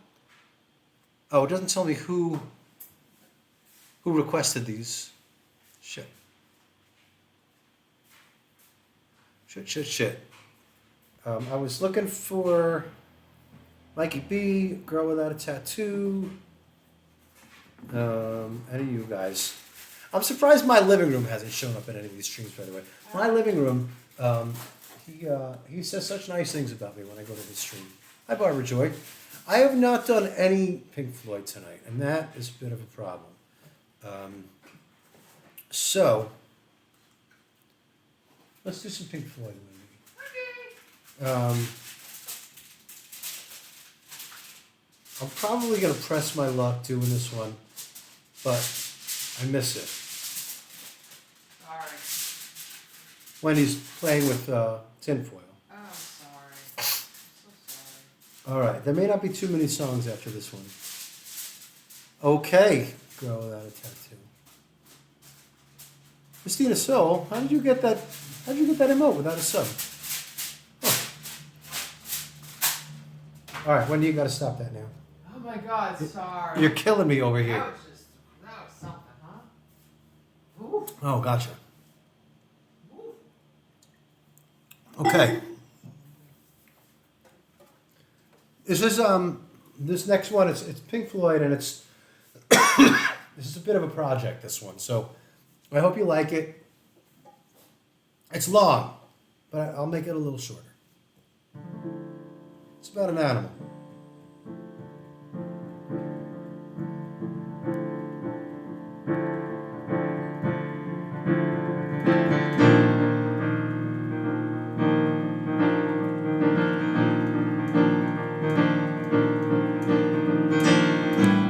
Oh, it doesn't tell me who requested these. Shit. I was looking for Mikey B, Girl Without a Tattoo. Any of you guys. I'm surprised my living room hasn't shown up in any of these streams, by the way. My living room, he says such nice things about me when I go to the stream. Hi, Barbara Joy. I have not done any Pink Floyd tonight, and that is a bit of a problem. So, let's do some Pink Floyd maybe. I'm probably going to press my luck doing this one, but I miss it. Sorry. Wendy's playing with tinfoil. Oh, I'm sorry. I'm so sorry. All right, there may not be too many songs after this one. Okay, Girl Without a Tattoo. Christina Soul, how did you get that emote without a sub? Oh. All right, Wendy, you got to stop that now. Oh my God, sorry. You're killing me over here. That was something, huh? Ooh. Oh, gotcha. Ooh. Okay. This next one, it's Pink Floyd, and it's this is a bit of a project, this one. So I hope you like it. It's long, but I'll make it a little shorter. It's about an animal.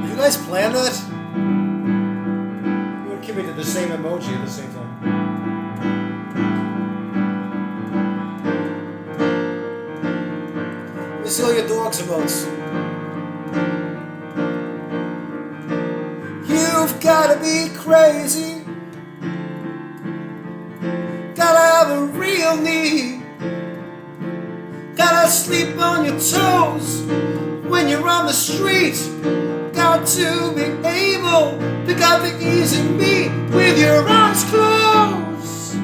You guys plan that? You would give me the same emoji at the same time. Let me see all your dogs emotes. You've gotta be crazy. Gotta have a real need. Gotta sleep on your toes when you're on the street. Got to be able to pick up the easy meat with your eyes closed.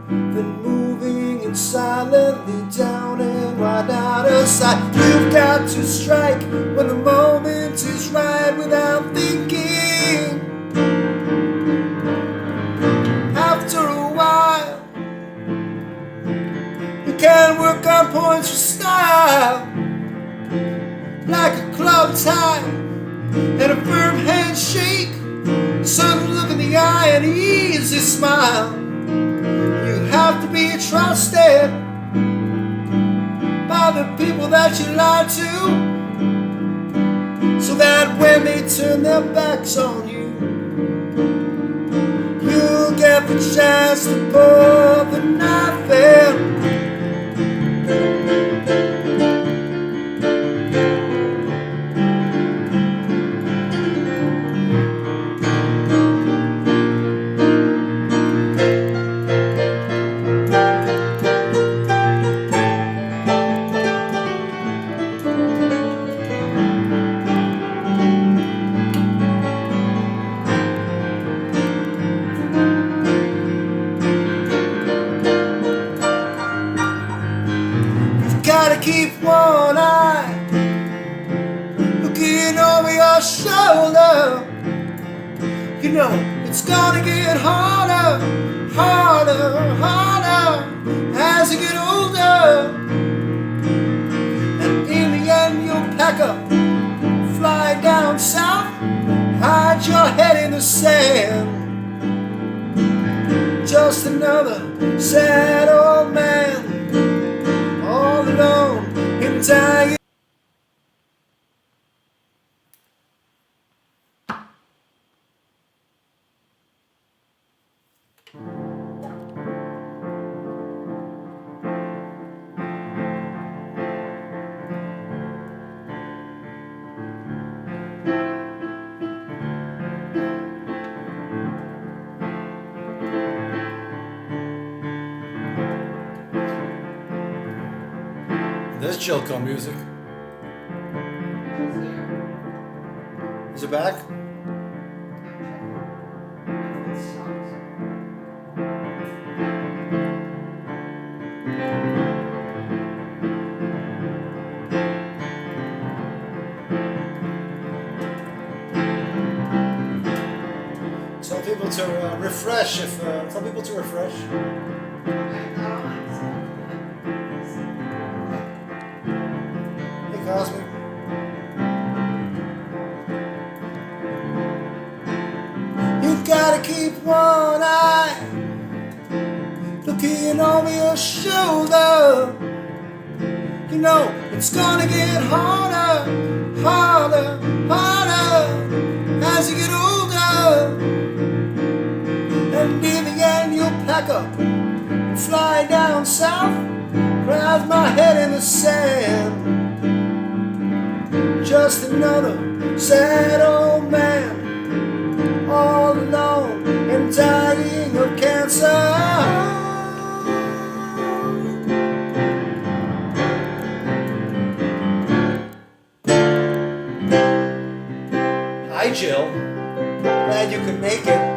Then moving in silently down and right out of sight. You've got to strike when the moment is right without thinking. After a while, you can work on points for style. Like a club tie and a firm handshake, a sudden look in the eye and an easy smile. You have to be trusted by the people that you lie to, so that when they turn their backs on you, you'll get the chance to pour the knife in. Gotta keep one eye looking over your shoulder. You know it's gonna get harder, harder, harder as you get older. And in the end you'll pack up, fly down south, hide your head in the sand. Just another sad old man, all alone in time. There's Jilko music. It's here. Is it back? It sucks. Tell people to refresh if tell people to refresh. Hey Cosmic. You gotta keep one eye looking over your shoulder. You know it's gonna get harder, harder, harder as you get older. And in the end you'll pack up and fly down south, grab my head in the sand. Just another sad old man, all alone and dying of cancer. Hi Jill, glad you could make it.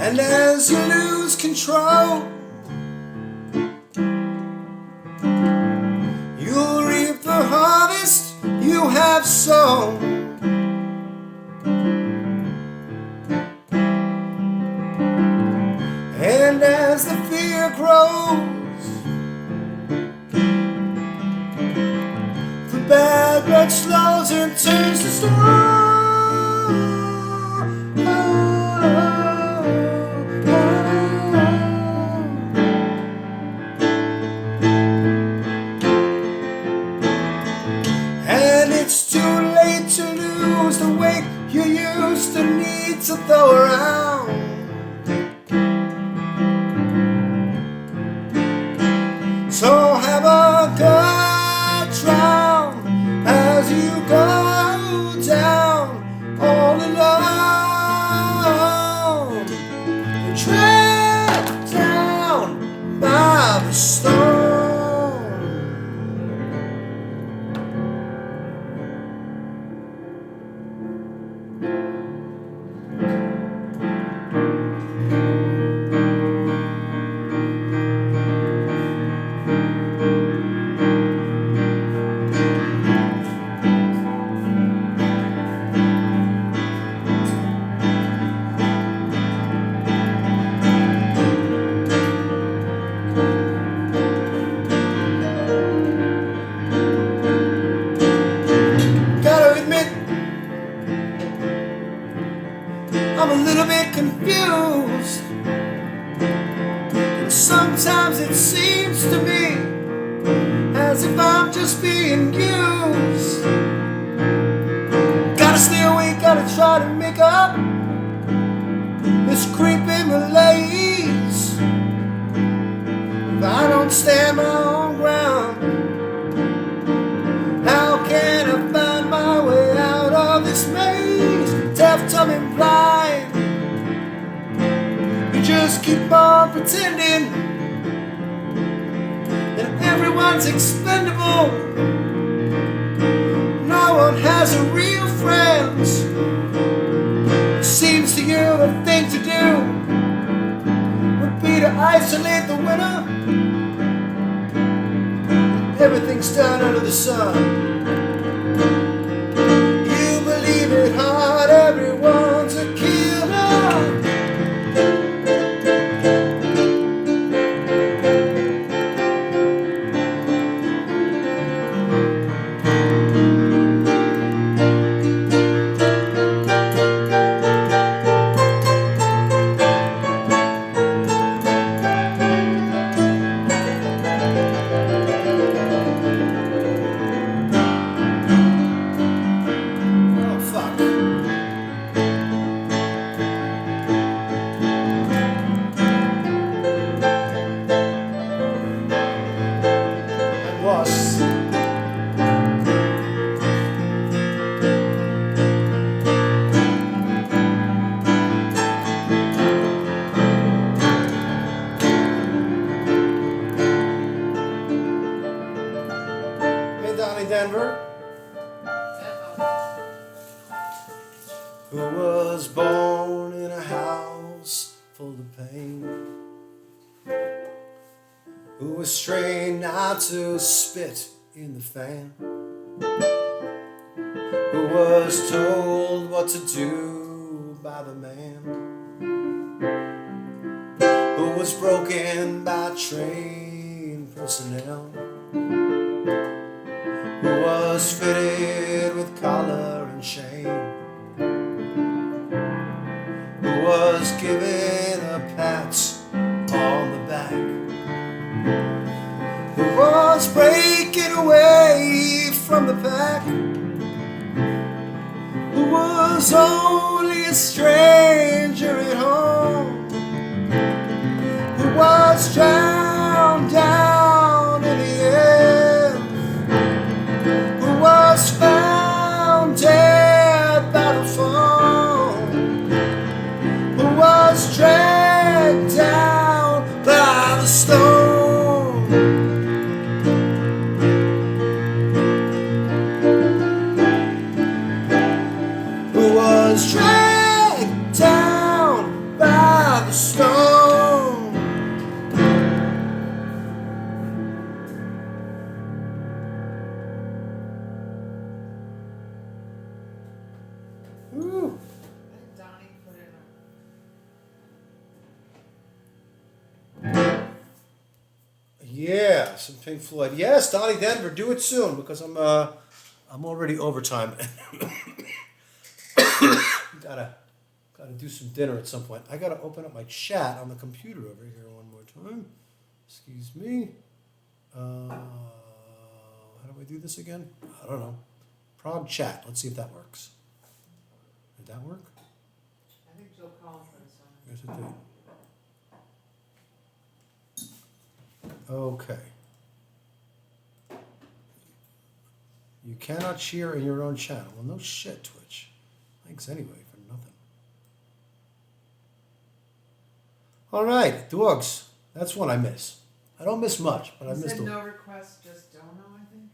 And as you lose control, you'll reap the harvest you have sown. And as the fear grows, the bad blood slows and turns to stone. And it's too late to lose the weight you used to need to throw around. So have a good drown as you go down all alone. You tread down by the stone. just being used. Gotta stay awake, gotta try to make up this creeping malaise. If I don't stand my own ground, how can I find my way out of this maze? Deaf, dumb, and blind, you just keep on pretending that everyone's expendable. No one has a real friend. Seems to you the thing to do would be to isolate the winner. Everything's done under the sun. You believe it hard, everyone's a killer. Oh, fuck. And was. Hey, Donnie Denver. Who was born in a house full of pain, who was trained not to spit in the fan, who was told what to do by the man, who was broken by trained personnel, who was fitted with collar and chain, who was given a pat on the back, who was breaking away from the pack, who was only a stranger at home, who was drowned down in the end, who was found dead by the phone, who was dragged down by the stone. Who was dragged down by the stone. Ooh. Donnie put in Yeah, some Pink Floyd. Yes, Donnie Denver, do it soon because I'm already overtime. gotta do some dinner at some point. I gotta open up my chat on the computer over here one more time. Excuse me. How do I do this again? I don't know. Prog chat. Let's see if that works. Did that work? I think Joe called for this one. Yes, it did. Okay. You cannot cheer in your own channel. Well, no shit, Twitch. Thanks anyway for nothing. All right, dogs. That's one I miss. I don't miss much, but I He miss said the. no requests, just dono, I think.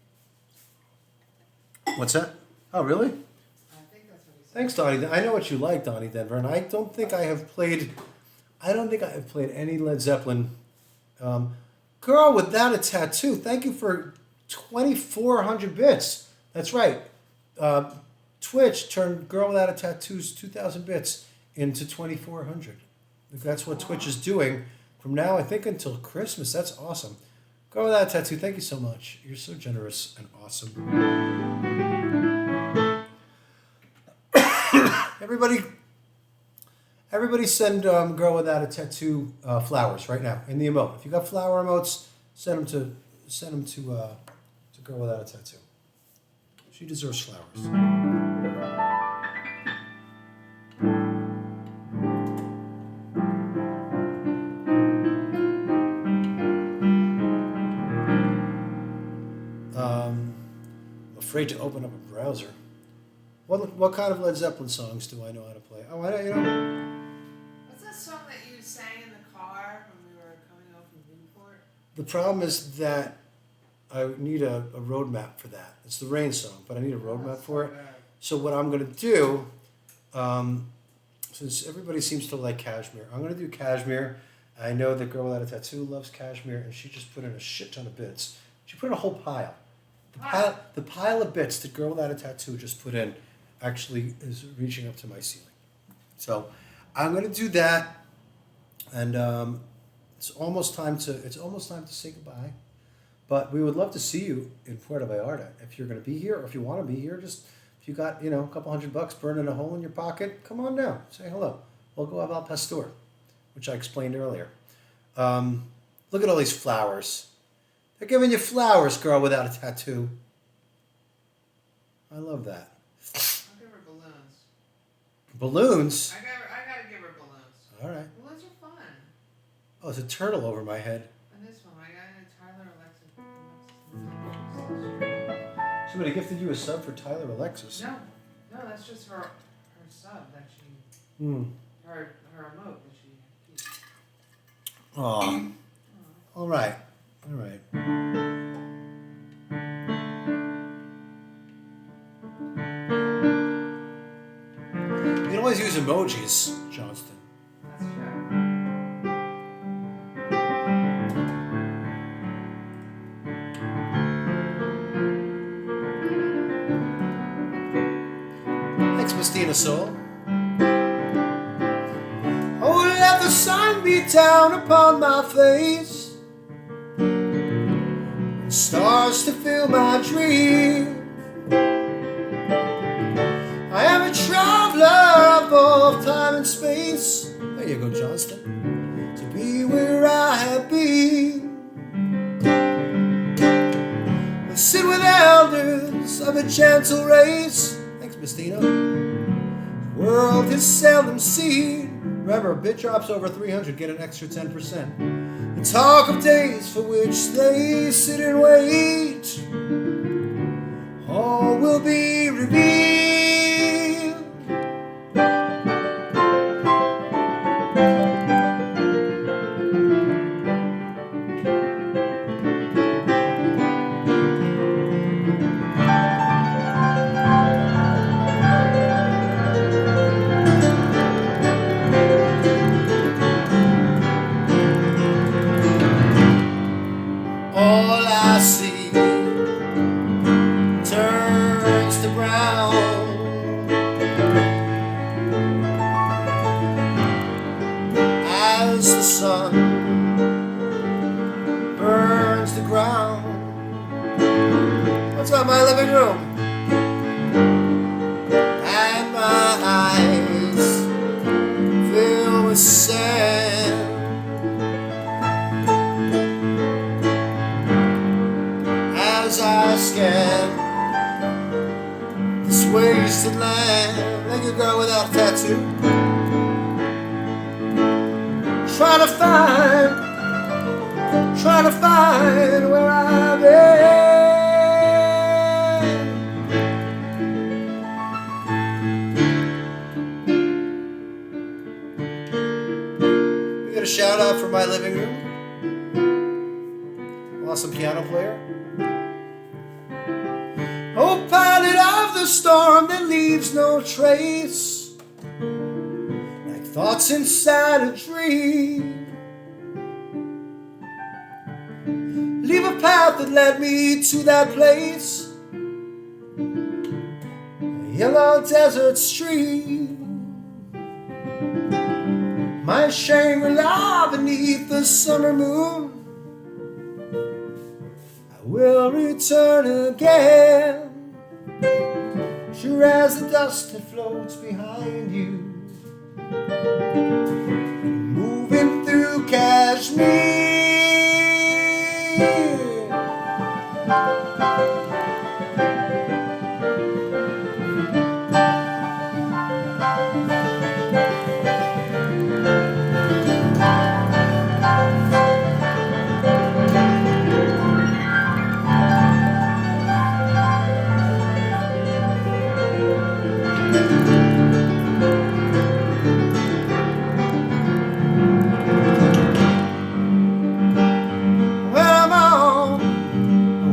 What's that? Oh, really? I think that's what he said. Thanks, Donnie. I know what you like, Donnie Denver, and I don't think I have played. I don't think I have played any Led Zeppelin. Girl Without a Tattoo. Thank you for 2,400 bits. That's right. Twitch turned Girl Without a Tattoo's 2,000 bits into 2,400. That's what Twitch is doing from now, I think, until Christmas. That's awesome. Girl Without a Tattoo, thank you so much. You're so generous and awesome. Everybody send Girl Without a Tattoo flowers right now in the emote. If you got flower emotes, send them to girl without a tattoo. She deserves flowers. I'm afraid to open up a browser. What kind of Led Zeppelin songs do I know how to play? Oh, I don't, What's that song that you sang in the car when we were coming home from Newport? the problem is that I need a roadmap for that. It's the Rain song, but I need a roadmap for it. So what I'm going to do, since everybody seems to like Cashmere, I'm going to do Cashmere. I know the girl without a tattoo loves Cashmere, and she just put in a shit ton of bits. She put in a whole pile. The pile of bits the girl without a tattoo just put in actually is reaching up to my ceiling. So I'm going to do that, and it's almost time to say goodbye. But we would love to see you in Puerto Vallarta. If you're going to be here, or if you want to be here, just if you got a couple $100 burning a hole in your pocket, come on down, say hello. We'll go have Al Pastor, which I explained earlier. Look at all these flowers. They're giving you flowers, girl without a tattoo. I love that. I'll give her balloons. Balloons? I gotta give her balloons. All right. Balloons are fun. Oh, there's a turtle over my head. And this one, I got a Tyler Alexis. Somebody gifted you a sub for Tyler Alexis. No, that's just her sub that she, her emote that she keeps. Aw. All right. All right. You can always use emojis, Johnston. That's true. Thanks, Mistina Soul. Oh, let the sun beat down upon my face, stars to fill my dream. I am a traveler of both time and space. There you go, Johnston. To be where I have been. I sit with elders of a gentle race. Thanks, Mistina. The world is seldom seen. Remember, a bit drops over 300, get an extra 10%. And talk of days for which they sit and wait. All will be revealed. All I see turns to brown as the sun burns the ground. What's up, my living room? And my eyes fill with sand as I scan this wasted land. Like a girl without a tattoo, trying to find where I've been. We got a shout out for my living room. Awesome piano player. Oh, pilot of the storm that leaves no trace, like thoughts inside a dream. Leave a path that led me to that place, a yellow desert stream. My Shangri-La beneath the summer moon. I will return again, sure as the dust that floats behind you. Moving through Kashmir,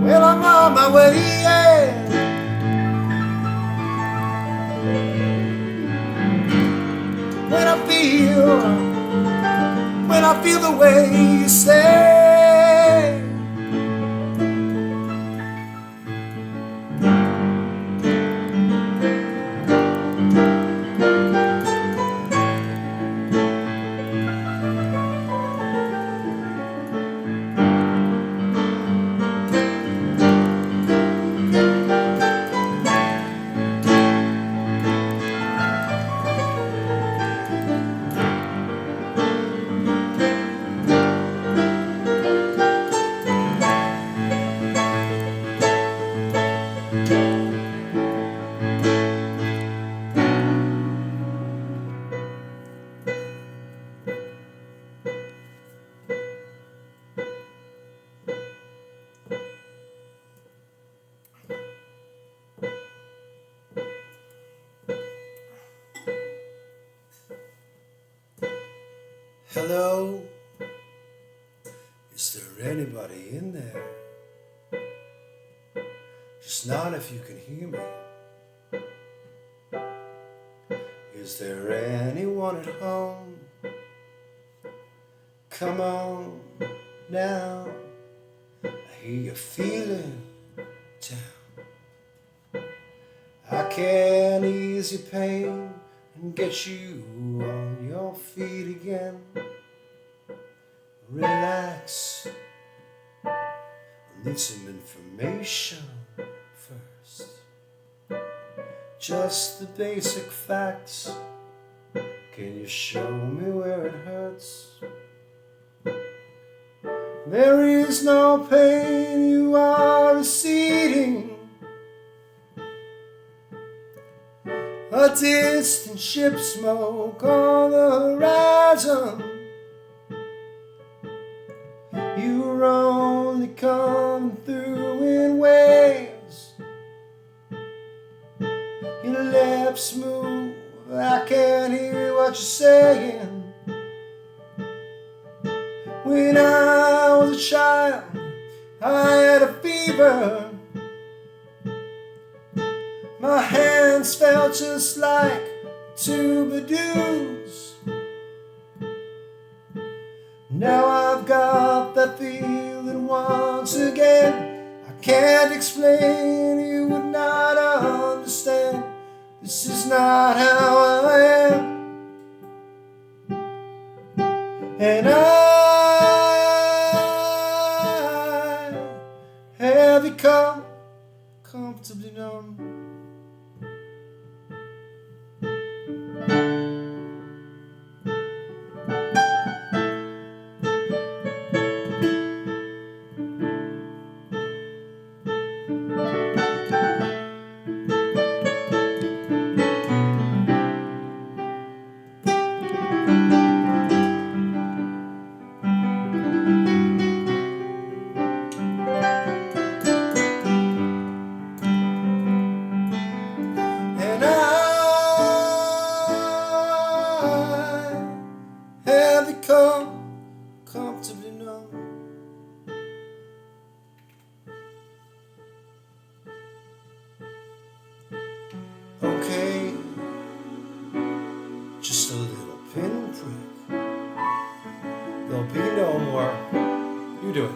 Well, I'm on my way, yeah. When I feel the way you say. Hello, is there anybody in there? Just nod if you can hear me. Is there anyone at home? Come on now, I hear you feeling down. I can ease your pain and get you on your feet again. Relax, I need some information first. Just the basic facts. Can you show me where it hurts? There is no pain, you are receding. A distant ship smoke on the horizon. You're only coming through in waves. Your lips move, I can't hear what you're saying. When I was a child, I had a fever. My hands felt just like tubadoos. Now I've got that feeling once again. I can't explain, you would not understand. This is not how I am. And I have become comfortably numb. And I have become comfortably numb. Okay, just a little pinprick. There'll be no more. You do it.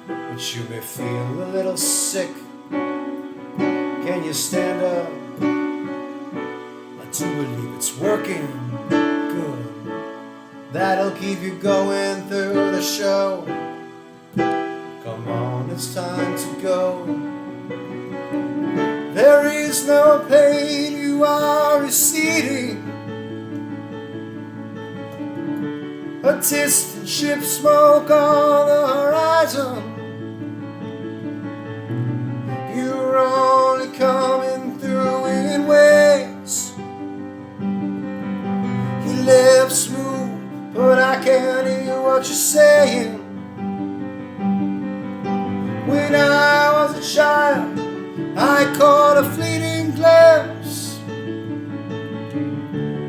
But you may feel a little sick. Can you stand up? I do believe it's working good. That'll keep you going through the show. Come on, it's time to go. There is no pain, you are receding. A distant ship smoke on the horizon. what you're saying. When I was a child, I caught a fleeting glimpse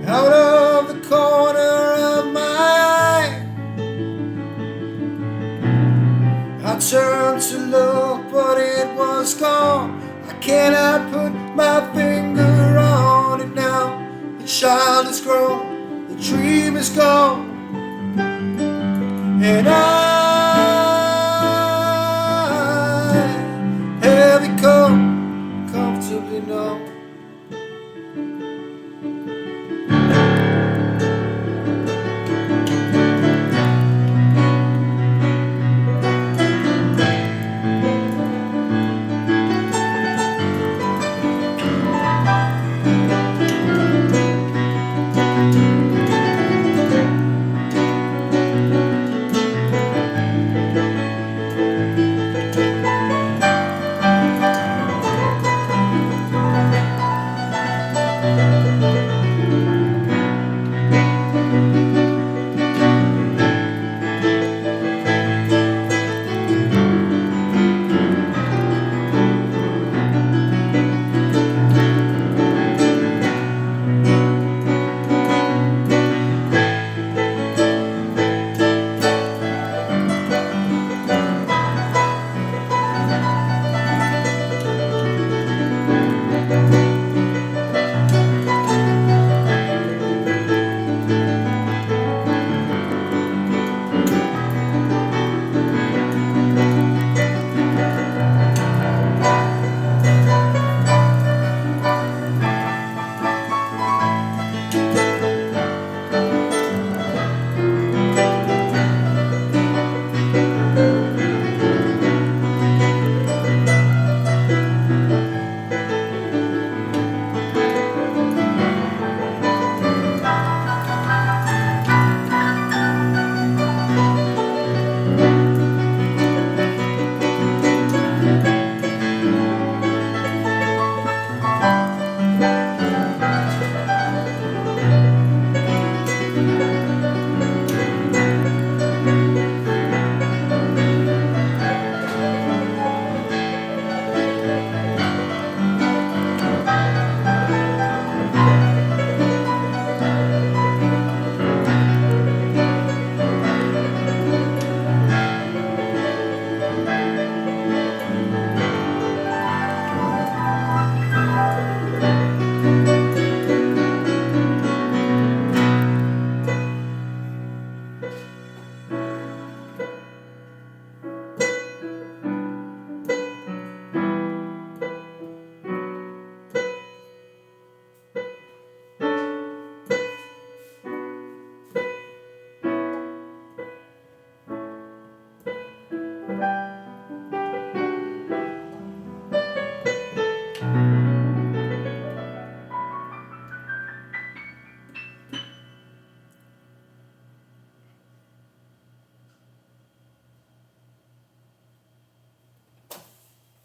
out of the corner of my eye. I turned to look, but it was gone. I cannot put my finger on it now. The child is grown, the dream is gone, and I have become comfortably numb.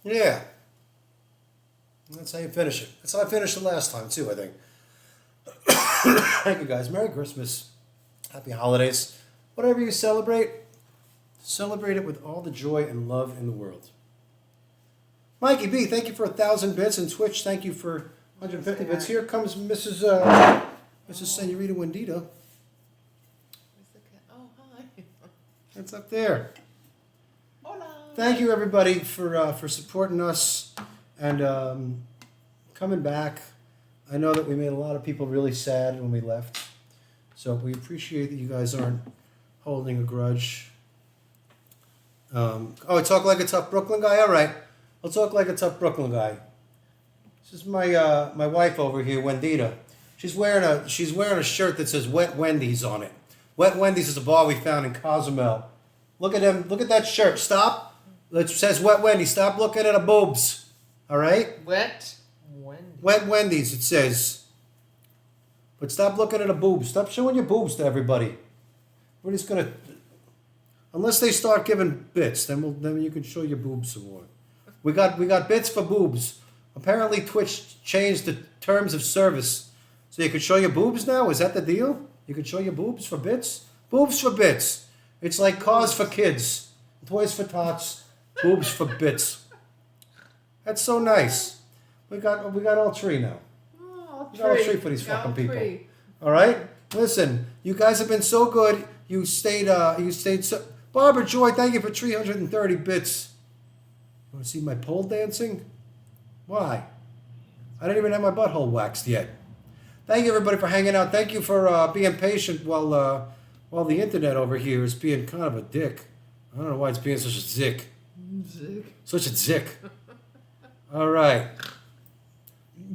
Yeah. That's how you finish it. That's how I finished it last time, too, I think. Thank you, guys. Merry Christmas. Happy holidays. Whatever you celebrate it with all the joy and love in the world. Mikey B, thank you for 1,000 bits. And Twitch, thank you for 150 bits. Here comes Mrs. Senorita Wendita. Oh, hi. It's up there. Hola. Thank you, everybody, for supporting us and coming back. I know that we made a lot of people really sad when we left. So we appreciate that you guys aren't holding a grudge. I talk like a tough Brooklyn guy? All right. I'll talk like a tough Brooklyn guy. This is my wife over here, Wendita. She's wearing a shirt that says Wet Wendy's on it. Wet Wendy's is a bar we found in Cozumel. Look at him. Look at that shirt. Stop. It says Wet Wendy's. Stop looking at her boobs. All right? Wet Wendy. Wet Wendy's, it says. But stop looking at her boobs. Stop showing your boobs to everybody. We're just gonna, unless they start giving bits, then you can show your boobs some more. We got bits for boobs. Apparently Twitch changed the terms of service, so you can show your boobs now. Is that the deal? You can show your boobs for bits. Boobs for bits. It's like cars for kids, toys for tots, boobs for bits. That's so nice. We got all three now. Oh, We got all three for these Got fucking people. three. All right. Listen, you guys have been so good. You stayed. So. Barbara Joy, thank you for 330 bits. You want to see my pole dancing? Why? I didn't even have my butthole waxed yet. Thank you everybody for hanging out. Thank you for being patient while the internet over here is being kind of a dick. I don't know why it's being such a zick. Such a zick. All right.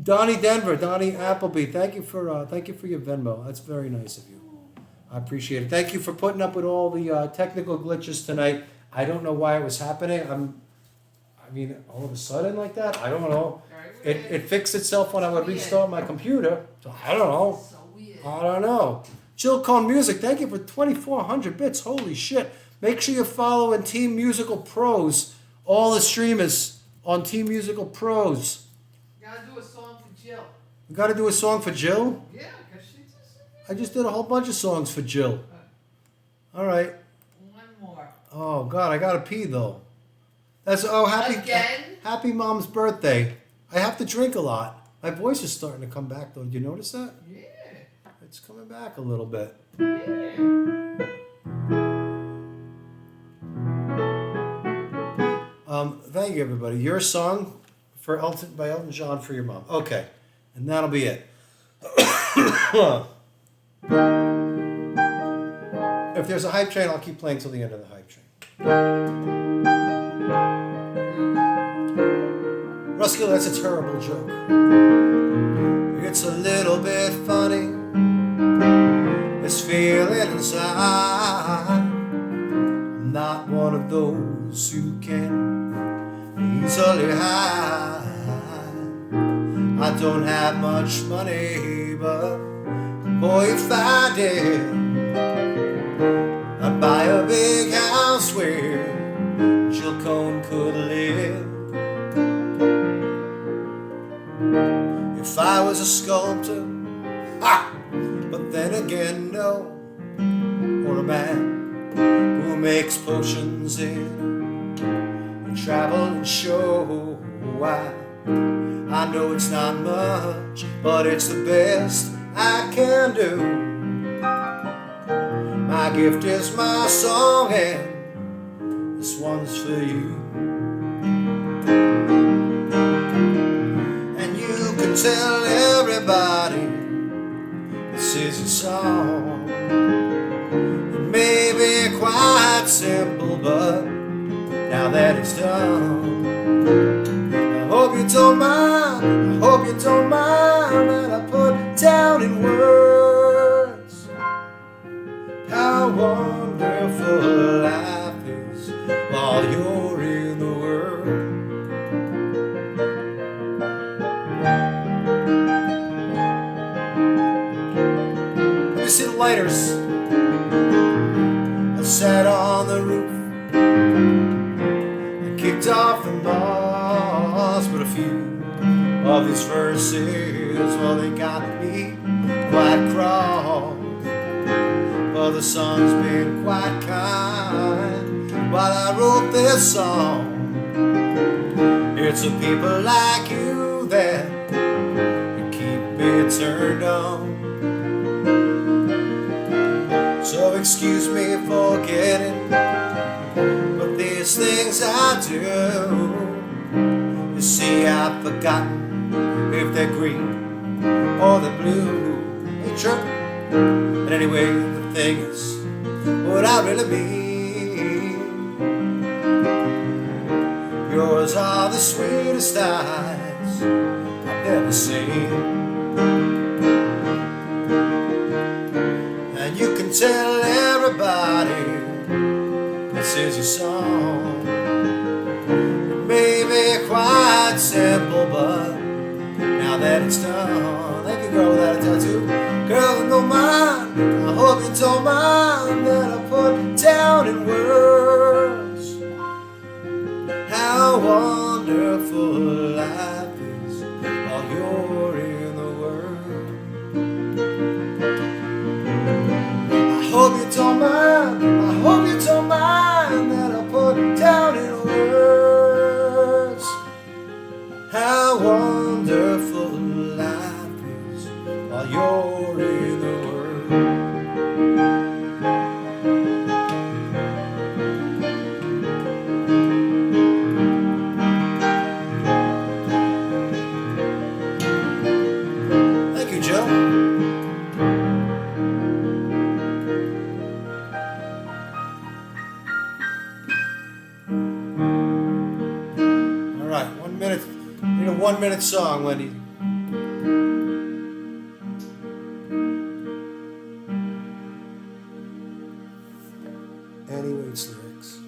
Donnie Denver, Donnie Appleby, thank you for your Venmo. That's very nice of you. I appreciate it. Thank you for putting up with all the technical glitches tonight. I don't know why it was happening. All of a sudden like that. I don't know. It fixed itself when I would restart my computer. So I don't know. So weird. I don't know. Jill Cone Music, thank you for 2,400 bits. Holy shit. Make sure you're following Team Musical Pros. All the streamers on Team Musical Pros. Gotta do a song for Jill. We got to do a song for Jill. Yeah, because she just. I just did a whole bunch of songs for Jill. All right. One more. Oh God, I gotta pee though. That's happy Mom's birthday. I have to drink a lot. My voice is starting to come back though. Did you notice that? Yeah. It's coming back a little bit. Yeah. Thank you everybody. Your song by Elton John for your mom. Okay, and that'll be it. If there's a hype train, I'll keep playing till the end of the hype train. Ruskill, that's a terrible joke. It's a little bit funny, this feeling inside. I'm not one of those who can easily hide. I don't have much money, but boy, if I did, I'd buy a big house where Jill Cone could live. If I was a sculptor, but then again, no. Or a man who makes potions and travel and show. I know it's not much, but it's the best I can do. My gift is my song, and this one's for you. And you can tell everybody this is your song. It may be quite simple, but now that it's done, I hope you don't mind, I hope you don't mind that I put down in words how wonderful life is while you're in the world. Let me see the lighters. I sat on the roof and kicked off the moss, but a few of these verses, well, they got me quite cross. Well, the sun's been quite kind while I wrote this song. It's the people like you that keep me turned on. So excuse me for getting, but these things I do, you see, I've forgotten if they're green or they're blue. Hey, sure. But anyway, the thing is, what I really mean, yours are the sweetest eyes I've ever seen. And you can tell everybody this is your song. It may be quite simple, but now that it's done, thank you, girl, without a tattoo. Girl, you don't mind, I hope you don't mind that I put down in words how wonderful life is while you're in the world. I hope you don't mind, I hope you 1-minute song, Wendy. Annie Waits lyrics.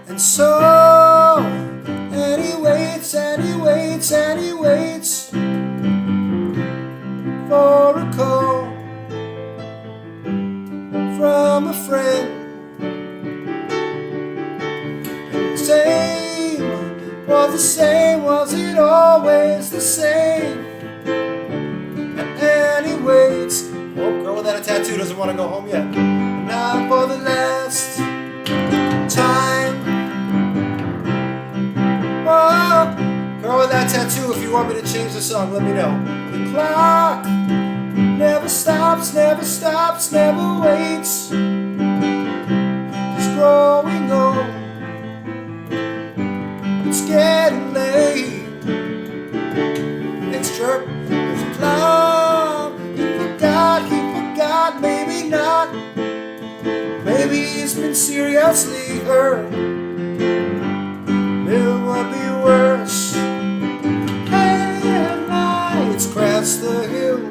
And so, Annie waits, Annie waits, Annie waits for a call from a friend. Same was the same, was it always the same? And Annie waits. Oh, girl without a tattoo doesn't want to go home yet. Not for the last time. Oh, girl with that tattoo, if you want me to change the song, let me know. The clock never stops, never stops, never waits. It's growing old, it's getting late. Next chirp, there's a clown. He forgot, maybe not. Maybe he's been seriously hurt. It would be worse. And lights crest the hill,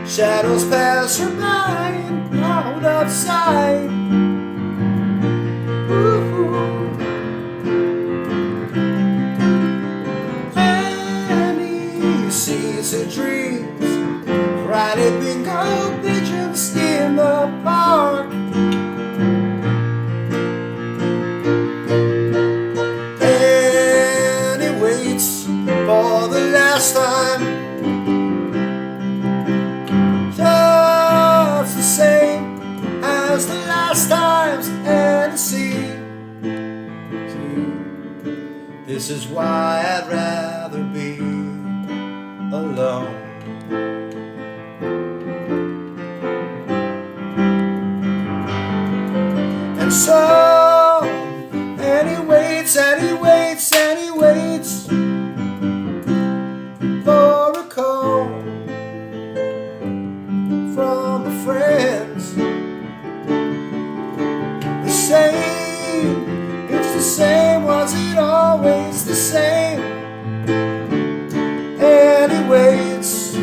shadows pass her by and out of sight. Ooh. Annie sees her dreams, riding bingo pigeons in the park. Annie waits for the last time. Just the same as the last times. And see, this is why I'd rather be alone. And so, Annie waits, Annie waits, Annie waits for a call from her friends. The same, it's the same, was it always the same? Annie waits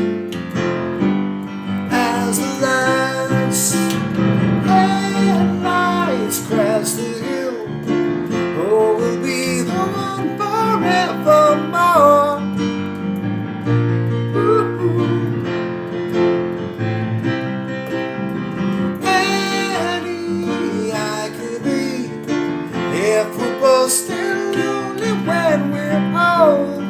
as the last headlights crash the hill. Oh, we'll be the one forevermore. Ooh. Annie, I could be if we're both still lonely when we're old.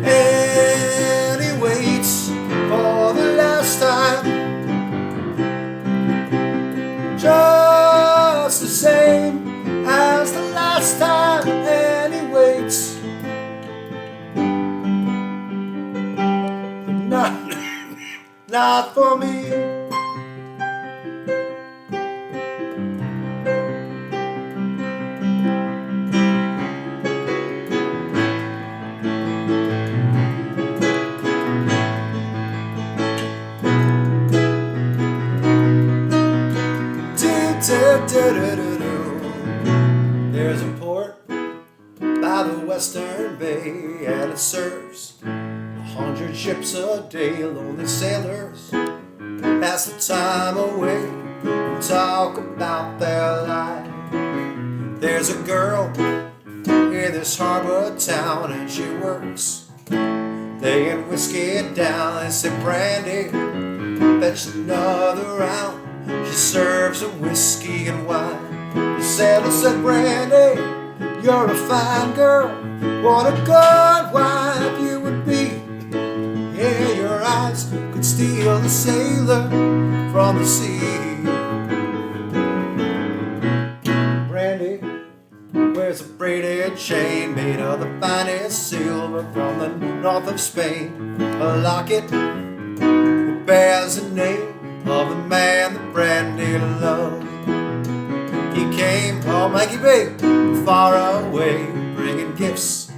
Annie waits for the last time. Just the same as the last time. Annie waits, but not for me. There's a port by the Western Bay, and it serves 100 ships a day. Lonely sailors pass the time away and talk about their life. There's a girl in this harbor town, and she works laying whiskey down. They say, Brandy, fetch another round. She serves them whiskey and wine. The sailor said, Brandy, you're a fine girl. What a good wife you would be. Yeah, your eyes could steal the sailor from the sea. Brandy wears a braided chain made of the finest silver from the north of Spain. A locket that bears the name of the man that Brandy loved. He came, oh Mikey Big, far away, bringing gifts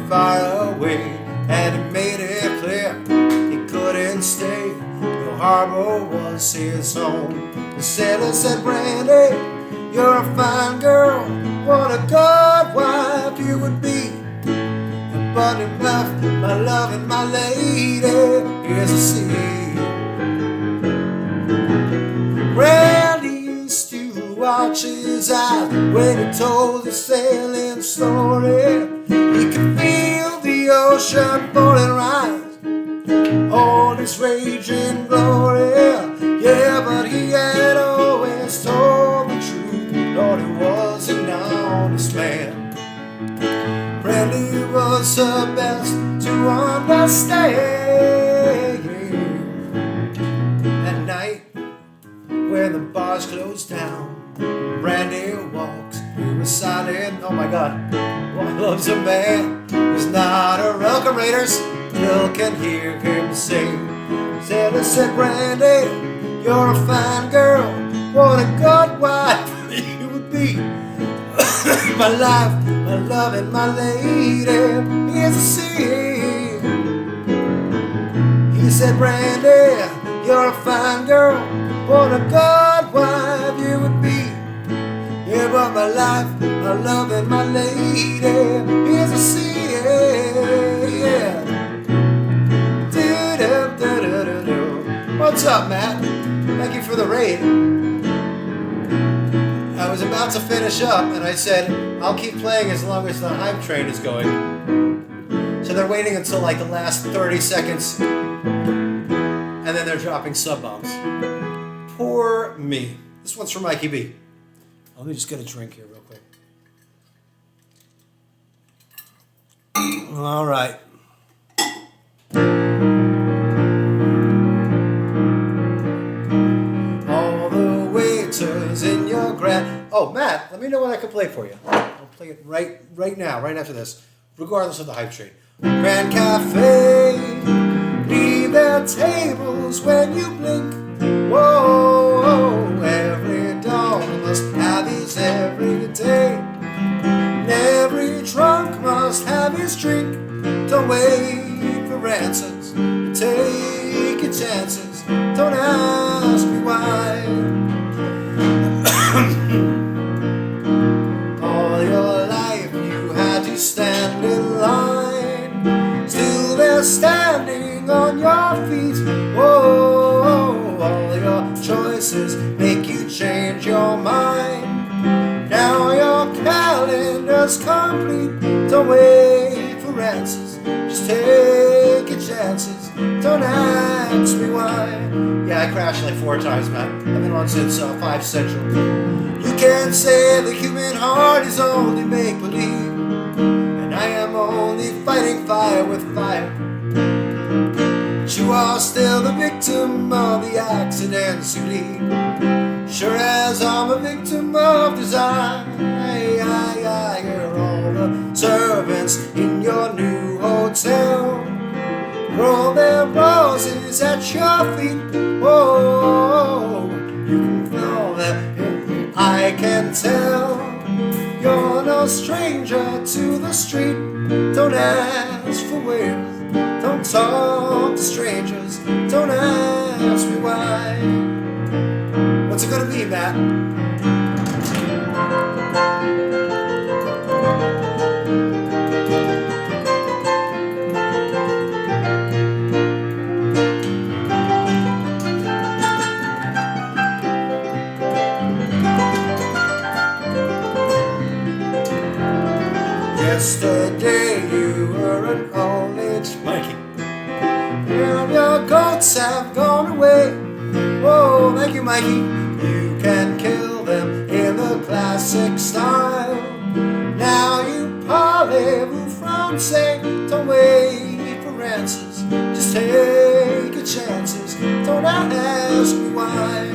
far away, and he made it clear harbor was his home. The sailor said, Brandy, you're a fine girl, what a good wife you would be. But he left my love and my lady is the sea. Brandy used to watch his eyes when he told his sailing story. He could feel the ocean falling rise, all his raging glory. Yeah, but he had always told the truth, Lord, he was an honest man. Brandy was her best to understand. At night, when the bars closed down, Brandy walks through a silent, oh my God, one loves a man who's not a welcome raiders, still can hear him sing. Sailor said, Brandy, you're a fine girl, what a good wife you would be. My life, my love, and my lady is the sea. He said, Brandy, you're a fine girl, what a good wife you would be. Yeah, but my life, my love, and my lady is the sea. Yeah. Do-do-do-do-do-do. What's up, Matt? Thank you for the raid. I was about to finish up and I said, I'll keep playing as long as the hype train is going. So they're waiting until like the last 30 seconds and then they're dropping sub bombs. Poor me. This one's for Mikey B. Let me just get a drink here real quick. All right. All the waiters in your grand... Oh, Matt, let me know what I can play for you. I'll play it right now, right after this, regardless of the hype train. Grand Cafe, leave their tables when you blink. Whoa, every dog must have his every day. And every drunk must have his drink. Don't wait for answers, take your chances. Don't ask me why. All your life you had to stand in line. Still they're standing on your feet. Whoa, all your choices make you change your mind. Now your calendar's complete. Don't wait for answers, just take your chances. Don't ask me why. Yeah, I crashed like 4 times, Matt. I've been on since 5 Central. You can't say the human heart is only make-believe, and I am only fighting fire with fire. But you are still the victim of the accidents you lead. Sure as I'm a victim of desire. You're all the servants in your new hotel. Roll their roses at your feet. Whoa, you can feel that. I can tell you're no stranger to the street. Don't ask for where. Don't talk to strangers. Don't ask me why. What's it gonna be, Matt? Yesterday you were an old-age Mikey, and your goats have gone away. Whoa, thank you, Mikey. You can kill them in the classic style. Now you parlez-vous français. Don't wait for answers, just take your chances. Don't ask me why.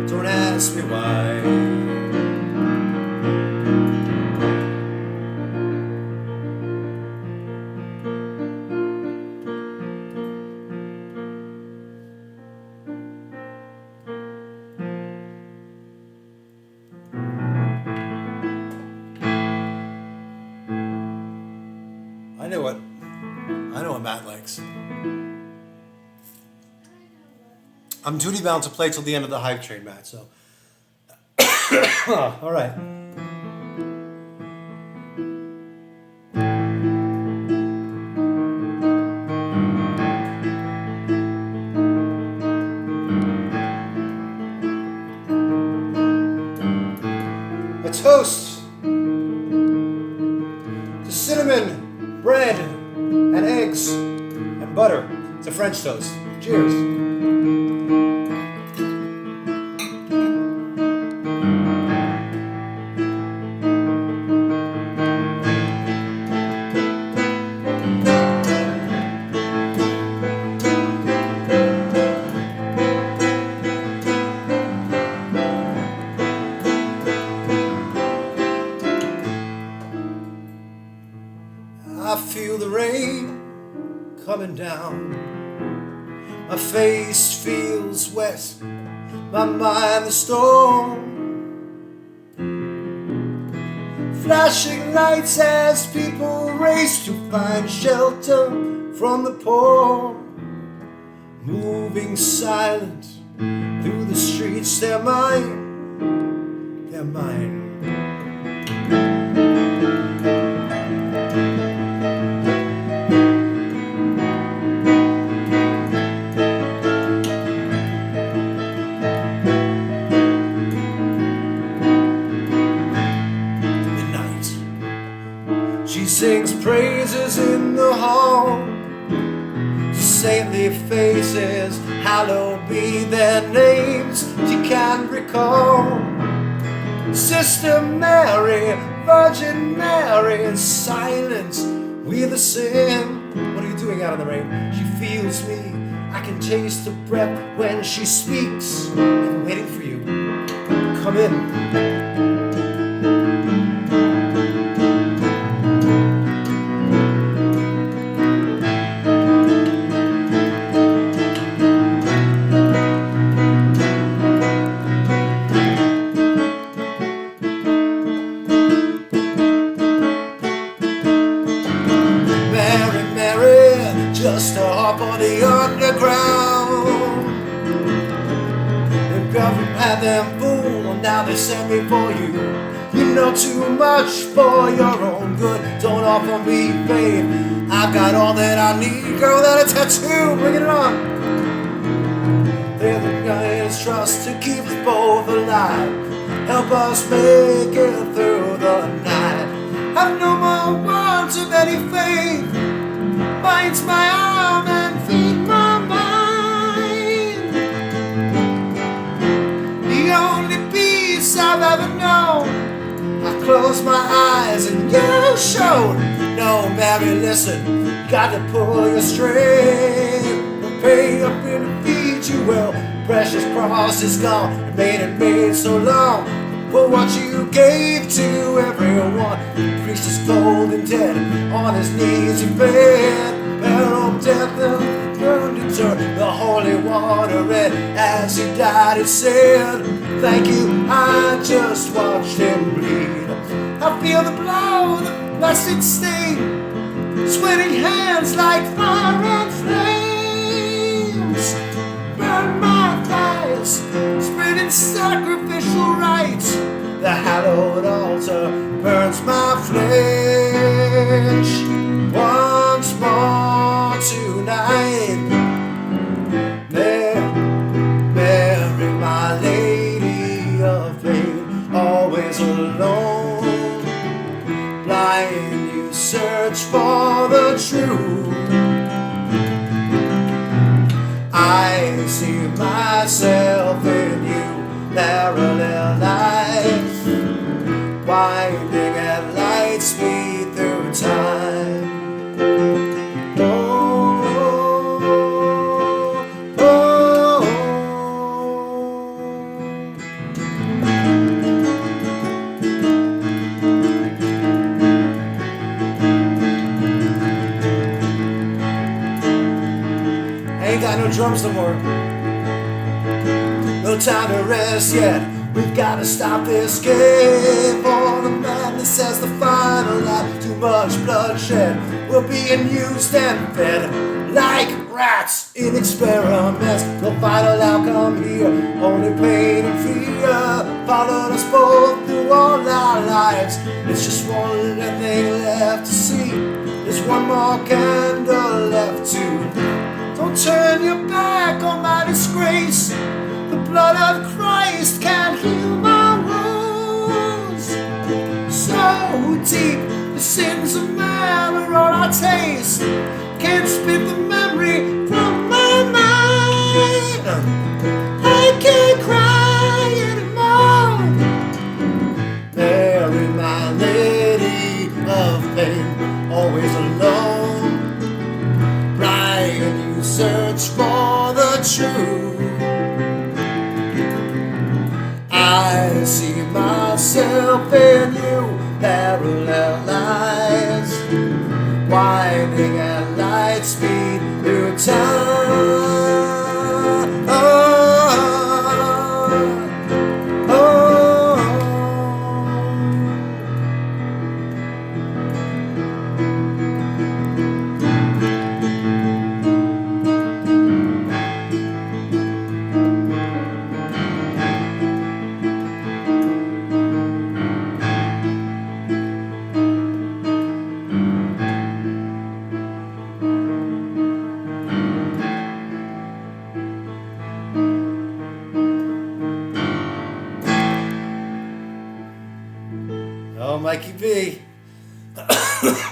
Don't ask me why. I know what Matt likes. I'm duty bound to play till the end of the hype train, Matt. So, all right. A toast to cinnamon, bread, and eggs, and butter. It's a French toast. Cheers. I feel the rain coming down. My face feels wet, my mind the storm. Flashing lights as people race to find shelter from the poor. Moving silent through the streets, they're mine, they're mine. She sings praises in the hall to saintly faces, hallowed be their names she can't recall. Sister Mary, Virgin Mary, in silence we the sin. What are you doing out in the rain? She feels me, I can taste her breath when she speaks. I'm waiting for you, come in. Just a hop on the underground. The government had them fooled, now they send me for you. You know too much for your own good. Don't offer me faith, I've got all that I need. Girl, that a tattoo, bring it on. They're the greatest trust to keep us both alive. Help us make it through the night. I've no more words of any faith. Binds my arm and feed my mind. The only peace I've ever known. I closed my eyes and you showed. No, Mary, listen, got to pull your string. The pain up in the feet you will. Precious cross is gone, it made so long. For what you gave to everyone. The priest is cold and dead, on his knees he fed. Peril, death, and burned to turn the holy water red. As he died it said, thank you, I just watched him bleed. I feel the blow, the blessed sting, sweating hands like fire and flames. Burn my thighs, spreading sacrificial rites. The hallowed altar burns my flesh. Once more tonight, Mary, my lady of faith, always alone. Blind, you search for the truth. I see myself in you, parallel life, winding at light speed through time. Ain't got no drums no more. No time to rest yet. We've got to stop this game. For the madness as the final act. Too much bloodshed. We're being used and fed like rats in experiments. No final outcome here, only pain and fear. Followed us both through all our lives. It's just one thing left to see. There's one more candle left to. Don't turn your back on my disgrace. The blood of Christ can't heal my wounds. So deep, the sins of man are all I taste. Can't spit the memory from my mind. I can't cry anymore. Mary, my lady of pain, always alone. Brian, you search for the truth. I see myself in you, parallel lines, winding at light speed through time. Oh, Mikey B.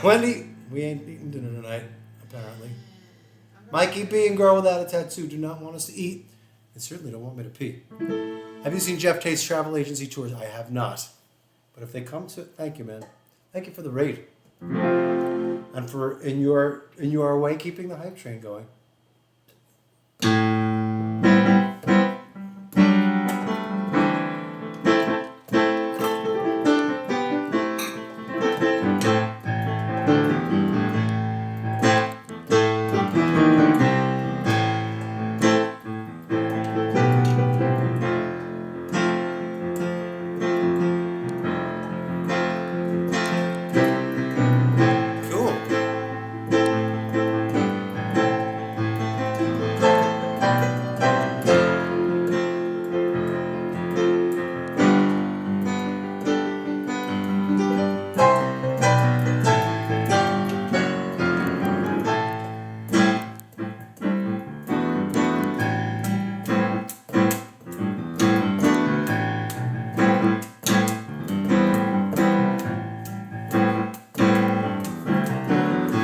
Wendy, we ain't eating dinner tonight, apparently. Mikey B and Girl Without a Tattoo do not want us to eat and certainly don't want me to pee. Have you seen Jeff Tate's travel agency tours? I have not. But if they come to, thank you, man. Thank you for the raid. And for in your way keeping the hype train going.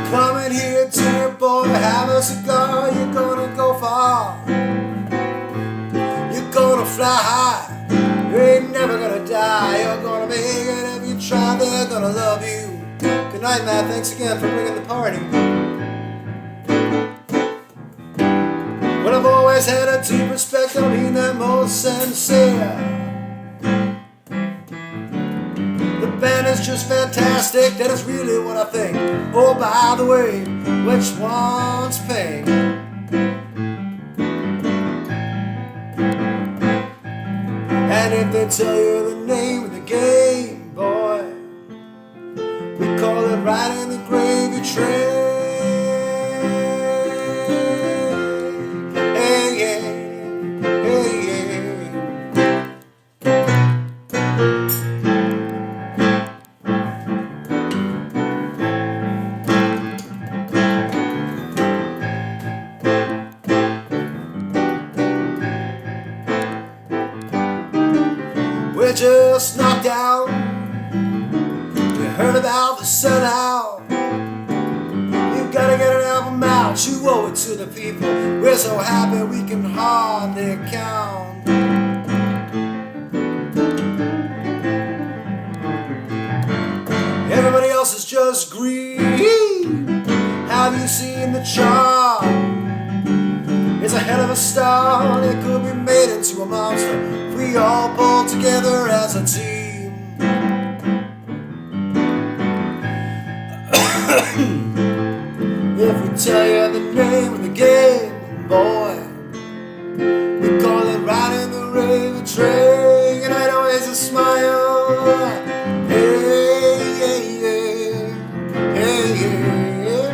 Come in here, dear boy, have a cigar. You're gonna go far. You're gonna fly high. You ain't never gonna die. You're gonna make it if you try. They're gonna love you. Good night, Matt. Thanks again for bringing the party. Well, I've always had a deep respect. I mean that most sincere. The band is just fantastic, that is really what I think. Oh, by the way, which one's paying? And if they tell you the name of the game, boy, we call it right in the gravy train. Hey, yeah, hey, yeah. We're just knocked out. We heard about the sun out. You gotta get an album out. You owe it to the people. We're so happy we can hardly count. Everybody else is just green. Have you seen the chart? It's a hell of a start. It could be made into a monster if we all pull together as a team. If we tell you the name of the game, boy, we call it right in the raven train. And I know it's a smile. Hey, yeah, yeah. Hey, yeah, yeah.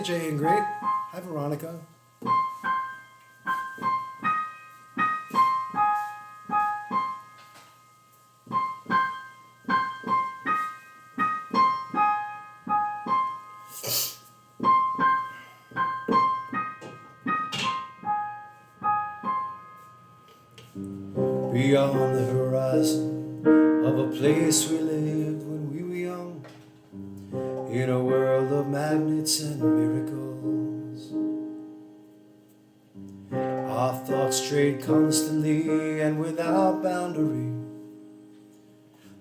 Hey, Jay and Great. Hi, Veronica. Beyond the horizon of a place we lived when we were young, in a world of magnets and miracles, our thoughts strayed constantly and without boundary.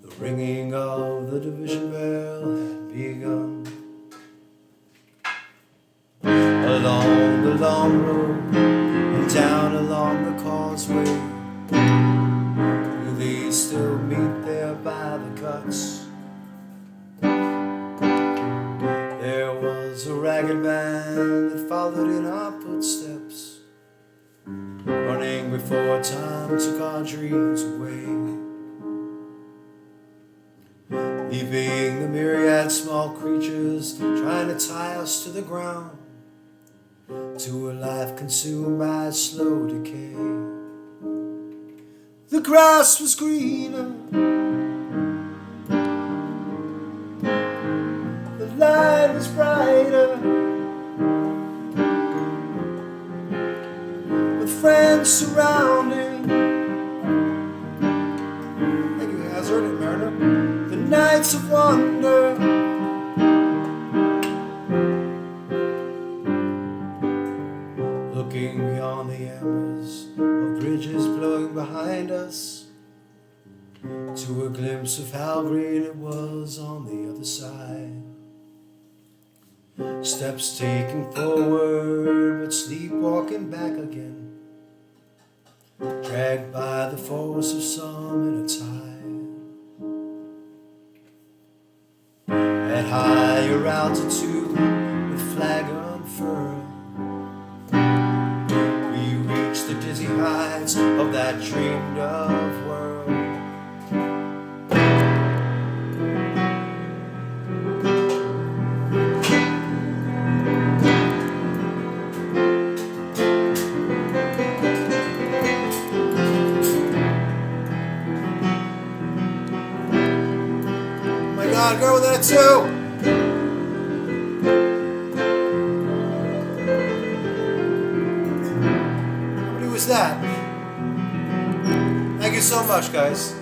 The ringing of the division bell had begun. Along the long road and down along the causeway, do they still meet there by the cuts? There was a ragged band that followed in our footsteps, running before time took our dreams away, leaving the myriad small creatures trying to tie us to the ground, to a life consumed by slow decay. The grass was greener, the light was brighter, with friends surrounding. Thank you, Hazard and Mariner. The nights of wonder, looking beyond the embers of bridges blowing behind us, to a glimpse of how green it was on the other side. Steps taken forward, but sleepwalking back again, dragged by the force of some inner tide. At higher altitude, with flag unfurled, we reach the dizzy heights of that dreamed of world. Oh my God, girl with that too. That. Thank you so much, guys.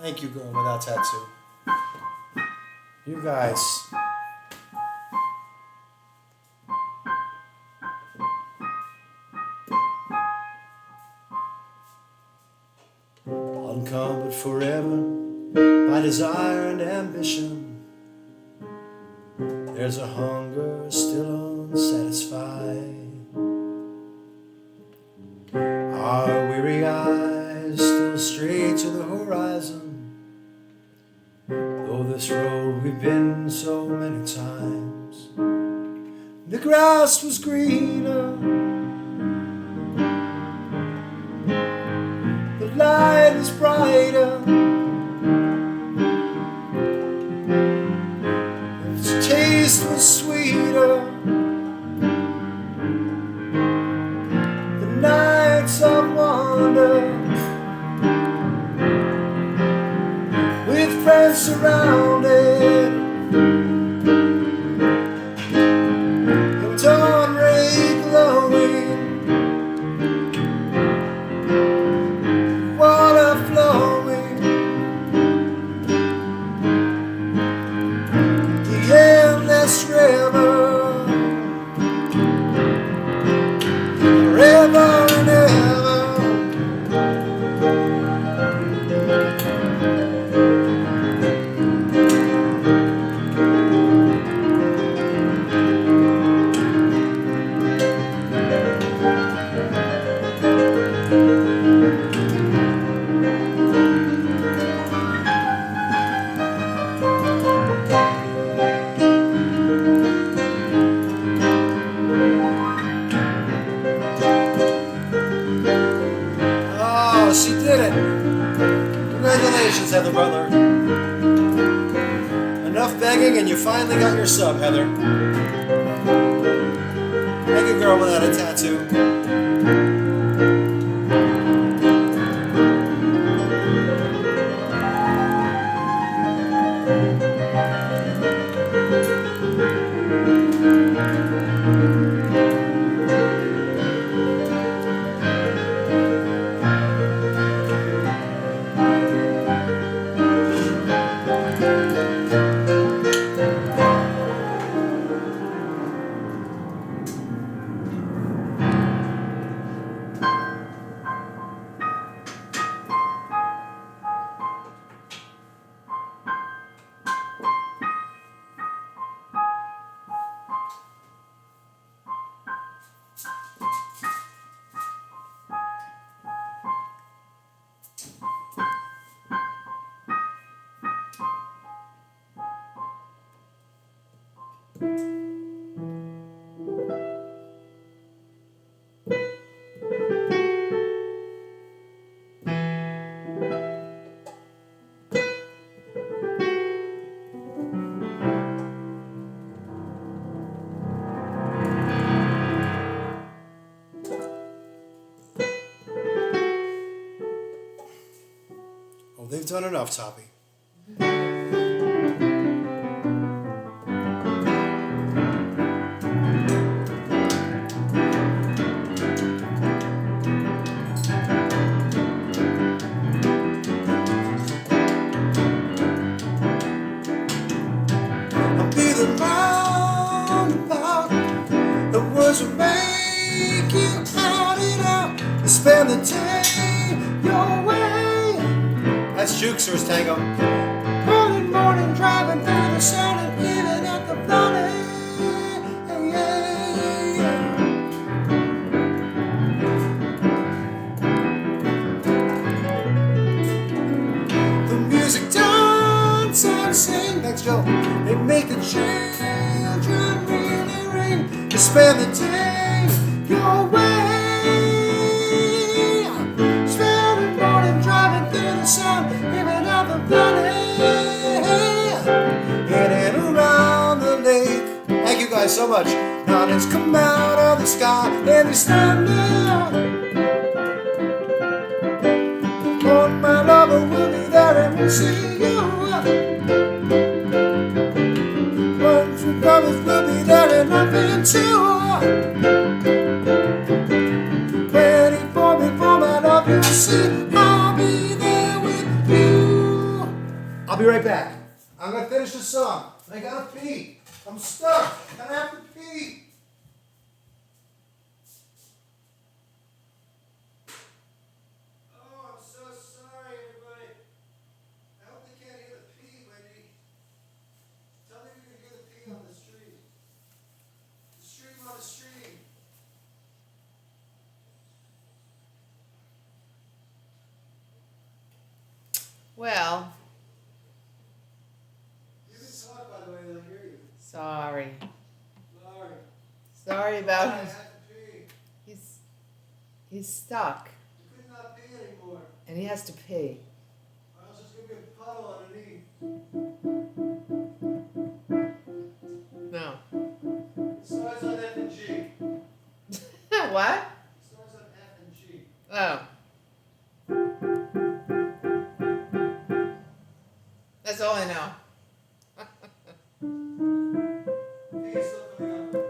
Thank you, girl without tattoo. You guys. Uncumbered forever by desire and ambition, there's a hunger still unsatisfied. Our weary eyes still stray to the horizon, though this road we've been so many times. The grass was greener, the light was brighter, its taste was sweeter. The nights of wonder, with friends surrounded, the dawn ray glowing, water flowing, the endless river, forever and ever. Congratulations, Heather Butler. Enough begging, and you finally got your sub, Heather. Thank you, girl without a tattoo. Oh, they've done enough, Toppy. I'll be the roundabout, the words will make you out and out. You spend the day your way. That's Jukesters Tango. Early morning driving through the sun and giving at the valley. The music dance and sing. Thanks, Joe. They make the children really ring. You spend the day your way. Spend the morning driving through the sun, giving out the valley. In and around the lake. Thank you guys so much. Mountains come out of the sky and they stand there. Oh, my lover will be there and we'll see you. Once your brothers will be there and nothing too. Ready for me, for my love, you'll see. I'll be there with you. I'll be right back. I'm gonna finish the song. I gotta pee. I'm stuck. I have to pee. Oh, I'm so sorry, everybody. I hope they can't hear the pee, Wendy. Tell me if you can hear the pee on the stream. The stream on the stream. Well, You can talk, by the way, they'll hear you. sorry. Sorry. Sorry I about had to pee. he's stuck You could not pee anymore. and he has to pee. Or else there's gonna be a puddle underneath. No. It starts on F and G. What? It starts on F and G. Oh. That's all I know. P is still coming up.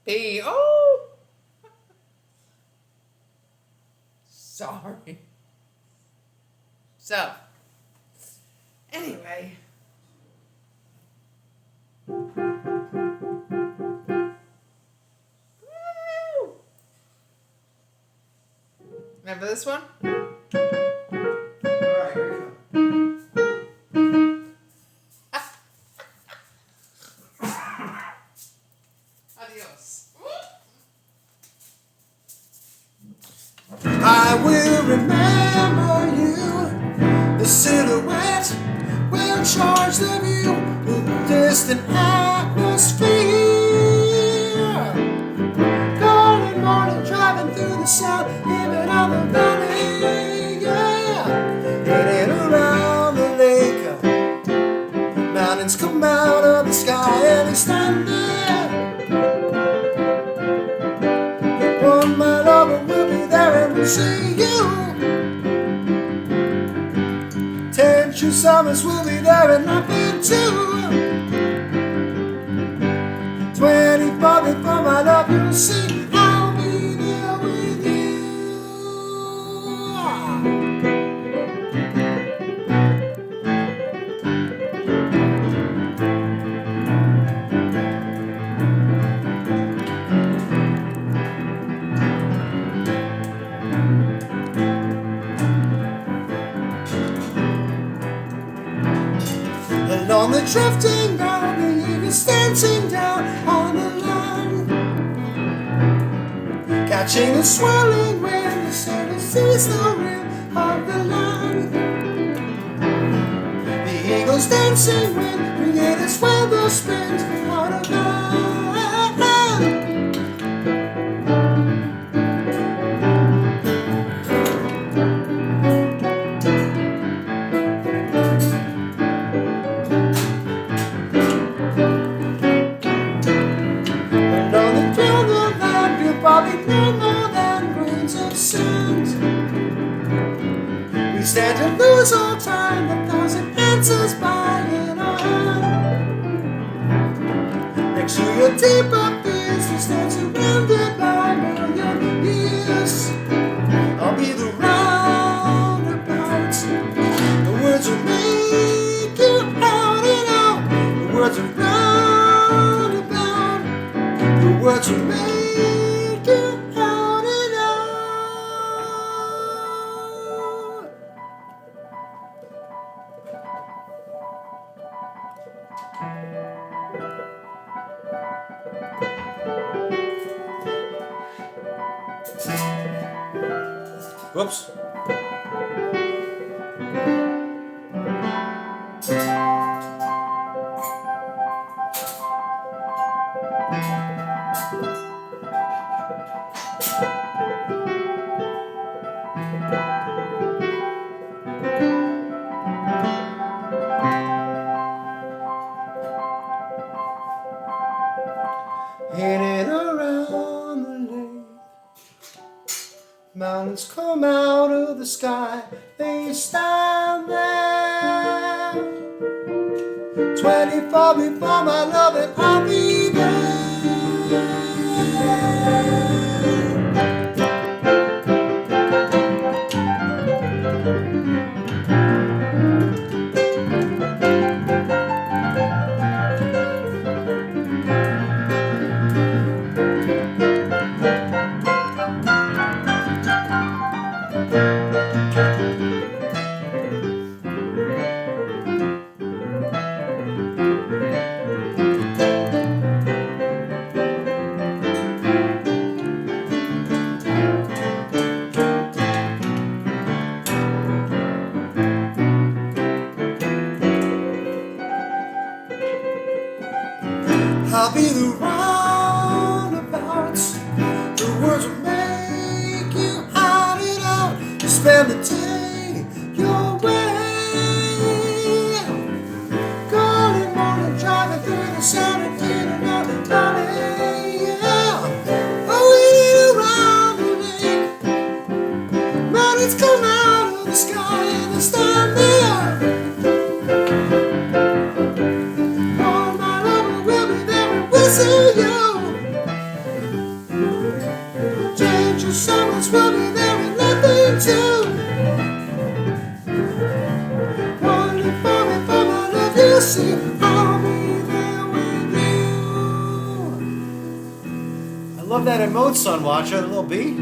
Pee. Oh. Sorry. So, anyway. Woo! Remember this one? Alright, here we go. Adios. I will remember you. The silhouette will charge the view. The distant atmosphere. Early morning driving through the sun, living on the valley. Yeah. In and around see you. 10 true summers will be there and nothing too. 24 before my love, you'll see I'll be there with you. Along the drifting round, the eagles dancing down on the land, catching the swirling wind, the sailor sees the rim of the land. The eagles dancing wind, create its weather spins out of land. Probably no more than grains of sand. We stand to lose all time, 1,000 answers by in our hand. Next to your deeper fears, we stand surrounded by a million years. I'll be the roundabout. The words will make you out and out. The words are roundabout. The words will make whoops. In and around the lake, mountains come out of the sky, they stand there. 24 before my love, and I'll be there. I'll be the roundabouts. The words will make you out and out. You spend the day your way. Calling morning, driving through the sound of in and out the valley. Yeah, waiting around the lake. Mountains come out of the sky and they stand there. See you. Change your summers will be there and nothing too. Wonderful before my love, you see, I'll be there with you. I love that emote, son. Watch it, a little beat.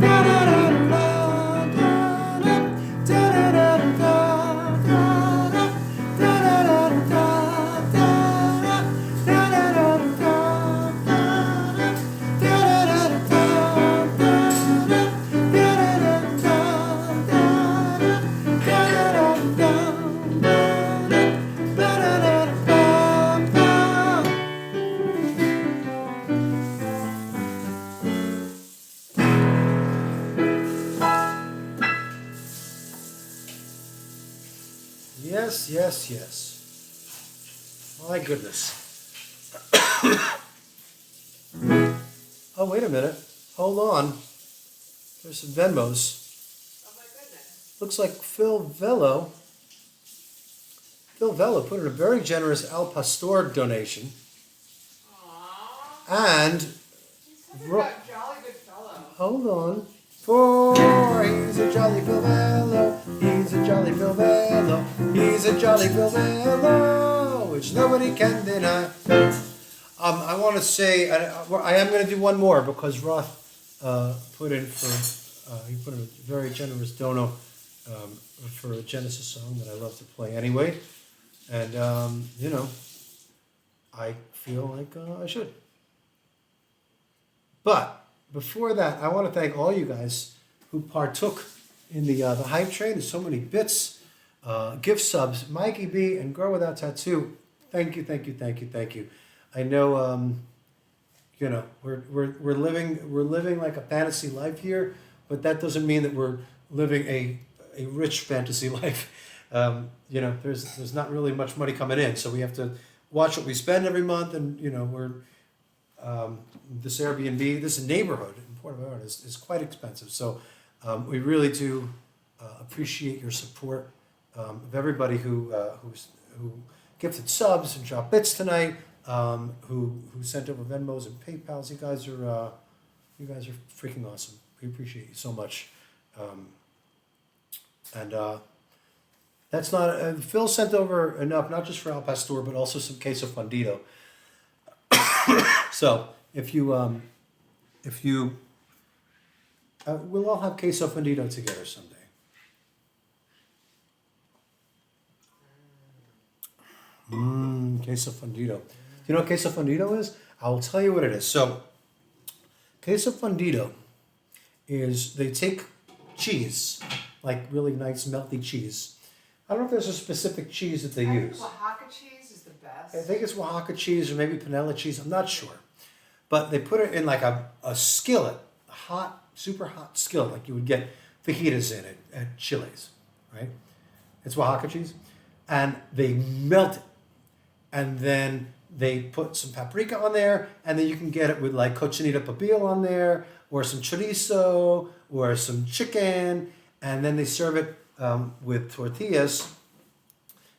Da, da, da, da, da, da, da, da, da, da. Yes, yes, yes. My goodness. Oh, wait a minute. Hold on. There's some Venmos. Oh my goodness. Looks like Phil Vello. Phil Vello put in a very generous Al Pastor donation. Aww. And He's such a Ro- jolly good fellow. hold on. For he's a jolly Phil Vello. He's a jolly Phil Vello. He's a jolly Phil Vello, which nobody can deny. I want to say I am going to do one more because Roth put in he put in a very generous dono for a Genesis song that I love to play anyway, and I feel like I should. But before that, I want to thank all you guys who partook in the hype train. There's so many bits, gift subs, Mikey B, and Grow Without Tattoo. Thank you, thank you, thank you, thank you. I know, we're living like a fantasy life here, but that doesn't mean that we're living a rich fantasy life. There's not really much money coming in, so we have to watch what we spend every month, and we're this Airbnb, this neighborhood in Puerto Vallarta is quite expensive. So we really do appreciate your support of everybody who gifted subs and dropped bits tonight. Who sent over Venmos and PayPals. You guys are freaking awesome. We appreciate you so much. That's not Phil sent over enough, not just for Al Pastor, but also some queso fundido. So if you we'll all have queso fundido together someday. Queso fundido. Do you know what queso fundido is? I will tell you what it is. So, queso fundido is they take cheese, like really nice melty cheese. I don't know if there's a specific cheese that they use. Oaxaca cheese is the best. I think it's Oaxaca cheese or maybe panela cheese. I'm not sure. But they put it in like a skillet, a hot, super hot skillet, like you would get fajitas in it at Chile's, right? It's Oaxaca cheese. And they melt it. And then they put some paprika on there, and then you can get it with like cochinita pibil on there, or some chorizo, or some chicken, and then they serve it with tortillas.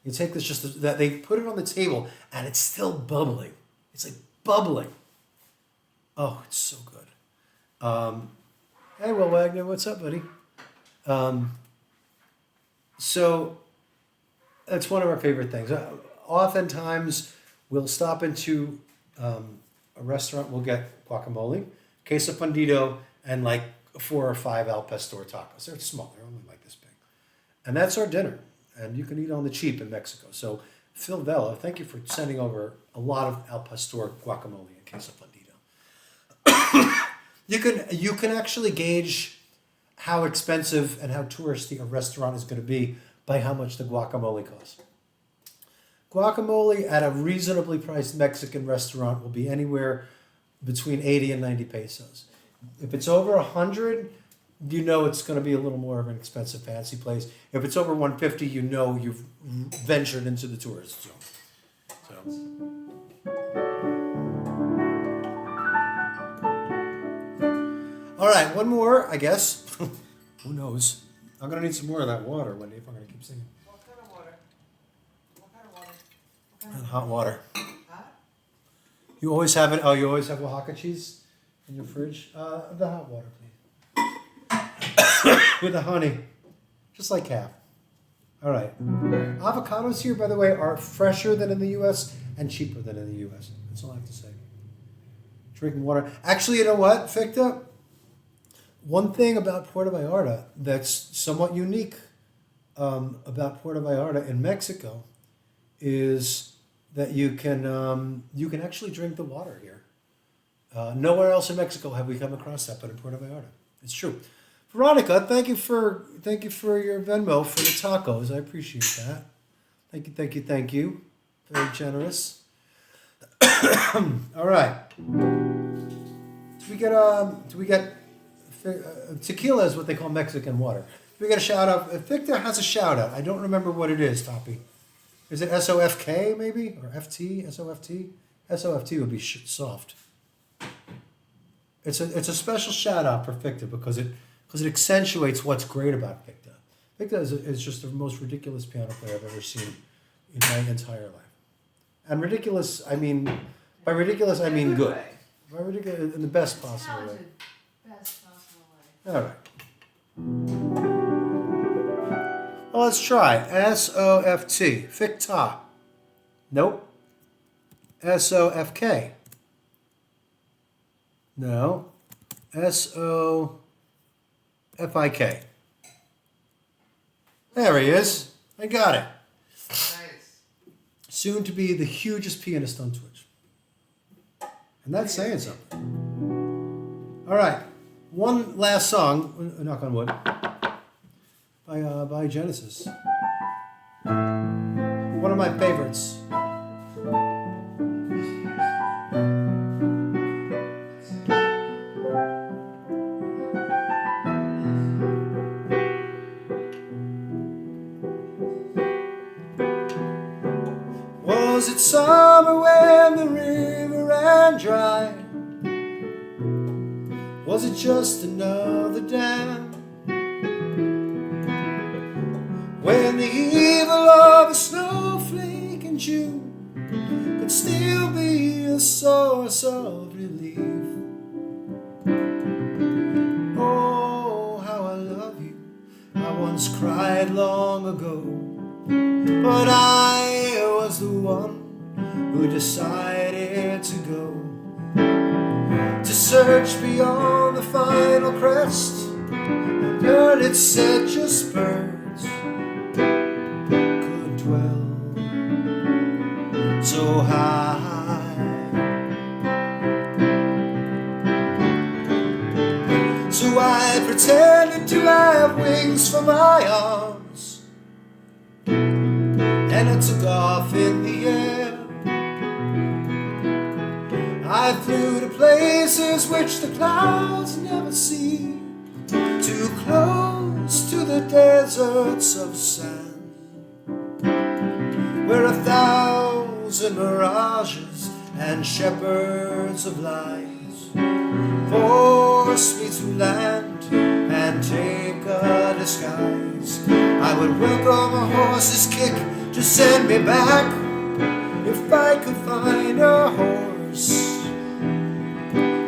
You take this that they put it on the table, and it's still bubbling. It's like bubbling. Oh, it's so good. Hey, Will Wagner, what's up, buddy? So that's one of our favorite things. Oftentimes, we'll stop into a restaurant, we'll get guacamole, queso fundido, and like 4 or 5 al pastor tacos. They're small, they're only like this big. And that's our dinner. And you can eat on the cheap in Mexico. So, Phil Vella, thank you for sending over a lot of al pastor guacamole and queso fundido. You can actually gauge how expensive and how touristy a restaurant is going to be by how much the guacamole costs. Guacamole at a reasonably priced Mexican restaurant will be anywhere between 80 and 90 pesos. If it's over 100, you know it's going to be a little more of an expensive fancy place. If it's over 150, you know you've ventured into the tourist zone. So. All right, one more, I guess. Who knows? I'm going to need some more of that water, Wendy, if I'm going to keep singing. What kind of water? What kind of water? What kind And of hot water. Huh? You always have it. Oh, you always have Oaxaca cheese in your fridge. The hot water, please. With the honey, just like half. All right. Avocados here, by the way, are fresher than in the U.S. and cheaper than in the U.S. That's all I have to say. Drinking water. Actually, you know what, Ficta? One thing about Puerto Vallarta that's somewhat unique about Puerto Vallarta in Mexico is that you can actually drink the water here. Nowhere else in Mexico have we come across that, but in Puerto Vallarta, it's true. Veronica, thank you for your Venmo for the tacos. I appreciate that. Thank you. Very generous. All right. Do we get tequila is what they call Mexican water. Do we get a shout out? Victor has a shout out. I don't remember what it is, Toppy. Is it SOFK maybe? Or FT? SOFT? SOFT would be soft. It's a special shout out for Victor because it because it accentuates what's great about Victor. Victor is just the most ridiculous piano player I've ever seen in my entire life. And ridiculous, I mean, by ridiculous I mean good. Way. By ridiculous in the best possible way. Talented. Best possible way. All right. Well, let's try S-O-F-T. Ficta. Nope. S-O-F-K. No. S-O-F-I-K. There he is. I got it. Nice. Soon to be the hugest pianist on Twitch. And that's saying something. All right. One last song, knock on wood, by Genesis. One of my favorites. Was it summer when the river ran dry? Was it just another dam? When the evil of a snowflake in June could still be a source of relief. Oh, how I love you, I once cried long ago. But I was the one who decided to go to search beyond the final crest and learn it said just birds could dwell so high. So I pretended to have wings for my arms, and I took off in the air. I flew to places which the clouds never see, too close to the deserts of sand, where 1,000 mirages and shepherds of lies force me to land and take a disguise. I would welcome a horse's kick to send me back if I could find a horse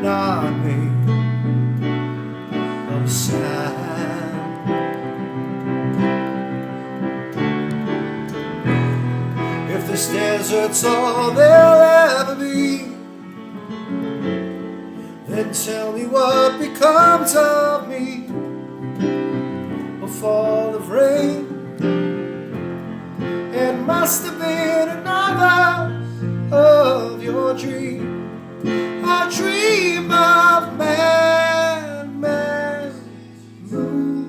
not made of sand. If this desert's all there'll ever be, then tell me what becomes of me. A fall of rain, it must have been another of your dreams. A dream of man, moon.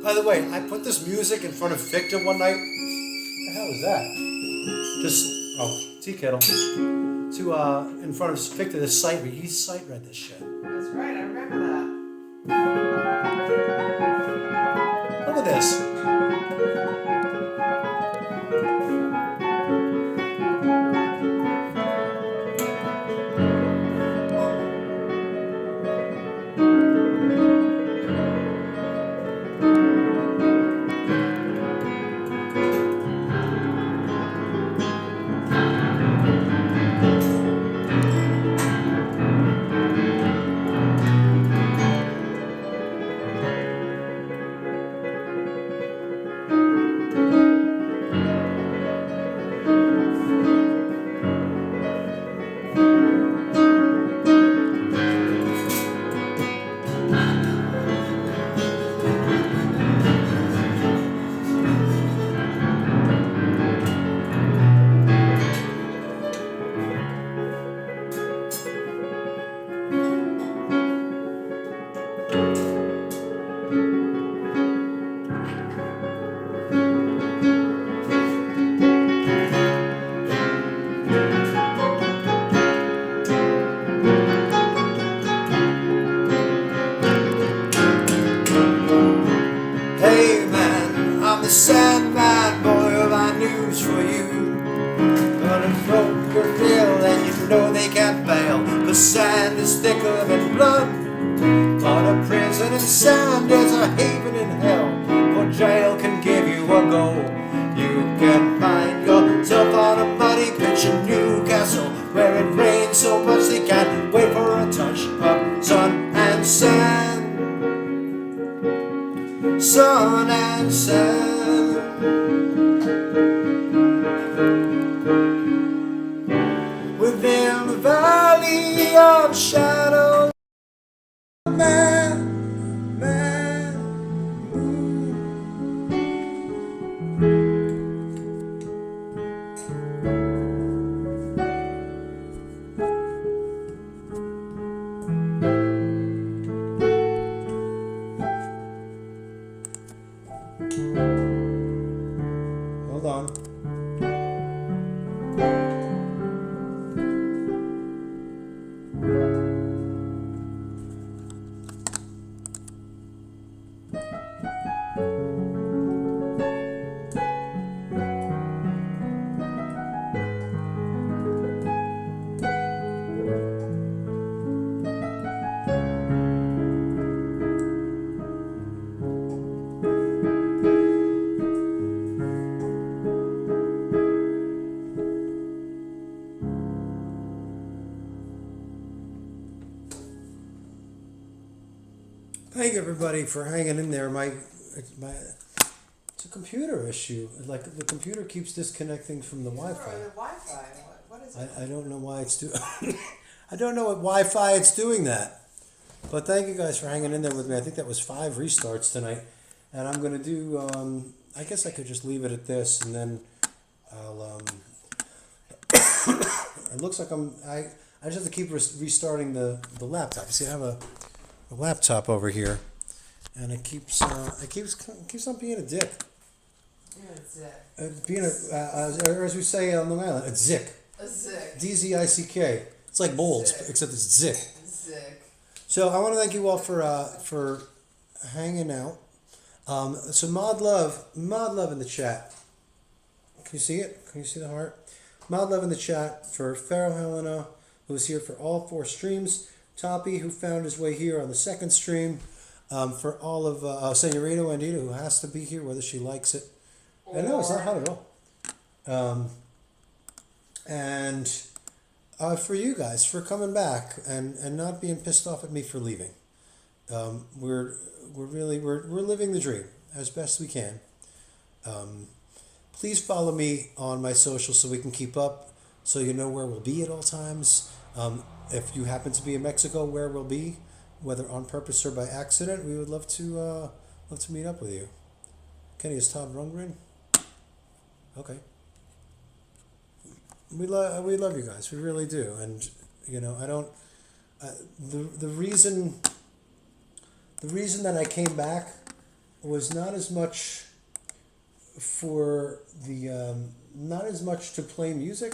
By the way, I put this music in front of Victor one night. What the hell is that? Just, tea kettle. In front of Victor, this sight read. He sight read this shit. That's right, I remember that. Look at this. blood. But a prison in sand is a haven in hell, or jail can give you a go. You can find yourself on a muddy pitch in Newcastle, where it rains so much they can't wait for a touch of sun and sand. Sun and sand. Within the valley of shadow, man, moon. Hold on. Thank everybody for hanging in there. It's a computer issue. Like the computer keeps disconnecting from the Wi-Fi. The Wi-Fi. What is it? I don't know why it's doing. I don't know what Wi-Fi it's doing that. But thank you guys for hanging in there with me. I think that was 5 restarts tonight, and I'm gonna do. I guess I could just leave it at this, and then I'll. It looks like I just have to keep restarting the laptop. See, I have a laptop over here, and it keeps on being a dick. Yeah, it's it. Being or as we say on Long Island, it's zick. A zick. DZICK. It's like bowls, Zick. except it's zick. Zick. So I want to thank you all for hanging out. So Mod Love in the chat. Can you see it? Can you see the heart? Mod Love in the chat for Pharaoh Helena, who was here for all 4 streams. Toppy, who found his way here on the 2nd stream. For all of Senorita Wandita, who has to be here, whether she likes it. No, it's not hot at all. And for you guys for coming back and not being pissed off at me for leaving. We're living the dream as best we can. Please follow me on my socials so we can keep up, so you know where we'll be at all times. If you happen to be in Mexico, where we'll be, whether on purpose or by accident, we would love to meet up with you. Kenny, is Todd Rundgren? Okay. We love you guys. We really do. And you know, I don't. The reason that I came back was not as much for the not as much to play music.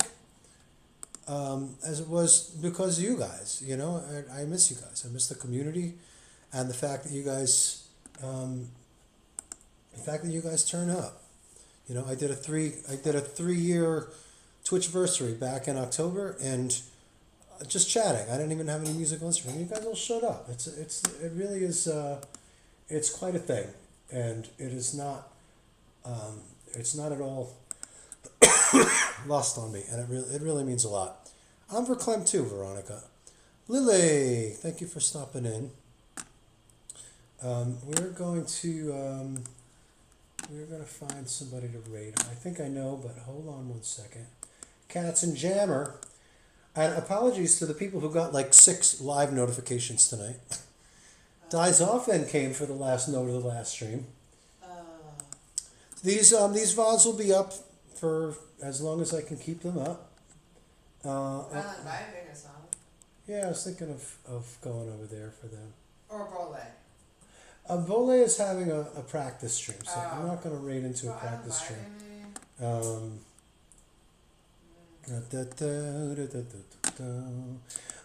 As it was because of you guys, you know, I miss you guys. I miss the community, and the fact that you guys, turn up. You know, I did a 3-year Twitchversary back in October, and just chatting. I didn't even have any musical instrument. You guys all showed up. It really is. It's quite a thing, and it is not. It's not at all lost on me, and it really means a lot. I'm verklempt too, Veronica. Lily, thank you for stopping in. We're going to find somebody to raid. I think I know, but hold on one second. Cats and Jammer. And apologies to the people who got like 6 live notifications tonight. Dies Often came for the last note of the last stream. These VODs will be up for as long as I can keep them up. Yeah, I was thinking of going over there for them. Or Bole. Bole is having a practice stream, so I'm not going to raid into a practice stream.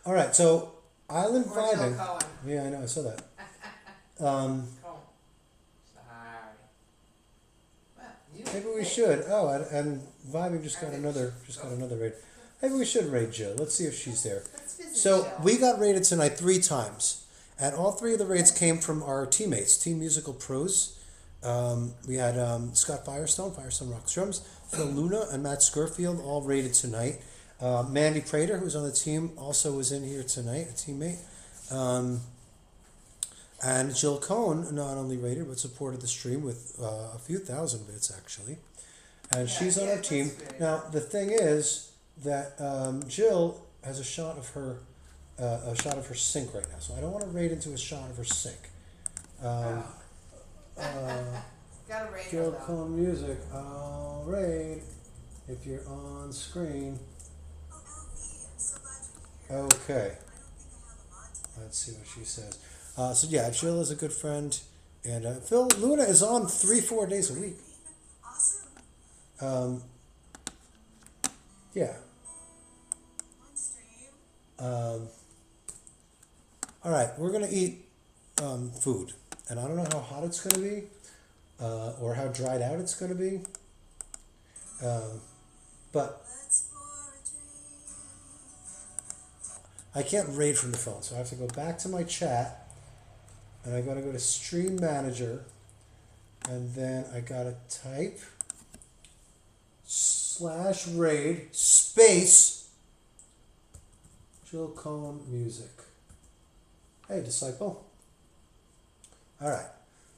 All right, so Island Vibing. Yeah, I know, I saw that. Maybe we should. Oh, and Vibing just got another raid. Maybe we should raid Jill. Let's see if she's there. Let's visit So Jill. we got raided tonight 3 times, and all 3 of the raids came from our teammates, Team Musical Pros. We had Scott Firestone Rock Drums, Phil Luna, and Matt Scurfield all raided tonight. Mandy Prater, who's on the team, also was in here tonight, a teammate. And Jill Cohn not only raided but supported the stream with a few thousand bits actually, and she's on our team. Now the thing is that Jill has a shot of her sink right now, so I don't want to raid into a shot of her sink. Gotta raid her Jill though. Cohn music. I'll raid if you're on screen. Okay. Let's see what she says. So yeah, Jill is a good friend, and Phil Luna is on 3-4 days a week. Yeah. All right, we're gonna eat food, and I don't know how hot it's gonna be, or how dried out it's gonna be, but I can't raid from the phone, so I have to go back to my chat. And I gotta go to Stream Manager, and then I gotta type /raid space Jill Cohn music. Hey, Disciple. All right,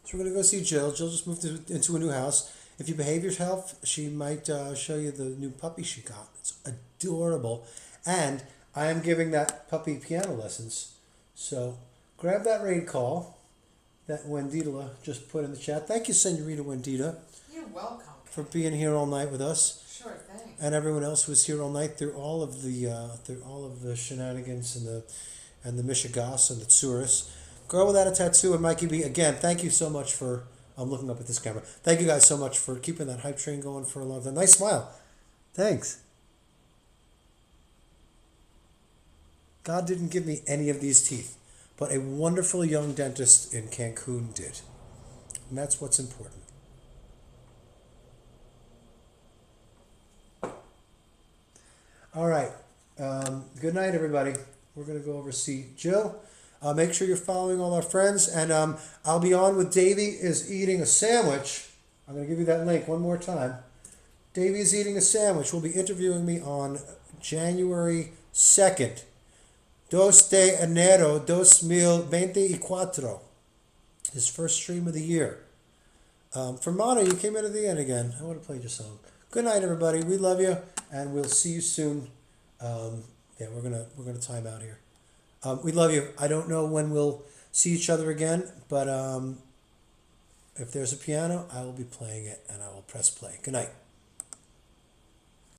so we're gonna go see Jill. Jill just moved into a new house. If you behave yourself, she might show you the new puppy she got. It's adorable, and I am giving that puppy piano lessons. So grab that raid call that Wendita just put in the chat. Thank you, Senorita Wendita, You're welcome. for being here all night with us, Sure thing. and everyone else who was here all night through all of the shenanigans and the Michigas and the Tsuris. Girl Without a Tattoo and Mikey B. Again, thank you so much for. I'm looking up at this camera. Thank you guys so much for keeping that hype train going for a long time. Nice smile. Thanks. God didn't give me any of these teeth, but a wonderful young dentist in Cancun did. And that's what's important. All right. Good night, everybody. We're going to go over see Jill. Make sure you're following all our friends. And I'll be on with Davey is eating a sandwich. I'm going to give you that link one more time. Davey is eating a sandwich. Will be interviewing me on January 2nd. 2 de enero 2024. His first stream of the year. For Mana, you came in at the end again. I want to play your song. Good night, everybody. We love you, and we'll see you soon. Yeah, we're gonna time out here. We love you. I don't know when we'll see each other again, but if there's a piano, I will be playing it, and I will press play. Good night.